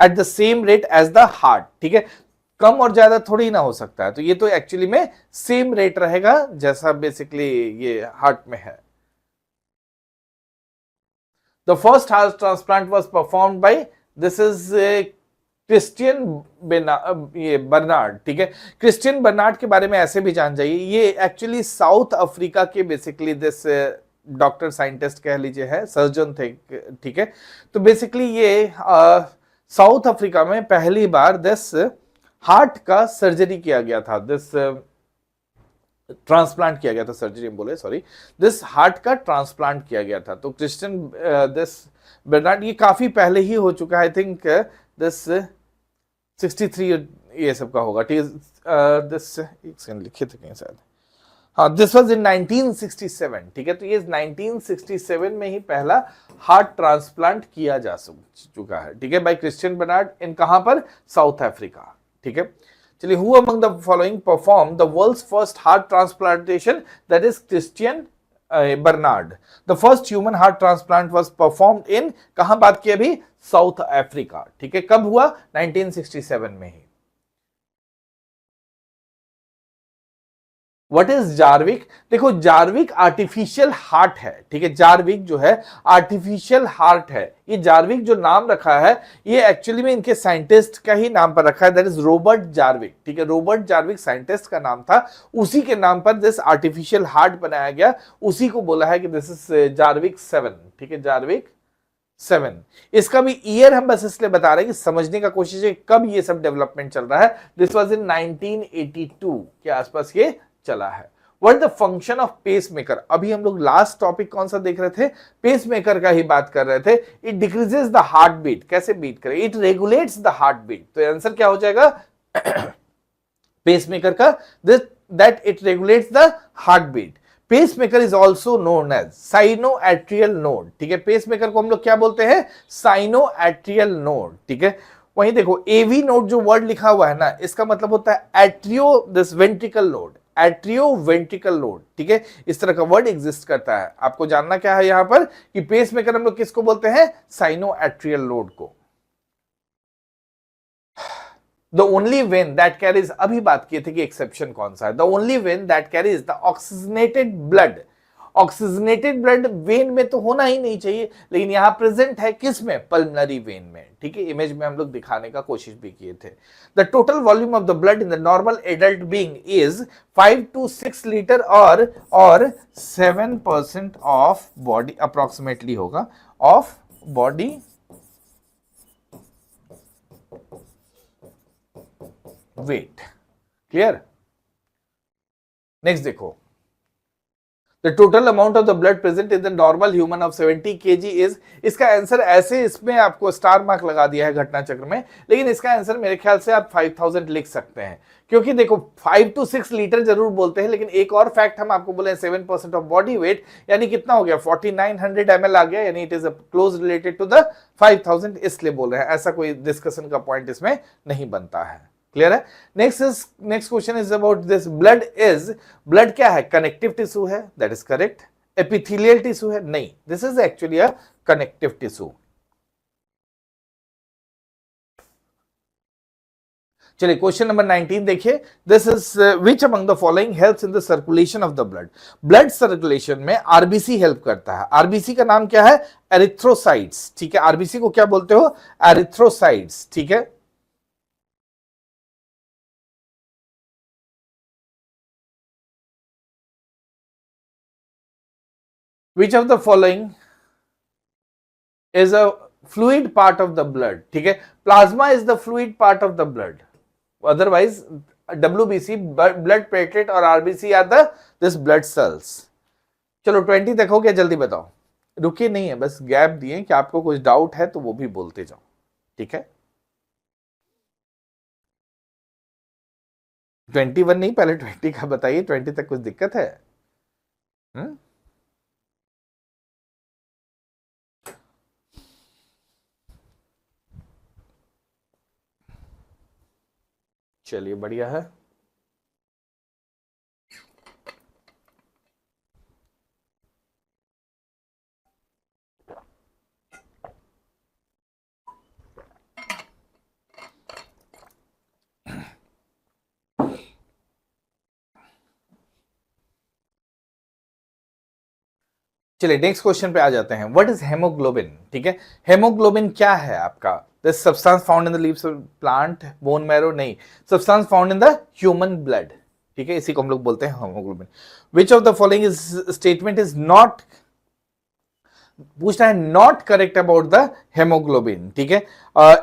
A: At the same rate as the heart. ठीक है, कम और ज्यादा थोड़ी ना हो सकता है, तो ये तो एक्चुअली में सेम रेट रहेगा जैसा बेसिकली ये हार्ट में है. The first heart transplant was performed by, this is Christian Barnard. ठीक है, क्रिस्टियन बर्नार्ड के बारे में ऐसे भी जान जाइए, ये एक्चुअली साउथ अफ्रीका के बेसिकली दिस डॉक्टर साइंटिस्ट कह लीजिए है, सर्जन थे. ठीक है, तो बेसिकली ये साउथ अफ्रीका में पहली बार दिस हार्ट का सर्जरी किया गया था, दिस ट्रांसप्लांट किया गया था, सर्जरी बोले सॉरी, दिस हार्ट का ट्रांसप्लांट किया गया था. तो क्रिस्टियन दिस बर्नार्ड, ये काफी पहले ही हो चुका है, आई थिंक दिस 63 ये सब का होगा. ठीक है, दिस लिखे थे कहीं शायद, हाँ, दिस वाज इन 1967. ठीक है, तो ये 1967 में ही पहला हार्ट ट्रांसप्लांट किया जा चुका है. ठीक है, बाय क्रिस्टियन बर्नार्ड इन कहां पर? South Africa. ठीक है, चलिए, who among the following perform the world's first heart transplantation? That is Christian Bernard. The first human heart transplant was performed in, कहां बात की अभी? South Africa. ठीक है, कब हुआ? 1967 में ही. What is Jarvik? देखो, जार्विक आर्टिफिशियल हार्ट है. ठीक है, जार्विक जो है आर्टिफिशियल हार्ट है. ये जार्विक जो नाम रखा है, ये एक्चुअली में इनके साइंटिस्ट का ही नाम पर रखा है, दैट इज रॉबर्ट जार्विक. ठीक है, रॉबर्ट जार्विक साइंटिस्ट का नाम था, उसी के नाम पर दिस आर्टिफिशियल हार्ट बनाया गया, उसी को बोला है कि दिस इज जार्विक 7. ठीक है, जार्विक 7. इसका भी ईयर हम बस इसलिए बता रहे हैं कि समझने का कोशिश है कब ये सब डेवलपमेंट चल रहा है. दिस वाज इन 1982 के आसपास ये चला है. What the function of pacemaker? अभी हम लोग लास्ट टॉपिक कौन सा देख रहे थे? पेस मेकर का ही बात कर रहे थे. It decreases the heart beat. कैसे बीट करे? It regulates the heart beat. तो आंसर क्या हो जाएगा पेस मेकर का? That it regulates the heart beat. Pacemaker is also known as sinoatrial node. ठीक है, पेस मेकर को हम लोग क्या बोलते हैं? Sinoatrial node. ठीक है, वहीं देखो एवी नोड जो वर्ड लिखा हुआ है ना, इसका मतलब होता है atrio this ventricle node, atrio ventricle node. ठीक है, इस तरह का वर्ड एग्जिस्ट करता है. आपको जानना क्या है यहां पर कि पेस मेकर हम लोग किसको बोलते हैं? साइनोएट्रियल नोड को. The only when that carries, अभी बात किए थे कि एक्सेप्शन कौन सा है. The only when that carries the oxygenated blood. Oxygenated blood when में तो होना ही नहीं चाहिए, लेकिन यहां प्रेजेंट है किस में? पल्मनरी वेन में. ठीक है, इमेज में हम लोग दिखाने का कोशिश भी किए थे. The total volume of the blood in the normal adult being is 5 to 6 litre और 7% ऑफ बॉडी अप्रोक्सीमेटली होगा of body weight. Clear? Next देखो, The total amount of the blood present in the normal human of 70 kg is, इसका answer ऐसे इसमें आपको star mark लगा दिया है घटना चक्र में, लेकिन इसका आंसर मेरे ख्याल से आप 5000 लिख सकते हैं, क्योंकि देखो 5 to 6 लीटर जरूर बोलते हैं, लेकिन एक और फैक्ट हम आपको बोले 7% ऑफ बॉडी वेट, यानी कितना हो गया? 4900 ml आ गया, यानी it is close related to the 5000, इसलिए बोल रहे हैं. ऐसा कोई डिस्कशन का पॉइंट इसमें नहीं बनता है. क्लियर है? Next question is about this. Blood क्या है? कनेक्टिव टिश्यू है, that is correct. Epithelial tissue है? नहीं, this is actually a connective tissue. चलिए, क्वेश्चन नंबर 19 देखिए. This is which among the following helps in the circulation of the blood? Blood circulation में RBC help करता है. RBC का नाम क्या है? एरिथ्रोसाइट्स. ठीक है, आरबीसी को क्या बोलते हो? एरिथ्रोसाइट्स. ठीक है, which of the following is a fluid part of the blood, ठीक है, plasma is the fluid part of the blood, otherwise WBC blood platelet और RBC are the this blood cells. चलो 20 देखो क्या, जल्दी बताओ, रुकिए नहीं है, बस गैप दिए कि आपको कुछ डाउट है तो वो भी बोलते जाओ, ठीक है। 21 नहीं, पहले 20 का बताइए, 20 तक कुछ दिक्कत है? हुँ? चलिए बढ़िया है। चलिए नेक्स्ट क्वेश्चन पे आ जाते हैं। व्हाट इज हेमोग्लोबिन, ठीक है, हेमोग्लोबिन क्या है आपका? This substance found in the leaves of plant, bone marrow नहीं, substance found in the human blood, ठीक है, इसी को हम लोग बोलते हैं haemoglobin. Which of the following is statement is not, पूछना है not correct about the haemoglobin, ठीक है।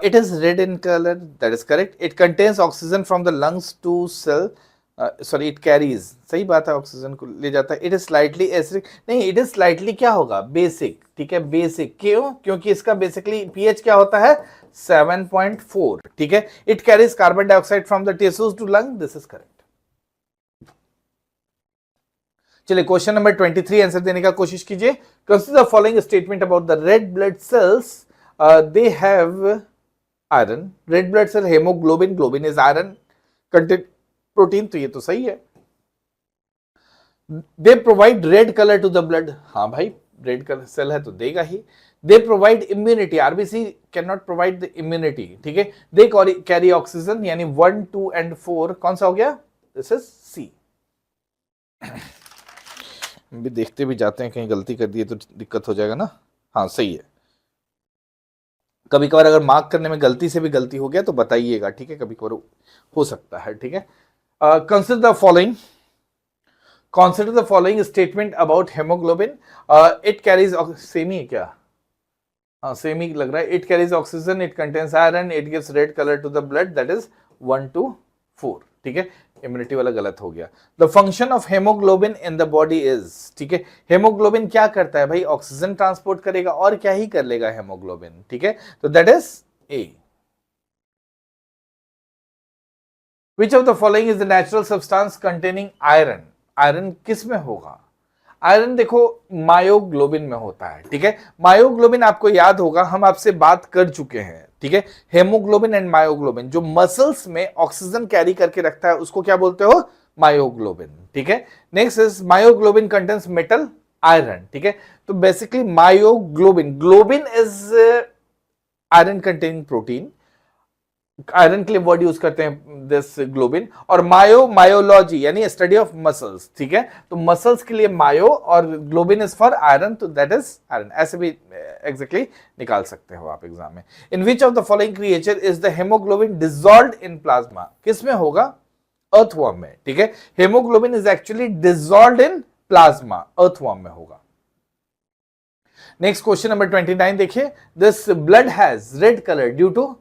A: It is red in colour, that is correct. It contains oxygen from the lungs to cell, sorry it carries, सही बात है, oxygen को ले जाता है। इट इज स्लाइटली एसिडिक, नहीं, इट इज स्लाइटली क्या होगा, बेसिक, ठीक है, बेसिक, क्यों? क्योंकि इसका बेसिकली पीएच क्या होता है, 7.4, ठीक है। It carries carbon dioxide from the tissues to lung, this is correct. चलिए क्वेश्चन नंबर 23 आंसर देने का कोशिश कीजिए। Consider the following statement about the red blood cells, they have iron, red blood cell haemoglobin, globin is iron content protein, तो ये तो सही है। They provide red colour to the blood, हाँ भाई रेड कलर सेल है तो देगा ही। They provide immunity, RBC can not provide the immunity, ठीक है। दे कैरी ऑक्सीजन, यानी 1, 2 एंड 4 कौन सा हो गया, दिस इज सी। भी देखते भी जाते हैं, कहीं गलती कर दिए तो दिक्कत हो जाएगा ना। हाँ सही है, कभी कभार अगर मार्क करने में गलती से भी गलती हो गया तो बताइएगा, ठीक है, कभी कभार हो सकता है, ठीक है। Consider the following, consider the following statement about hemoglobin, it carries, same ही है क्या, हाँ सेम ही लग रहा है। It carries oxygen, it contains iron, it gives red colour to the blood, that is 1 to 4, ठीक है, इम्यूनिटी वाला गलत हो गया। The function of haemoglobin in the body is, ठीक है, हेमोग्लोबिन क्या करता है भाई, ऑक्सीजन ट्रांसपोर्ट करेगा, और क्या ही कर लेगा हेमोग्लोबिन, ठीक है, तो that is a. Which of the following is the natural substance containing iron, iron किस में होगा, आयरन देखो मायोग्लोबिन में होता है, ठीक है। मायोग्लोबिन आपको याद होगा, हम आपसे बात कर चुके हैं, ठीक है, हेमोग्लोबिन एंड मायोग्लोबिन, जो मसल्स में ऑक्सीजन कैरी करके रखता है उसको क्या बोलते हो, मायोग्लोबिन, ठीक है। Next is myoglobin contains metal iron, ठीक है, तो basically myoglobin, globin is iron containing protein, iron के लिए वर्ड यूज करते हैं दिस ग्लोबिन, और मायोलॉजी यानी स्टडी ऑफ मसल्स, ठीक है, तो मसल्स के लिए मायो और ग्लोबिन इज फॉर आयरन, तो दैट इज आयरन, ऐसे भी एग्जैक्टली निकाल सकते हो आप एग्जाम में। In which of the following creature is the haemoglobin dissolved in plasma, किस में होगा, अर्थवर्म में, ठीक है, haemoglobin is actually dissolved in plasma, earthworm में होगा। नेक्स्ट क्वेश्चन नंबर 29 देखिए, this blood has red colour due to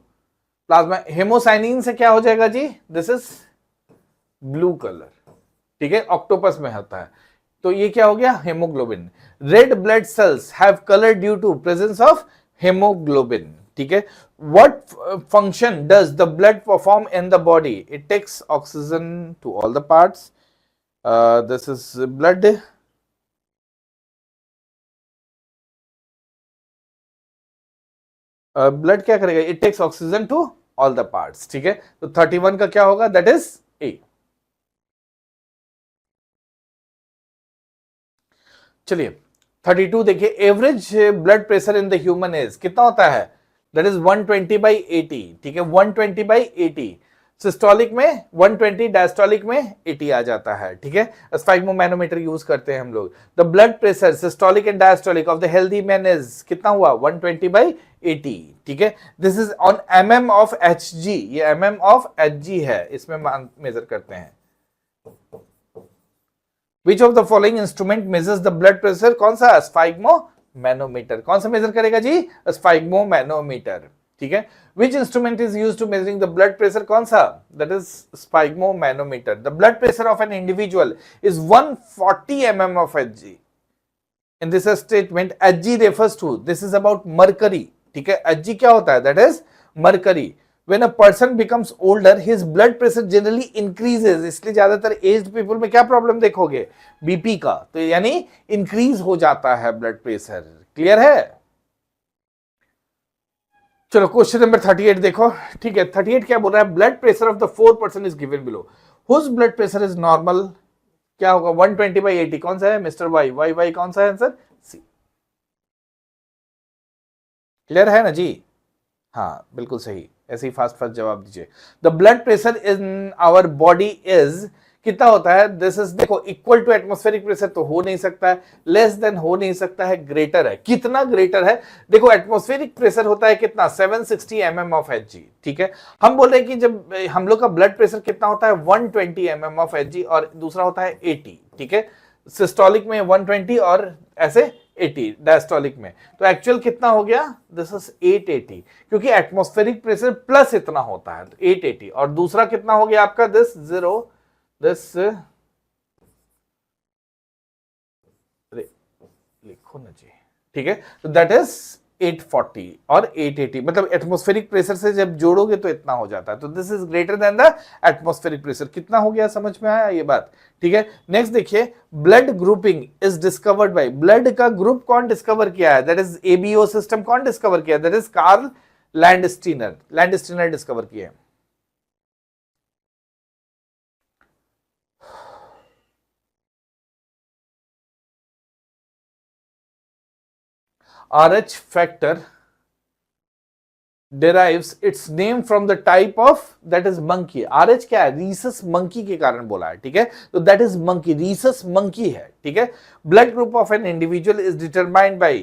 A: plasma, haemocyanin से क्या हो जाएगा जी, दिस इज ब्लू कलर, ठीक है, ऑक्टोपस में होता है, तो ये क्या हो गया, haemoglobin. Red blood cells have colour due to presence of haemoglobin, ठीक है। What function does the blood perform in the body, it takes oxygen to all the parts, this is blood, blood क्या करेगा, it takes oxygen to all the parts, ठीक है, तो 31 का क्या होगा, दैट इज ए। चलिए 32 देखिए, average blood pressure in the human is कितना होता है, दैट इज 120/80, ठीक है, 120/80, सिस्टोलिक में 120, डायस्टोलिक में 80 आ जाता है, ठीक है, स्फाइग्मोमैनोमीटर यूज करते हैं हम लोग। The blood pressure systolic and diastolic of the healthy man is कितना हुआ, 120/80, ठीक है, this is on mm of Hg, ये mm ऑफ Hg है, इसमें मेजर करते हैं, विच of the following instrument measures the blood pressure? कौन सा? स्फाइग्मोमैनोमीटर। कौन सा मेजर करेगा जी? स्फाइग्मोमैनोमीटर। ठीक है। Which instrument is used to measuring the blood pressure? कौन सा? That is sphygmomanometer. The blood pressure of an individual is 140 mm of Hg. In this statement, Hg refers to, this is about mercury. ठीक है। Hg क्या होता है? That is mercury. When a person becomes older, his blood pressure generally increases. इसलिए ज्यादातर aged people में क्या problem देखोगे? बीपी का, तो यानी इंक्रीज हो जाता है ब्लड प्रेशर। क्लियर है? चलो क्वेश्चन नंबर 38 देखो। ठीक है, 38 क्या बोल रहा है? Blood pressure of the 4% is given below, whose blood pressure is normal. क्या होगा? 120/80। कौन सा है मिस्टर वाई? वाई वाई कौन सा है आंसर? सी। क्लियर है ना जी? हाँ बिल्कुल सही, ऐसे ही फास्ट फास्ट जवाब दीजिए। The blood pressure in our body is कितना होता है? दिस इज, देखो, इक्वल टू एटमॉस्फेरिक प्रेशर तो हो नहीं सकता है, लेस देन हो नहीं सकता है, ग्रेटर है। कितना ग्रेटर है? देखो एटमॉस्फेरिक प्रेशर होता है कितना? 760 mm of Hg। ठीक है, हम बोल रहे हैं कि जब हम लोग का ब्लड प्रेशर कितना होता है? 120 mm of Hg, और दूसरा होता है 80। ठीक है, सिस्टोलिक में 120 और ऐसे 80 डायस्टोलिक में। तो एक्चुअल कितना हो गया? दिस इज 880, क्योंकि एटमॉस्फेरिक प्रेशर प्लस इतना होता है, तो 880। और दूसरा कितना हो गया आपका? दिस लिखो ना जी। ठीक है, तो दैट इज 840 और 880, मतलब एटमॉस्फेरिक प्रेशर से जब जोड़ोगे तो इतना हो जाता है। तो this is greater than the atmospheric pressure. कितना हो गया? समझ में आया ये बात? ठीक है, नेक्स्ट देखिए, blood grouping is discovered by, blood का ग्रुप कौन डिस्कवर किया है? That is ABO system. कौन डिस्कवर किया? That is Karl Landsteiner. Landsteiner discover किया है। RH factor derives its name from the type of, that is monkey। RH क्या है? रीसस मंकी के कारण बोला है। ठीक है, तो that is monkey, Rhesus monkey है। ठीक है, blood group of an individual is determined by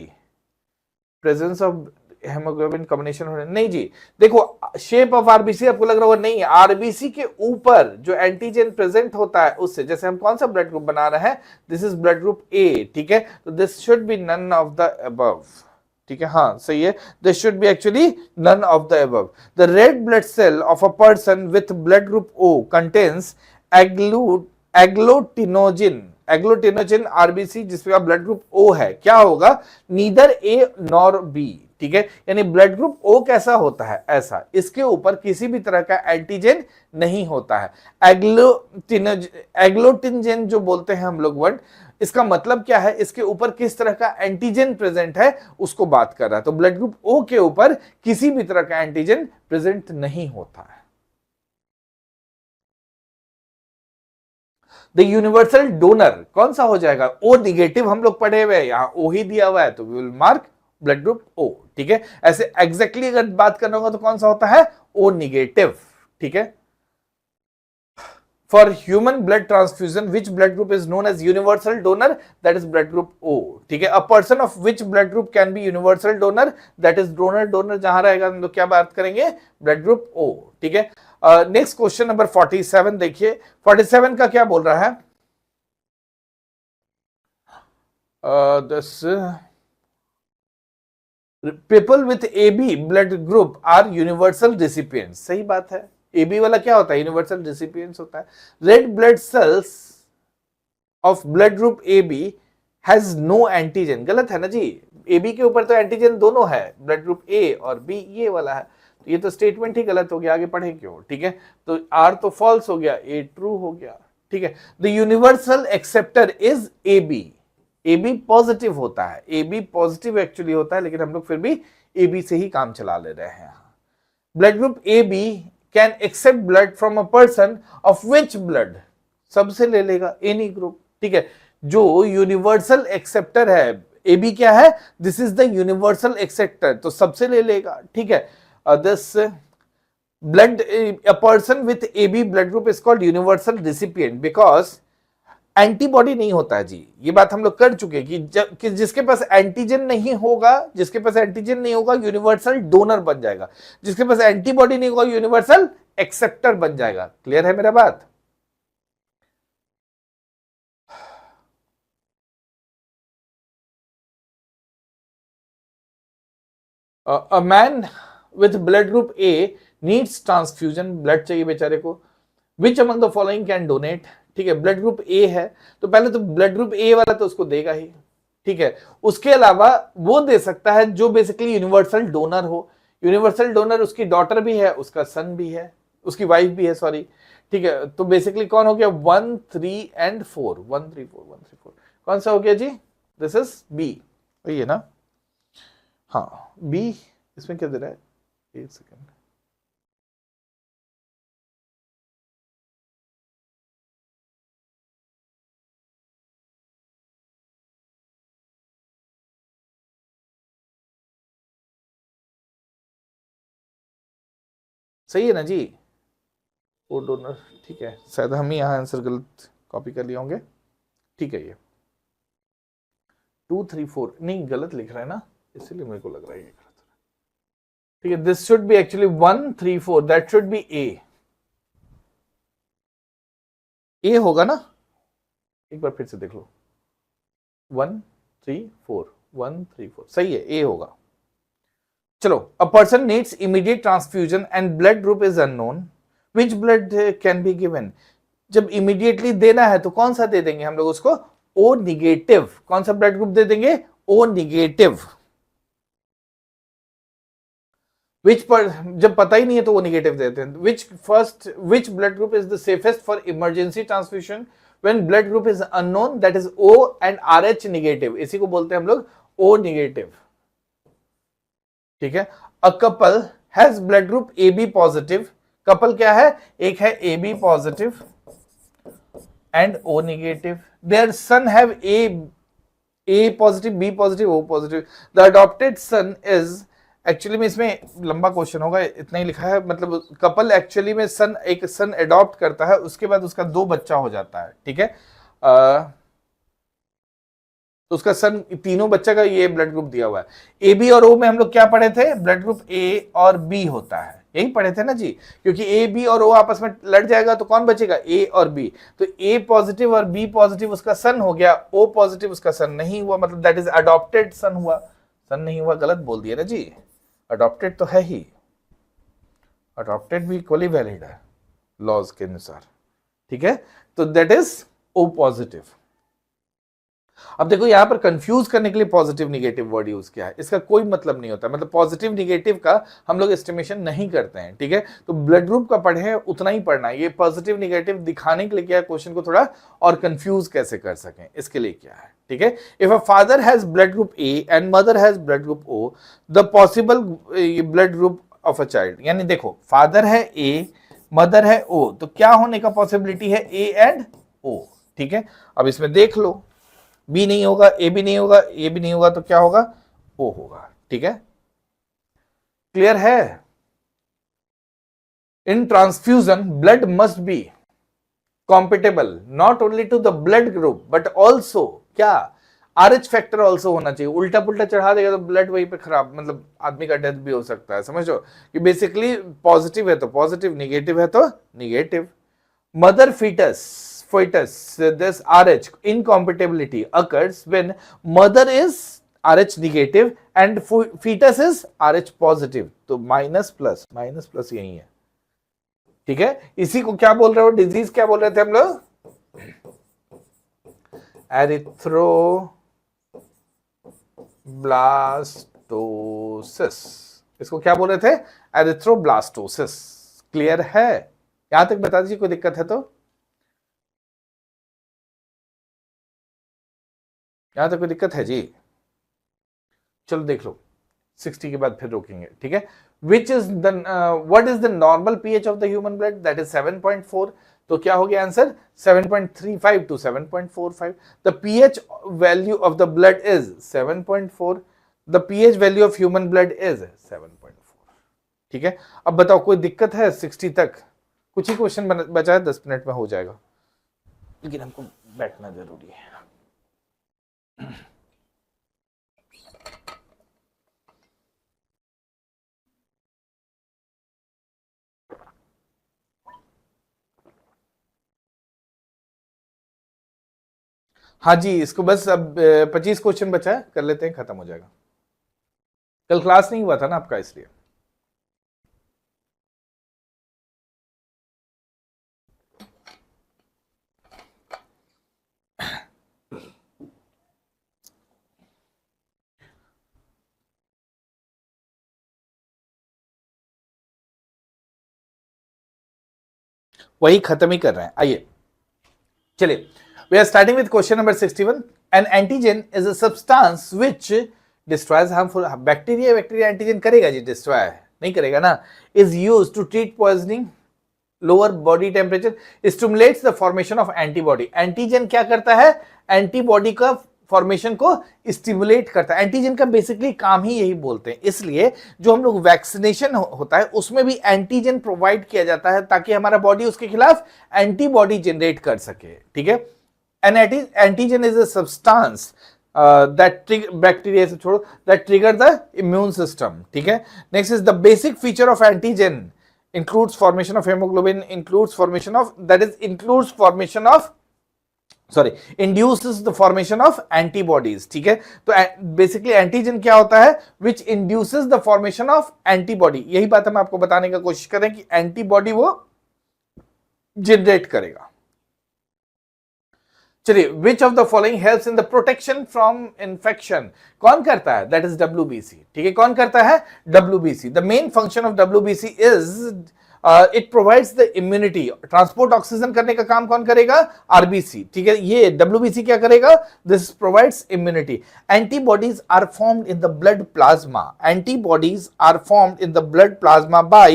A: presence of haemoglobin combination होने, नहीं जी। देखो शेप ऑफ आरबीसी आपको लग रहा होगा, नहीं, आरबीसी के ऊपर जो एंटीजन प्रेजेंट होता है उससे, जैसे हम कौन सा ब्लड ग्रुप बना रहे हैं? This is blood group A. ठीक है, तो this should be none of the above. ठीक है, हाँ सही है, this should be actually none of the above. The red blood cell of a person with blood group O contains agglutinogen. Agglutinogen RBC जिसका blood group O है, क्या होगा? Neither A nor B. ठीक है, यानी ब्लड ग्रुप ओ कैसा होता है? ऐसा, इसके ऊपर किसी भी तरह का एंटीजन नहीं होता है। एग्लोटिनजन जो बोलते हैं हम लोग वर्ड, इसका मतलब क्या है? इसके ऊपर किस तरह का एंटीजन प्रेजेंट है उसको बात कर रहा है। तो ब्लड ग्रुप ओ के ऊपर किसी भी तरह का एंटीजन प्रेजेंट नहीं होता है। द यूनिवर्सल डोनर कौन सा हो जाएगा? ओ निगेटिव हम लोग पढ़े हुए, यहां ओ ही दिया हुआ है, तो we will mark blood group O. ठीक है, ऐसे एग्जैक्टली अगर बात करना होगा तो कौन सा होता है? O negative. ठीक है, for human blood transfusion which blood group is known as universal donor? That is blood group O. ठीक है, a person of which blood group can be universal donor? That is donor. Donor जहां रहेगा हम लोग क्या बात करेंगे? Blood group O. ठीक है, नेक्स्ट क्वेश्चन नंबर 47 देखिए। 47 का क्या बोल रहा है? This people with AB blood group are universal recipients. सही बात है, एबी वाला क्या होता है? यूनिवर्सल रिसिपिएंट्स होता है। Red blood cells of blood group AB has no antigen. गलत है ना जी, एबी के ऊपर तो एंटीजन दोनों है, ब्लड ग्रुप ए और बी ये वाला है, तो ये तो स्टेटमेंट ही गलत हो गया, आगे पढ़े क्यों? ठीक है, तो आर तो फॉल्स हो गया, ए ट्रू हो गया। ठीक है, the universal acceptor is AB. AB positive होता है, एबी पॉजिटिव एक्चुअली होता है, लेकिन हम लोग फिर भी एबी से ही काम चला ले रहे हैं। Blood group AB can accept blood from a person of which blood? सबसे ले लेगा, एनी ग्रुप। ठीक है, जो यूनिवर्सल एक्सेप्टर है, एबी क्या है? This is the universal acceptor, तो सबसे ले लेगा। ठीक है, this blood, a person with AB blood group is called universal recipient because antibody नहीं होता है जी। ये बात हम लोग कर चुके कि जिसके पास एंटीजन नहीं होगा, जिसके पास एंटीजन नहीं होगा यूनिवर्सल डोनर बन जाएगा, जिसके पास एंटीबॉडी नहीं होगा यूनिवर्सल एक्सेप्टर बन जाएगा। क्लियर है मेरा बात? A man with blood group A needs transfusion, blood चाहिए बेचारे को, which among the following can donate. ठीक है, ब्लड ग्रुप ए है तो पहले तो ब्लड ग्रुप ए वाला तो उसको देगा ही। ठीक है, उसके अलावा वो दे सकता है जो बेसिकली यूनिवर्सल डोनर हो। यूनिवर्सल डोनर उसकी डॉटर भी है, उसका सन भी है, उसकी वाइफ भी है, सॉरी। ठीक है, तो बेसिकली कौन हो गया, 1, 3 एंड 4, 1, 3, 4, 1, 3, 4, कौन सा हो गया जी, दिस इज बी, ये ना, हाँ बी। इसमें क्या दे रहा है, एक सेकेंड, सही है ना जी, वो डोनर। ठीक है, शायद हम ही यहाँ आंसर गलत कॉपी कर लिए होंगे। ठीक है, ये 2, 3, 4 नहीं गलत लिख रहा है ना, इसीलिए मेरे को लग रहा है ये गलत। ठीक है, this should be actually 1, 3, 4, that should be A होगा ना, एक बार फिर से देख लो, 1, 3, 4, 1, 3, 4 सही है, ए होगा। चलो, a person needs immediate transfusion and blood group is unknown, which blood can be given. जब इमीडिएटली देना है तो कौन सा दे देंगे हम लोग उसको, ओ निगेटिव। कौन सा ब्लड ग्रुप दे देंगे, ओ निगेटिव। विच पर जब पता ही नहीं है तो वो निगेटिव देते हैं। Which blood group is the safest for emergency transfusion when blood group is unknown, that is O and R H negative, इसी को बोलते हैं हम लोग ओ निगेटिव। ठीक है, a couple has blood group A B positive, couple क्या है, एक है A B positive and O negative, their son have A positive B positive O positive, the adopted son is, actually में इसमें लंबा क्वेश्चन होगा, इतना ही लिखा है, मतलब कपल एक्चुअली में सन, एक सन अडॉप्ट करता है, उसके बाद उसका 2 बच्चा हो जाता है। ठीक है, तो उसका सन, तीनों बच्चे का ये ब्लड ग्रुप दिया हुआ है। ए बी और ओ में हम लोग क्या पढ़े थे, ब्लड ग्रुप ए और बी होता है, यही पढ़े थे ना जी, क्योंकि ए बी और ओ आपस में लड़ जाएगा तो कौन बचेगा, ए और बी। तो ए पॉजिटिव और बी पॉजिटिव उसका सन हो गया, ओ पॉजिटिव उसका सन नहीं हुआ, मतलब दैट इज अडॉप्टेड सन हुआ, सन नहीं हुआ, गलत बोल दिया ना जी, अडॉप्टेड तो है ही, अडॉप्टेड भी इक्वली वैलिड है लॉज के अनुसार। ठीक है, तो दैट इज ओ पॉजिटिव। अब देखो यहां पर कंफ्यूज करने के लिए पॉजिटिव निगेटिव वर्ड यूज किया है, इसका कोई मतलब नहीं होता, मतलब पॉजिटिव निगेटिव का हम लोग एस्टिमेशन नहीं करते हैं। ठीक है, तो ब्लड ग्रुप का पढ़े उतना ही पढ़ना है, ये पॉजिटिव निगेटिव दिखाने के लिए क्या, क्वेश्चन को थोड़ा और कंफ्यूज कैसे कर सकें इसके लिए क्या है। ठीक है, if a father has blood group A and mother has blood group O, the possible blood group of a child, यानी देखो फादर है ए, मदर है ओ, तो क्या होने का पॉसिबिलिटी है, ए एंड ओ। ठीक है, अब इसमें देख लो, बी नहीं होगा, ए भी नहीं होगा, ए भी नहीं होगा, तो क्या होगा, ओ होगा। ठीक है, क्लियर है। In transfusion blood must be compatible not only to the blood group but also क्या, आर एच फैक्टर ऑल्सो होना चाहिए। उल्टा पुल्टा चढ़ा देगा तो ब्लड वहीं पे खराब, मतलब आदमी का डेथ भी हो सकता है, समझो कि बेसिकली पॉजिटिव है तो पॉजिटिव, निगेटिव है तो negative. Mother fetus this RH incompatibility occurs when mother is RH negative and fetus is RH positive, तो माइनस प्लस यही है। ठीक है, इसी को क्या बोल रहे हो, डिजीज क्या बोल रहे थे हम लोग, एरिथ्रोब्लास्टोसिस, इसको क्या बोल रहे थे, एरिथ्रोब्लास्टोसिस। क्लियर है, यहां तक बता दीजिए, कोई दिक्कत है तो, यहां तक कोई दिक्कत है जी, चलो देख लो, 60 के बाद फिर रोकेंगे। ठीक है, which is the what is the normal pH of the human blood, that is 7.4, तो क्या हो गया answer, 7.35 to 7.45। The pH value of the blood is 7.4, the pH value of human blood is 7.4। ठीक है, अब बताओ कोई दिक्कत है 60 तक, कुछ ही क्वेश्चन बचा है, 10 मिनट में हो जाएगा, लेकिन हमको बैठना जरूरी है। हाँ जी, इसको बस अब 25 क्वेश्चन बचा है, कर लेते हैं, खत्म हो जाएगा। कल क्लास नहीं हुआ था ना आपका, इसलिए। वही खत्म ही कर रहे हैं, आइए चलिए। We are starting with question number 61। An antigen is a substance which destroys harmful bacteria. Bacteria antigen करेगा जी, डिस्ट्रॉय नहीं करेगा ना। Is used to treat poisoning, lower body temperature, stimulates the formation of antibody. Antigen क्या करता है? Antibody का formation को स्टिमुलेट करता है। एंटीजन का बेसिकली काम ही यही बोलते हैं, इसलिए जो हम लोग वैक्सीनेशन होता है उसमें भी एंटीजन प्रोवाइड किया जाता है ताकि हमारा बॉडी उसके खिलाफ एंटीबॉडी जनरेट कर सके, ठीक है। N antigen is a substance that bacteria से छोड़ो that trigger the immune system, ठीक है। Next is the basic feature of antigen includes formation of hemoglobin, induces the formation of antibodies, ठीक है। तो बेसिकली एंटीजन क्या होता है? which induces the formation of antibody। यही बात हम आपको बताने का कोशिश करें कि एंटीबॉडी वो जनरेट करेगा। चलिए, which of the following helps in the protection from infection? कौन करता है? That is WBC, ठीक है। कौन करता है? WBC। The main function of WBC is it provides the immunity। Transport oxygen करने का काम कौन करेगा? RBC, ठीक है। ये WBC क्या करेगा? This provides immunity। Antibodies are formed in the blood plasma। Antibodies are formed in the blood plasma by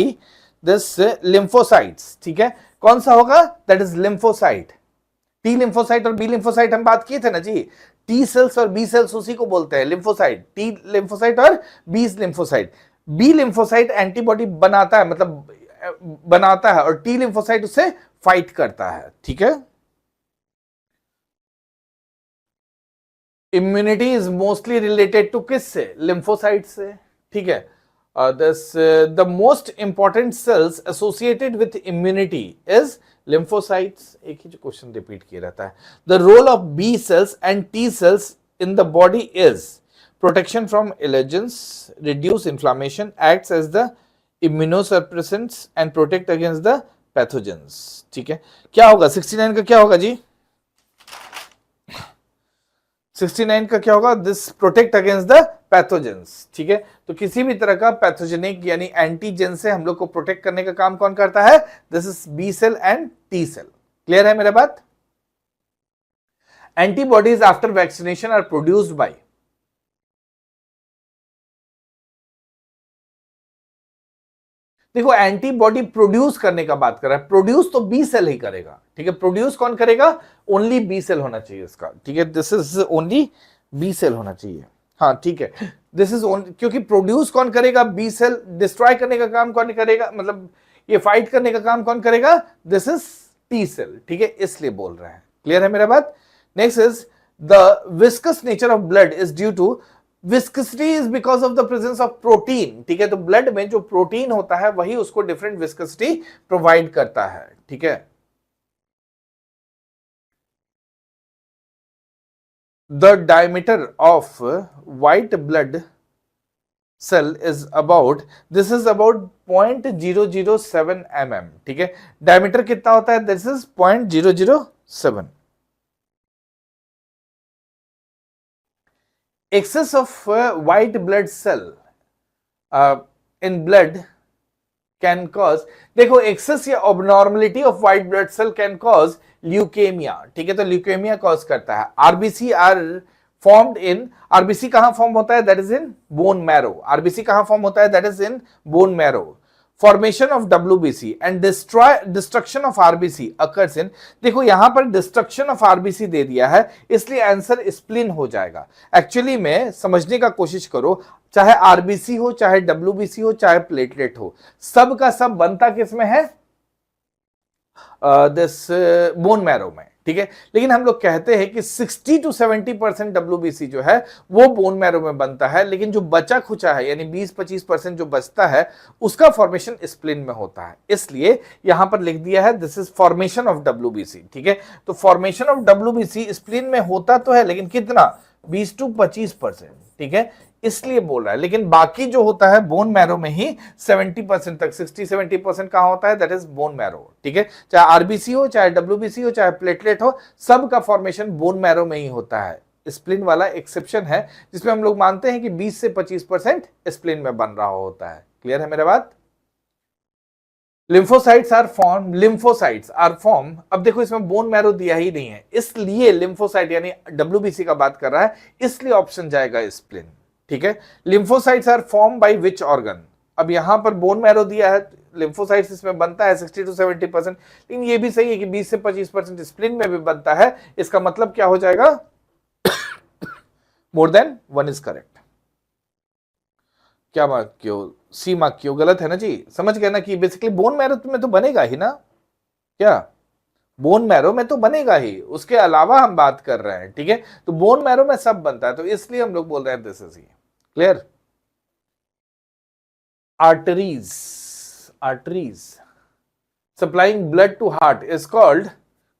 A: this lymphocytes, ठीक है। कौन सा होगा? That is lymphocyte। T lymphocyte और बी लिम्फोसाइट हम बात किए थे ना जी। टी सेल्स और बी सेल्स उसी को बोलते हैं लिम्फोसाइट। टी लिम्फोसाइट और B lymphocyte. B lymphocyte antibody बनाता है, मतलब बनाता है, और टी लिम्फोसाइट उससे फाइट करता है, ठीक है। Immunity is mostly related to किससे? लिम्फोसाइट से, ठीक है। The most important cells associated with immunity is lymphocytes। एक ही जो क्वेश्चन रिपीट किया रहता है। The role of B cells and T cells in the body is protection from allergens, reduce inflammation, acts as the immunosuppressants and protect against the pathogens, ठीक है। क्या होगा 69 का? क्या होगा जी 69 का? क्या होगा? This protect against the pathogens, ठीक है। तो किसी भी तरह का पैथोजेनिक यानी एंटीजन से हम लोग को प्रोटेक्ट करने का काम कौन करता है? This is B cell and T cell. Clear है मेरा बात? Antibodies after vaccination are produced by, देखो एंटीबॉडी प्रोड्यूस करने का बात कर रहा है, प्रोड्यूस तो बी सेल ही करेगा, ठीक है। प्रोड्यूस कौन करेगा? ओनली बी सेल होना चाहिए इसका, ठीक है। This is only B cell होना चाहिए, हाँ ठीक है। दिस इज ओनली, क्योंकि प्रोड्यूस कौन करेगा? B cell. डिस्ट्रॉय करने का काम कौन करेगा? मतलब ये फाइट करने का काम कौन करेगा? दिस इज टी सेल, ठीक है, इसलिए बोल रहे हैं। क्लियर है मेरा बात? Next is the viscous nature of blood is due to, viscosity is because of the presence of protein, ठीक है। तो ब्लड में जो प्रोटीन होता है वही उसको डिफरेंट विस्कसिटी प्रोवाइड करता है, ठीक है। The diameter of white blood cell is about, this is about 0.007 mm, ठीक है। डायमीटर कितना होता है? This is 0.007। excess of white blood cell in blood can cause, देखो excess या abnormality of white blood cell can cause leukemia, ठीक है। तो ल्यूकेमिया कॉज करता है। RBC are formed in, RBC कहां फॉर्म होता है? That is in bone marrow. RBC कहां फॉर्म होता है? That is in bone marrow. Formation of WBC and destruction of RBC occurs in, देखो यहां पर डिस्ट्रक्शन ऑफ RBC दे दिया है, इसलिए आंसर स्प्लिन हो जाएगा। एक्चुअली में समझने का कोशिश करो, चाहे RBC हो, चाहे WBC हो, चाहे प्लेटलेट हो, सब का सब बनता किसमें है? दिस बोन मैरो में, ठीक है। लेकिन हम लोग कहते हैं कि 60 to 70% WBC जो है वो बोन मैरो में बनता है, लेकिन जो बचा खुचा है यानी 20-25% जो बचता है उसका फॉर्मेशन स्प्लिन में होता है, इसलिए यहां पर लिख दिया है this is formation of WBC, ठीक है। तो फॉर्मेशन ऑफ WBC स्प्लिन में होता तो है, लेकिन कितना? 20 to 25%, ठीक है। इसलिए बोल रहा है। लेकिन बाकी जो होता है बोन मैरो में ही 70% तक, 60-70% कहां होता है, दैट इज बोन मैरो। ठीक है, चाहे आरबीसी हो, चाहे डब्ल्यूबीसी हो, चाहे प्लेटलेट हो, सब का फॉर्मेशन बोन मैरो में ही होता है। स्प्लिन वाला एक्सेप्शन है जिसमें हम लोग मानते हैं कि 20 से 25% स्प्लिन में बन रहा होता है। क्लियर है मेरे बात? Lymphocytes are form. अब देखो इसमें बोन मैरो दिया ही नहीं है, इसलिए लिम्फोसाइट यानी डब्ल्यूबीसी का बात कर रहा है, इसलिए ऑप्शन जाएगा स्प्लिन। ठीक है, lymphocytes are form by which organ. अब यहां पर बोन मैरो दिया है, लिम्फोसाइट्स इसमें बनता है 60 to 70%, लेकिन ये भी सही है कि 20 से 25% स्प्लिन में भी बनता है। इसका मतलब क्या हो जाएगा, more than one is correct. क्या मार्क क्यों, सी मार्क क्यों गलत है ना जी, समझ गए ना कि बेसिकली बोन मैरो में तो बनेगा ही ना, क्या बोन मैरो में तो बनेगा ही, उसके अलावा हम बात कर रहे हैं। ठीक है, तो बोन मैरो में सब बनता है, तो इसलिए हम लोग बोल रहे हैं दिस इज ही। Clear? Arteries supplying blood to heart is called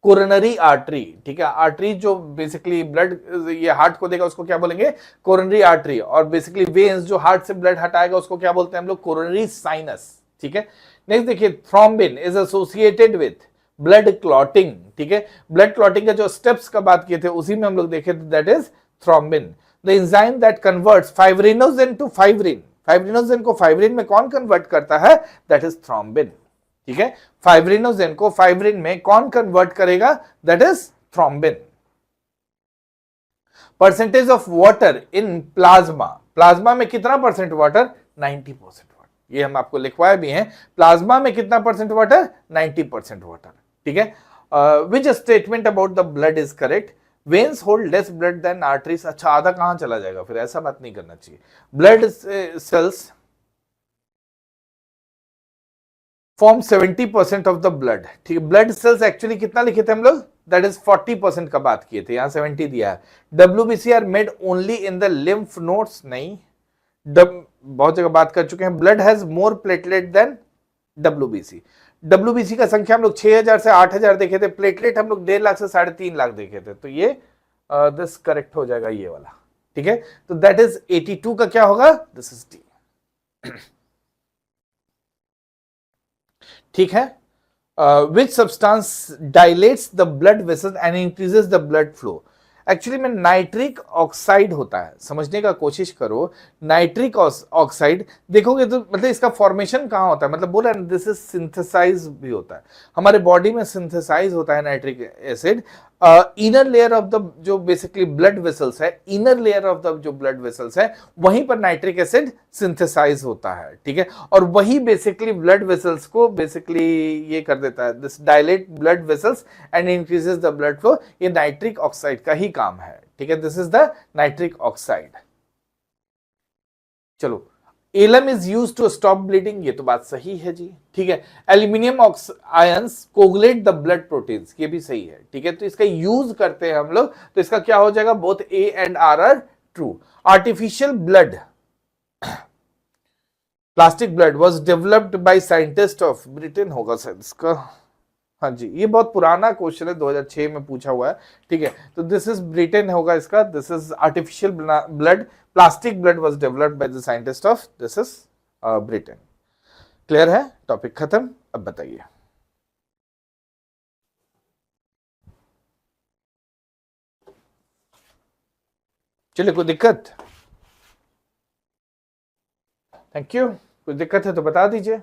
A: coronary artery. ठीक है, आर्टरी जो बेसिकली ब्लड ये हार्ट को देगा उसको क्या बोलेंगे, कोरोनरी आर्टरी। और बेसिकली वेन्स जो हार्ट से ब्लड हटाएगा उसको क्या बोलते हैं हम लोग, कोरोनरी साइनस। ठीक है, नेक्स्ट देखिए, thrombin is associated with blood clotting. ठीक है, ब्लड क्लॉटिंग का जो स्टेप्स का बात किए थे उसी में हम लोग देखे थे, that is thrombin. The enzyme that converts fibrinogen to fibrin, fibrinogen को फाइब्रिन में कौन कन्वर्ट करता है, दैट इज थ्रोम्बिन। ठीक है, फाइब्रिनोजेन को फाइब्रिन में कौन कन्वर्ट करेगा, that is thrombin. Percentage of water in plasma, plasma में कितना परसेंट वाटर, 90% वाटर। ये हम आपको लिखवाए भी हैं, प्लाज्मा में कितना परसेंट वाटर, 90% वाटर। ठीक है, which statement about the blood is correct, veins hold less blood than arteries. अच्छा, आधा कहां चला जाएगा फिर, ऐसा बात नहीं करना चाहिए। Blood cells form 70% of the blood. ठीक है, ब्लड सेल्स एक्चुअली कितना लिखे थे हम लोग, दैट इज 40% का बात किए थे, यहां 70 दिया है। WBC are made only in the lymph nodes, नहीं, बहुत जगह बात कर चुके हैं। Blood has more platelet than WBC. WBC का संख्या हम लोग 6000 से 8000 देखे थे, प्लेटलेट हम लोग 1.5 लाख से 3.5 लाख देखे थे, तो ये दिस करेक्ट हो जाएगा ये वाला। ठीक है, तो दैट इज 82 का क्या होगा, दिस इज डी। ठीक है, which substance dilates the blood vessels and increases the blood flow. Actually में नाइट्रिक ऑक्साइड होता है, समझने का कोशिश करो। नाइट्रिक ऑक्साइड देखोगे तो मतलब इसका फॉर्मेशन कहां होता है, मतलब बोला दिस इज सिंथेसाइज भी होता है, हमारे बॉडी में सिंथेसाइज होता है nitric acid. Inner layer of the जो बेसिकली ब्लड वेसल्स है, इनर लेयर ऑफ द जो ब्लड वेसल्स है, वहीं पर नाइट्रिक एसिड सिंथेसाइज होता है। ठीक है, और वही बेसिकली ब्लड वेसल्स को बेसिकली ये कर देता है, this dilate blood vessels and increases the blood flow. ये नाइट्रिक ऑक्साइड का ही काम है। ठीक है, this is the nitric oxide. चलो, alum is use to stop bleeding, ये तो बात सही है जी। ठीक है, aluminium ions coagulate the blood proteins, ये भी सही है। ठीक है, तो इसका यूज करते हैं हम लोग, तो इसका क्या हो जाएगा, both A and R are true. Artificial blood, plastic blood was developed by scientist of Britain, होगा सर इसका। हाँ जी, ये बहुत पुराना क्वेश्चन है, 2006 में पूछा हुआ है। ठीक है, तो दिस इज ब्रिटेन होगा इसका। This is artificial blood, plastic blood was developed by the scientist of, this is Britain. Clear है, टॉपिक खत्म। अब बताइए, चलिए, कोई दिक्कत? Thank you. कोई दिक्कत है तो बता दीजिए।